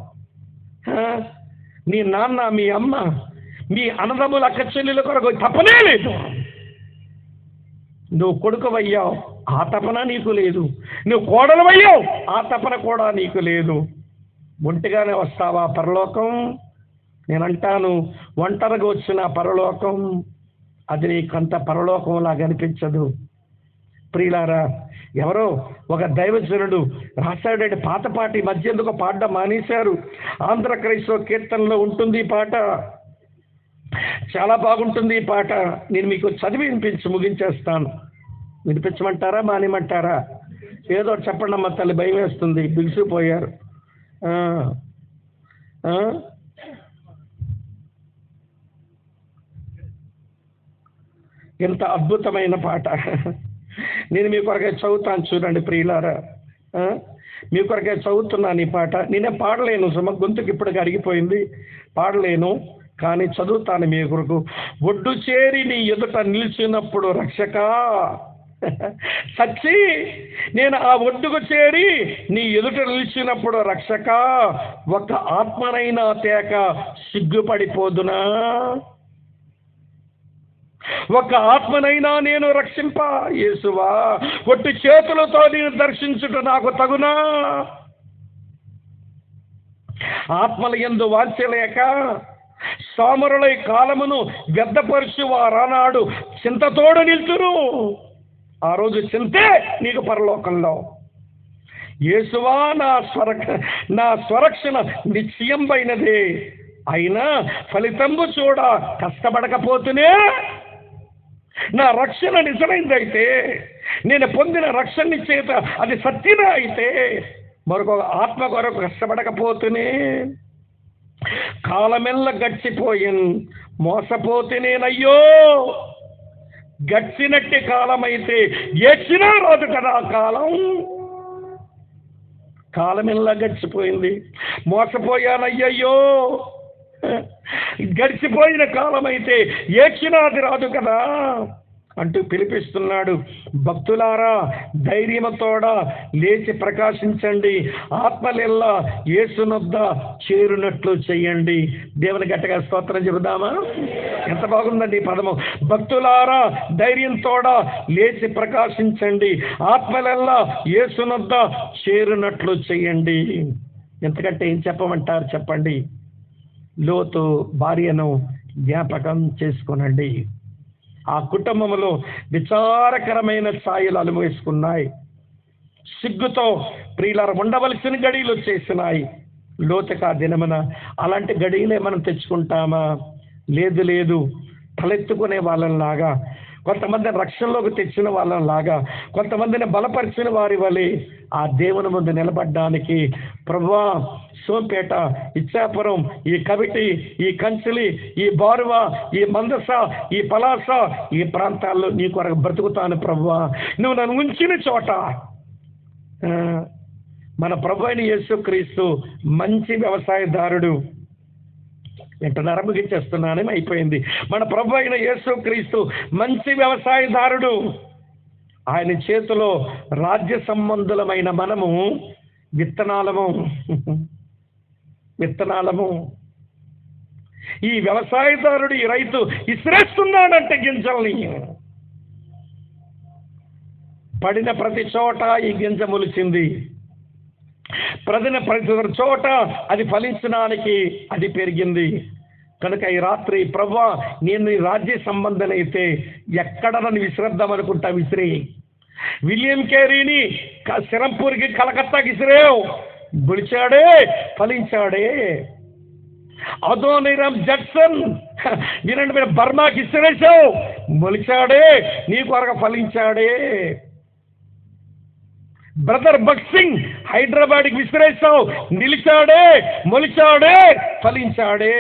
Speaker 1: నీ నాన్న, మీ అమ్మ, మీ అన్నదమ్ముల అక్క చెల్లెల కొరకు తపనే లేదు. నువ్వు కొడుకువయ్యావు, ఆ తపన నీకు లేదు. నువ్వు కోడలువయ్యావు, ఆ తపన కూడా నీకు లేదు. ఒంటిగానే వస్తావా పరలోకం? నేనంటాను, ఒంటరిగా వచ్చిన పరలోకం అది నీకంత పరలోకంలాగా అనిపించదు. ప్రియులారా, ఎవరో ఒక దైవజనుడు రాశాడంటే పాత పాట ఈ మధ్య ఎందుకు పాడడం మానేశారు. ఆంధ్ర క్రైస్తవ కీర్తనలో ఉంటుంది ఈ పాట, చాలా బాగుంటుంది ఈ పాట. నేను మీకు చదివి ముగించేస్తాను. వినిపించమంటారా మానేమంటారా? ఏదో చెప్పండి అమ్మ తల్లి, భయం వేస్తుంది, బిగిసిపోయారు. ఎంత అద్భుతమైన పాట. నేను మీ కొరకే చదువుతాను, చూడండి ప్రియులారా. మీ కొరకే చదువుతున్నాను ఈ పాట. నేనే పాడలేను, గొంతుకి ఇప్పటికి అరిగిపోయింది, పాడలేను, కానీ చదువుతాను మీ కొరకు. ఒడ్డు చేరి నీ ఎదుట నిలిచినప్పుడు రక్షక, సచ్చి నేను ఆ ఒడ్డుకు చేరి నీ ఎదుట నిలిచినప్పుడు రక్షక, ఒక ఆత్మనైనా తేక సిగ్గుపడిపోదునా? ఒక ఆత్మనైనా నేను రక్షింప యేసువా, ఒట్టి చేతులతో నేను దర్శించుట నాకు తగునా? ఆత్మల యందు వాంఛలేక సోమరులై కాలమును వ్యర్థపరుచు వారానాడు చింతతోడు నిల్చురు. ఆ రోజు చింతే నీకు పరలోకంలో. యేసువా, నా స్వరక్షణ నిశ్చయమైనదే, అయినా ఫలితంబు చూడ కష్టపడకపోతేనే నా రక్షణ నిజమైందైతే, నేను పొందిన రక్షణ చేత అది సత్యమే అయితే, మరొక ఆత్మ కొరకు కష్టపడకపోతేనే కాలమెల్ల గడిచిపోయిన్ మోసపోతేనేనయ్యో. గడిచినట్టు కాలమైతే ఏడ్చినా రాదు కదా కాలం. కాలమెల్లా గడిచిపోయింది, మోసపోయానయ్యయ్యో. గడిచిపోయిన కాలమైతే ఏడ్చినాది రాదు కదా అంటూ పిలిపిస్తున్నాడు. భక్తులారా, ధైర్యముతోడా లేచి ప్రకాశించండి, ఆత్మలెల్లా యేసునొద్ద చేరునట్లు చెయ్యండి. దేవుని గట్టిగా స్తోత్రం చెబుదామా? ఎంత బాగుందండి ఈ పదము. భక్తులారా, ధైర్యంతోడా లేచి ప్రకాశించండి, ఆత్మలెల్లా యేసునొద్ద చేరునట్లు చెయ్యండి. ఎంతకంటే ఏం చెప్పమంటారు చెప్పండి? లోతు భార్యను జ్ఞాపకం చేసుకొనండి. ఆ కుటుంబంలో విచారకరమైన ఛాయలు అనుభవిస్తున్నాయి. సిగ్గుతో ప్రియులారా ఉండవలసిన గడియలు వచ్చేసినాయి. లోతుగా దినమున అలాంటి గడియలే మనం తెచ్చుకుంటామా? లేదు లేదు. తలెత్తుకునే వాళ్ళలాగా, కొంతమందిని రక్షణలోకి తెచ్చిన వాళ్ళలాగా, కొంతమందిని బలపరిచిన వారి వలె ఆ దేవుని ముందు నిలబడ్డానికి ప్రభువా, సోంపేట, ఇచ్చాపురం, ఈ కవిటి, ఈ కంచిలి, ఈ బారువ, ఈ మందస, ఈ పలాస, ఈ ప్రాంతాల్లో నీ కొరకు బ్రతుకుతాను ప్రభువా. నువ్వు నన్ను ఉంచిన చోట మన ప్రభు అయిన యేసుక్రీస్తు మంచి వ్యవసాయదారుడు. వింటున్నారా? ముగించేస్తున్నాను, అయిపోయింది. మన ప్రభు అయిన యేసుక్రీస్తు మంచి వ్యవసాయదారుడు. ఆయన చేతిలో రాజ్య సంబంధులమైన మనము విత్తనాలము. ఈ వ్యవసాయదారుడు, ఈ రైతు ఇసిరేస్తున్నాడంటే గింజల్ని, పడిన ప్రతి చోట ఈ గింజ మొలిచింది. పడిన ప్రతి చోట అది ఫలించడానికి అది పెరిగింది. కనుక ఈ రాత్రి ప్రభువా, నేను నీ రాజ్య సంబంధనైతే ఎక్కడ నన్ను విసిరేద్దామనుకుంటా, విసిరే. విలియం కేరీని సిరంపూర్కి, కలకత్తాకి విసిరేవు, బులిచాడే, ఫలించాడే. అదోనిరామ్ జడ్సన్ వినండి, మీరు బర్మాకి ఇసిరేసావు, మొలిచాడే, నీ కొరకు ఫలించాడే. బ్రదర్ భగత్ సింగ్ హైదరాబాద్కి విసిరేసావు, నిలిచాడే, మొలిచాడే, ఫలించాడే.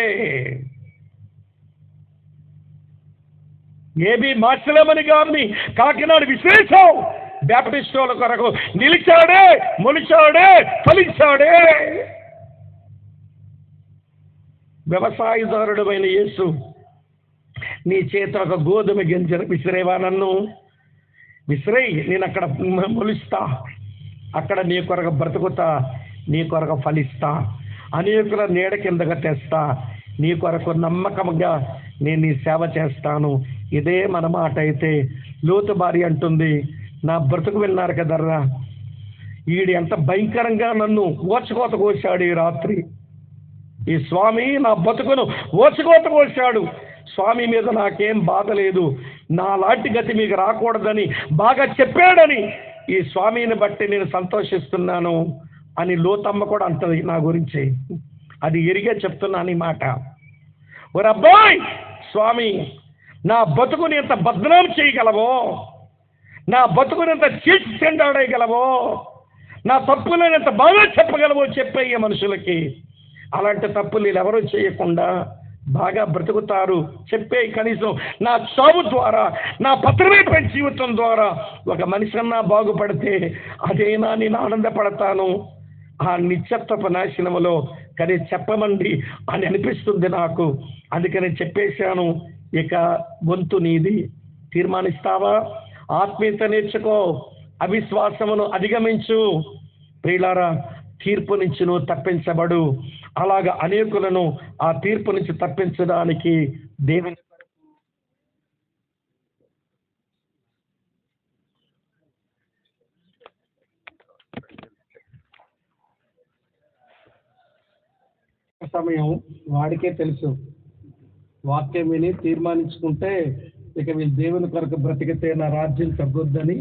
Speaker 1: ఏబి మాచలమణి గారిని కాకినాడ విసిరేసావు, బ్యాప్టిస్టుల కొరకు నిలిచాడే, మొలిచాడే, ఫలించాడే. వ్యవసాయదారుడు అయిన యేసు నీ చేత ఒక గోధుమ గింజను విసిరేవా? నన్ను విసిరేయి, నేను అక్కడ మొలుస్తా, అక్కడ నీ కొరకు బ్రతుకుతా, నీ కొరకు ఫలిస్తా, అనేకుల నీడ కిందగా తెస్తా, నీ కొరకు నమ్మకంగా నేను నీ సేవ చేస్తాను. ఇదే మన మాట అయితే లోతు భార్య అంటుంది, నా బ్రతుకు విన్నారు కదర్రా, ఈడు ఎంత భయంకరంగా నన్ను ఓచకోత కోశాడు ఈ రాత్రి. ఈ స్వామి నా బతుకును ఓచకోత కోశాడు. స్వామి మీద నాకేం బాధ లేదు, నా లాంటి గతి మీకు రాకూడదని బాగా చెప్పాడని ఈ స్వామిని బట్టి నేను సంతోషిస్తున్నాను అని లోతమ్మ కూడా అంటది నా గురించి. అది ఎరిగే చెప్తున్నాను ఈ మాట. ఓ అబ్బాయి, స్వామి నా బతుకుని ఎంత బద్నాం చేయగలవో, నా బతుకుని ఎంత చీల్చి చెండాడేయగలవో, నా తప్పులను ఎంత బాగా చెప్పగలవో చెప్పయ్యే మనుషులకి. అలాంటి తప్పులు వీళ్ళెవరూ చేయకుండా బాగా బ్రతుకుతారు చెప్పే. కనీసం నా చావు ద్వారా, నా పత్రమైన జీవితం ద్వారా ఒక మనిషి అన్నా బాగుపడితే అదేనా నేను ఆనందపడతాను. ఆ నిత్యత్వపు నాశనములో కానీ చెప్పమండి అని అనిపిస్తుంది నాకు. అందుకని చెప్పేశాను. ఇక వంతు నీది. తీర్మానిస్తావా? ఆత్మీయత నేర్చుకో, అవిశ్వాసమును అధిగమించు. ప్రియులారా, తీర్పు నుంచి నువ్వు తప్పించబడు. అలాగా అనేకులను ఆ తీర్పు నుంచి తప్పించడానికి దేవుని సమయం వాడికే తెలుసు. వాక్యం విని తీర్మానించుకుంటే ఇక వీళ్ళు దేవుని కొరకు బ్రతికితే నా రాజ్యం తగ్గొద్దని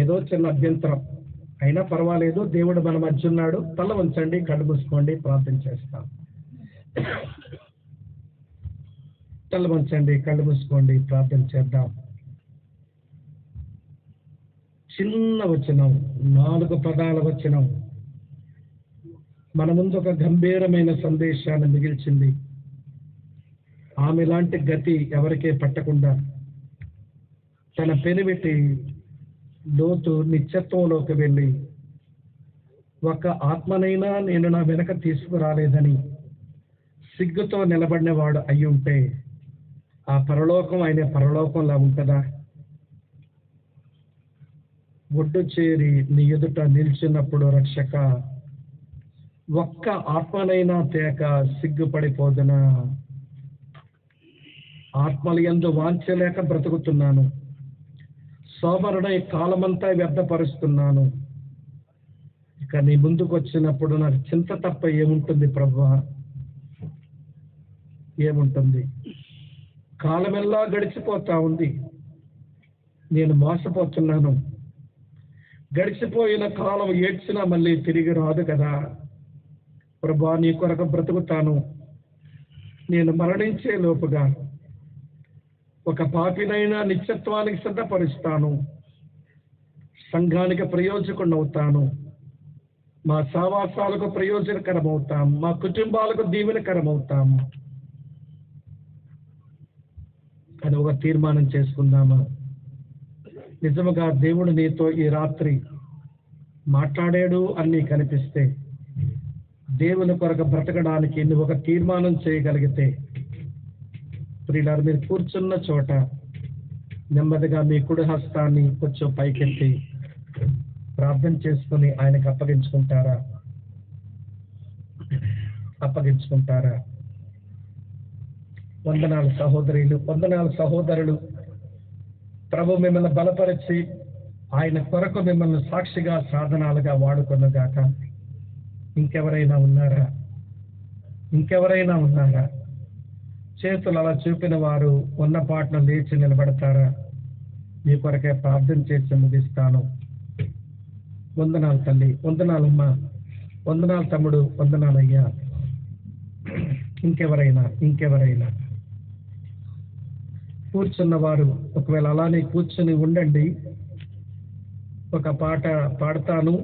Speaker 1: ఏదో చిన్న అభ్యంతరం అయినా పర్వాలేదు. దేవుడు మన మధ్య ఉన్నాడు. తల వంచండి, కళ్ళు మూసుకోండి, ప్రార్థన చేస్తాం. తల వంచండి, కళ్ళు మూసుకోండి, ప్రార్థన చేద్దాం. చిన్న వచనం, 4 పదాల వచనం మన ముందు ఒక గంభీరమైన సందేశాన్ని మిగిల్చింది. ఆమె లాంటి గతి ఎవరికే పట్టకుండా తన పెనిమిటి లోతు నిత్యత్వంలోకి వెళ్ళి ఒక ఆత్మనైనా నేను నా వెనక తీసుకురాలేదని సిగ్గుతో నిలబడిన వాడు అయి ఉంటే ఆ పరలోకం ఆయన పరలోకంలా ఉంటుందా? ఒడ్డు చేరి నీ ఎదుట నిల్చున్నప్పుడు రక్షక ఒక్క ఆత్మనైనా తేక సిగ్గుపడిపోదునా? ఆత్మల యందు వాంఛలేక బ్రతుకుతున్నాను. సోమరుడై కాలమంతా వ్యర్థపరుస్తున్నాను. ఇక నీ ముందుకు వచ్చినప్పుడు నాకు చింత తప్ప ఏముంటుంది ప్రభువా? ఏముంటుంది? కాలమెల్లా గడిచిపోతా ఉంది. నేను మోసపోతున్నాను. గడిచిపోయిన కాలం ఏడ్చినా మళ్ళీ తిరిగి రాదు కదా ప్రభువా. నీ కొరకు బ్రతుకుతాను. నేను మరణించే లోపుగా ఒక పాపినైనా నిత్యత్వానికి సిద్ధపరుస్తాను. సంఘానికి ప్రయోజకుడవుతాను. మా సావాసాలకు ప్రయోజనకరమవుతాం. మా కుటుంబాలకు దీవెనకరమవుతాం. అది ఒక తీర్మానం చేసుకుందామా? నిజముగా దేవుడు నీతో ఈ రాత్రి మాట్లాడాడు అని నీకు అనిపిస్తే, దేవుని కొరకు బ్రతకడానికి నువ్వు ఒక తీర్మానం చేయగలిగితే, ప్రియులారా, మీరు కూర్చున్న చోట నెమ్మదిగా మీ కుడి హస్తాన్ని కొంచెం పైకెత్తి ప్రార్థన చేసుకుని ఆయనకు అప్పగించుకుంటారా? వందనాలు సహోదరులు, వందనాలు సహోదరులు. ప్రభు మిమ్మల్ని బలపరిచి ఆయన కొరకు మిమ్మల్ని సాక్షిగా సాధనాలుగా వాడుకున్నగాక. ఇంకెవరైనా ఉన్నారా? చేతులు అలా చూపిన వారు ఉన్న పాటను లేచి నిలబడతారా? మీ కొరకే ప్రార్థన చేసి ముగిస్తాను. వందనాలు తల్లి, వందనాలమ్మా, వందనాలు తమ్ముడు, వందనాలయ్యా. ఇంకెవరైనా కూర్చున్నవారు ఒకవేళ అలానే కూర్చుని ఉండండి. ఒక పాట పాడతాను.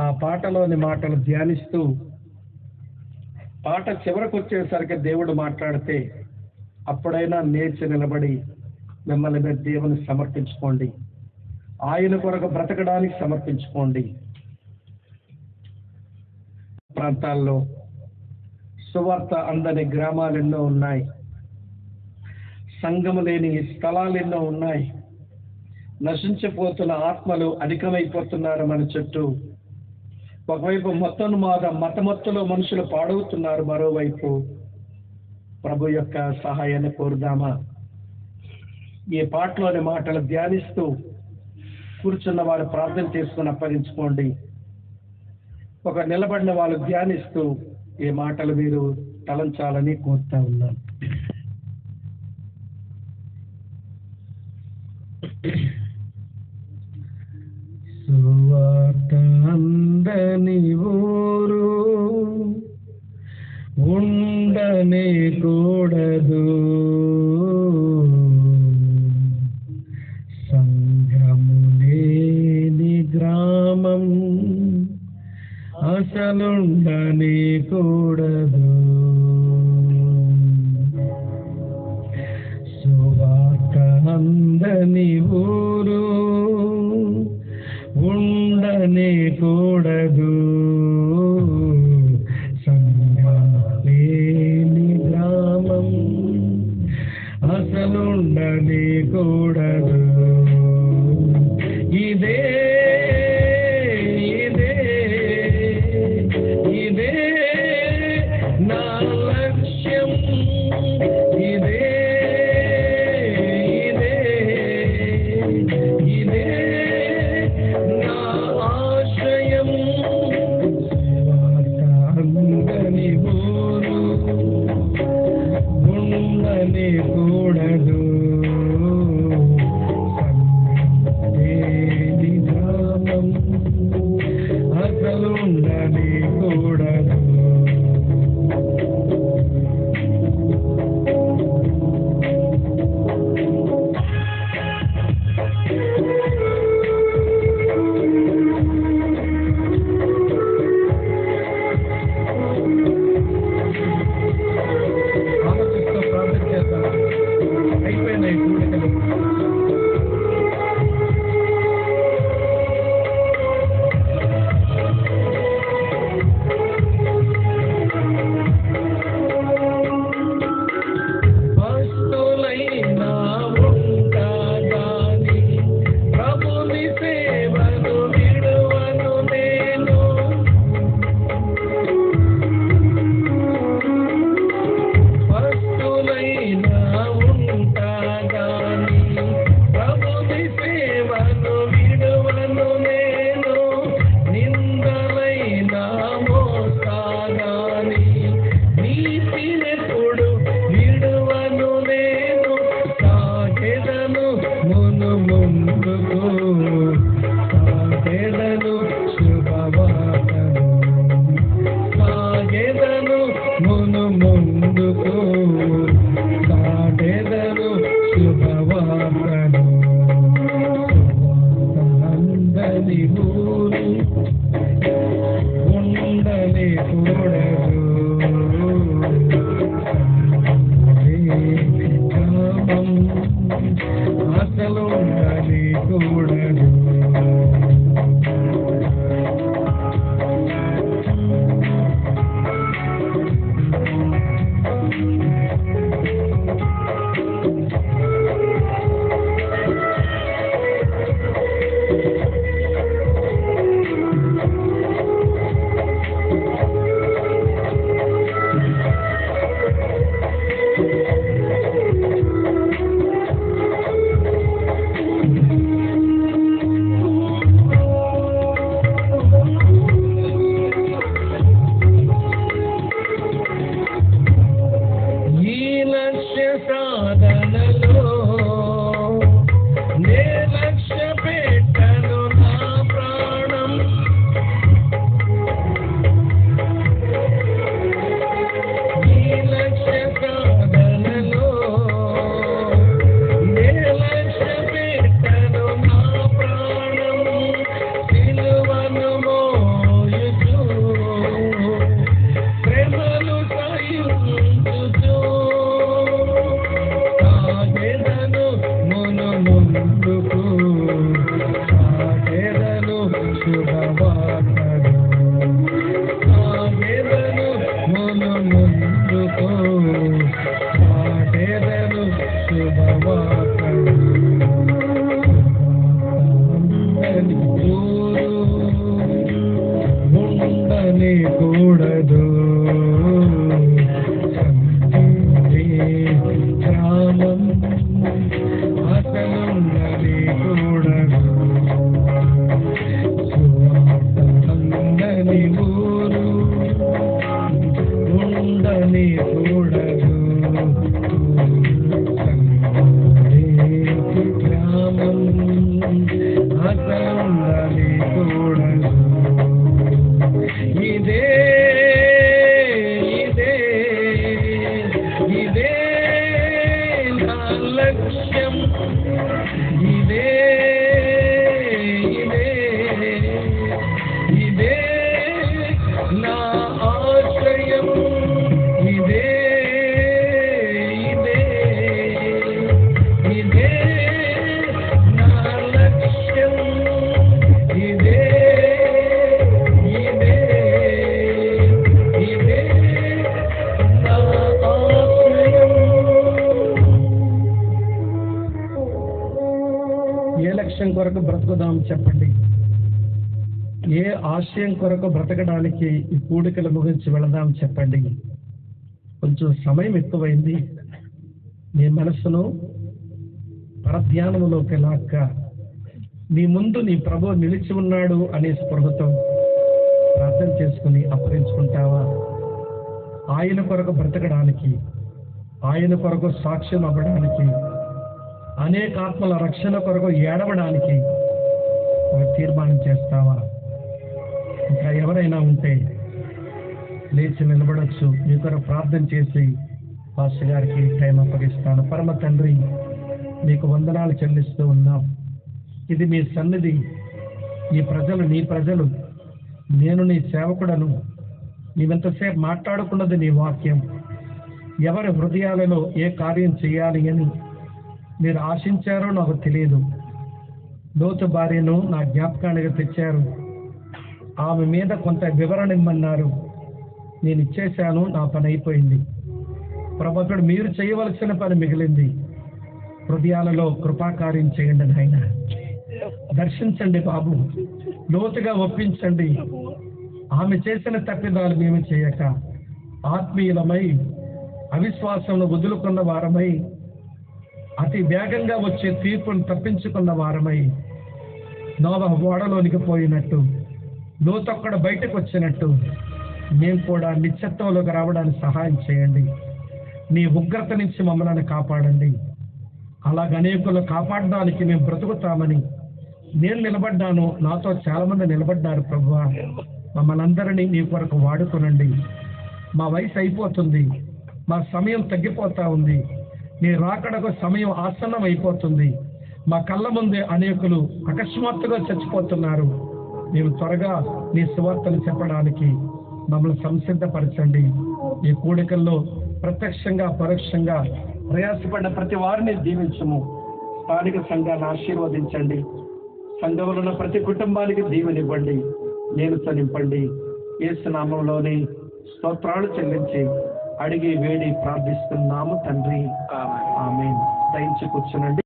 Speaker 1: ఆ పాటలోని మాటలు ధ్యానిస్తూ పాట చివరకు వచ్చేసరికి దేవుడు మాట్లాడితే అప్పుడైనా లేచి నిలబడి మిమ్మల్ని మీరు దేవుని సమర్పించుకోండి. ఆయన కొరకు బ్రతకడానికి సమర్పించుకోండి. ప్రాంతాల్లో సువార్త అందని గ్రామాలు ఎన్నో ఉన్నాయి. సంఘము లేని స్థలాలు ఎన్నో ఉన్నాయి. నశించిపోతున్న ఆత్మలు అధికమైపోతున్నారు మన చుట్టూ. ఒకవైపు మతమత్తులో మనుషులు పాడవుతున్నారు, మరోవైపు ప్రభు యొక్క సహాయాన్ని కోరుదామా? ఈ పాటలోని మాటలు ధ్యానిస్తూ కూర్చున్న వారు ప్రార్థన చేసుకుని అప్పగించుకోండి. ఒక నిలబడిన వాళ్ళు ధ్యానిస్తూ ఈ మాటలు మీరు తలంచాలని కోరుతా ఉన్నాను. సువార్త అందని ఊరు ఉండనే కూడదు, సంఘము లేని గ్రామం అసలుండనే కూడదు. సువార్త అందని ఊరు ఉండనే కూడదు, సంఘం లేని గ్రామం అసలుండనే కూడదు. ఇదే నా లక్ష్యం, ఇదే నా ఆశయం. సువార్త అందని ఊరు ఉండనే కూడదు, సంఘం లేని గ్రామం అసలుండనే కూడదు. ఆలోచిస్తూ ప్రార్థన చేద్దాం. అయిపోయినాయి కూడికలు. భక్తులైనా ఉంటాగాని ప్రభుని సేవను విడువను నేను. భక్తులైనా ఉంటాగాని ప్రభుని సేవను విడువను నేను. నిందలైనా మోస్తాగాని నీతినెప్పుడు విడువను నేను. సాగెదను ముందుకు, సాగెదను శుభవార్తను, సాగెదను ముందుకు, సాగెదను శుభవార్తను. సువార్త అందని ఊరు ఉండనే కూడదు, గ్రామం అసలుండనే కూడదు. ఉండనేకూడదు. గ్రామం అసలుండనేకూడదు. సువార్తందని ఊరు ఉండనేకూడదు. గ్రామం అసలుండనేకూడదు. ఇదే ఇదే ఇదే నా లక్ష్యం. ఇదే ఇదే ఇదే నా ఆశయం. ఇదే ఇదే ఇదే నా లక్ష్యం. ఇదే ఇదే ఇదే నా ఆశయం. ఏ లక్ష్యం కొరకు బ్రతుకుదాం చెప్పండి? ఏ ఆశయం కొరకు బ్రతకడానికి ఈ కూడికలు ముగించి వెళదాం చెప్పండి? కొంచెం సమయం ఎక్కువైంది. నీ మనసును పరధ్యానములోకి లాక్క నీ ముందు నీ ప్రభువు నిలిచి ఉన్నాడు అనే స్పృహతో ప్రార్థన చేసుకుని అప్పగించుకుంటావా? ఆయన కొరకు బ్రతకడానికి, ఆయన కొరకు సాక్ష్యం అవ్వడానికి, అనేక ఆత్మల రక్షణ కొరకు ఏడవడానికి ఒక తీర్మానం చేస్తావా? ఇంకా ఎవరైనా ఉంటే లేచి నిలబడొచ్చు. మీ కొరకు ప్రార్థన చేసి పాస్టర్ గారికి టైం అప్పగిస్తాను. పరమ తండ్రి, మీకు వందనాలు చెల్లిస్తూ ఉన్నాం. ఇది మీ సన్నిధి. ఈ ప్రజలు నీ ప్రజలు, నేను నీ సేవకుడను. నీవెంతసేపు మాట్లాడుకున్నది నీ వాక్యం. ఎవరి హృదయాలలో ఏ కార్యం చేయాలి అని మీరు ఆశించారో నాకు తెలియదు. లోతు భార్యను నా జ్ఞాపకానికి తెచ్చారు. ఆమె మీద కొంత వివరణ ఇమ్మన్నారు. నేను ఇచ్చేశాను. నా పని అయిపోయింది. ప్రభుత్వం మీరు చేయవలసిన పని మిగిలింది. హృదయాలలో కృపాకార్యం చేయండి నాయన. దర్శించండి బాబు, లోతుగా ఒప్పించండి. ఆమె చేసిన తప్పిదాలు మేము చేయక ఆత్మీయులమై అవిశ్వాసంలో వదులుకున్న వారమై అతి వేగంగా వచ్చే తీర్పును తప్పించుకున్న వారమై నోవహు ఓడలోనికి పోయినట్టు, లోతొక్కడ బయటకు వచ్చినట్టు మేము కూడా నిత్యత్వంలోకి రావడానికి సహాయం చేయండి. నీ ఉగ్రత నుంచి మమ్మల్ని కాపాడండి. అలాగ అనేకులు కాపాడడానికి మేము బ్రతుకుతామని నేను నిలబడ్డాను. నాతో చాలా మంది నిలబడ్డారు. ప్రభువా, మమ్మల్ని అందరినీ నీ కొరకు వాడుకోనండి. మా వయసు అయిపోతుంది. మా సమయం తగ్గిపోతా ఉంది. నీ రాకడకు సమయం ఆసన్నం అయిపోతుంది. మా కళ్ళ ముందే అనేకులు అకస్మాత్తుగా చచ్చిపోతున్నారు. మేము త్వరగా నీ సువార్తను చెప్పడానికి మమ్మల్ని సంసిద్ధపరచండి. ఈ కూడికల్లో ప్రత్యక్షంగా పరోక్షంగా ప్రయాసపడిన ప్రతి వారిని దీవించము. స్థానిక సంఘాన్ని ఆశీర్వదించండి. సంఘంలో ఉన్న ప్రతి కుటుంబానికి దీవెనివ్వండి. నేను నింపండి. యేసు నామములోని స్తోత్రాలు చెల్లించి అడిగి వేడి ప్రార్థిస్తున్నాము తండ్రి. ఆమేన్. దయించి కూర్చునండి.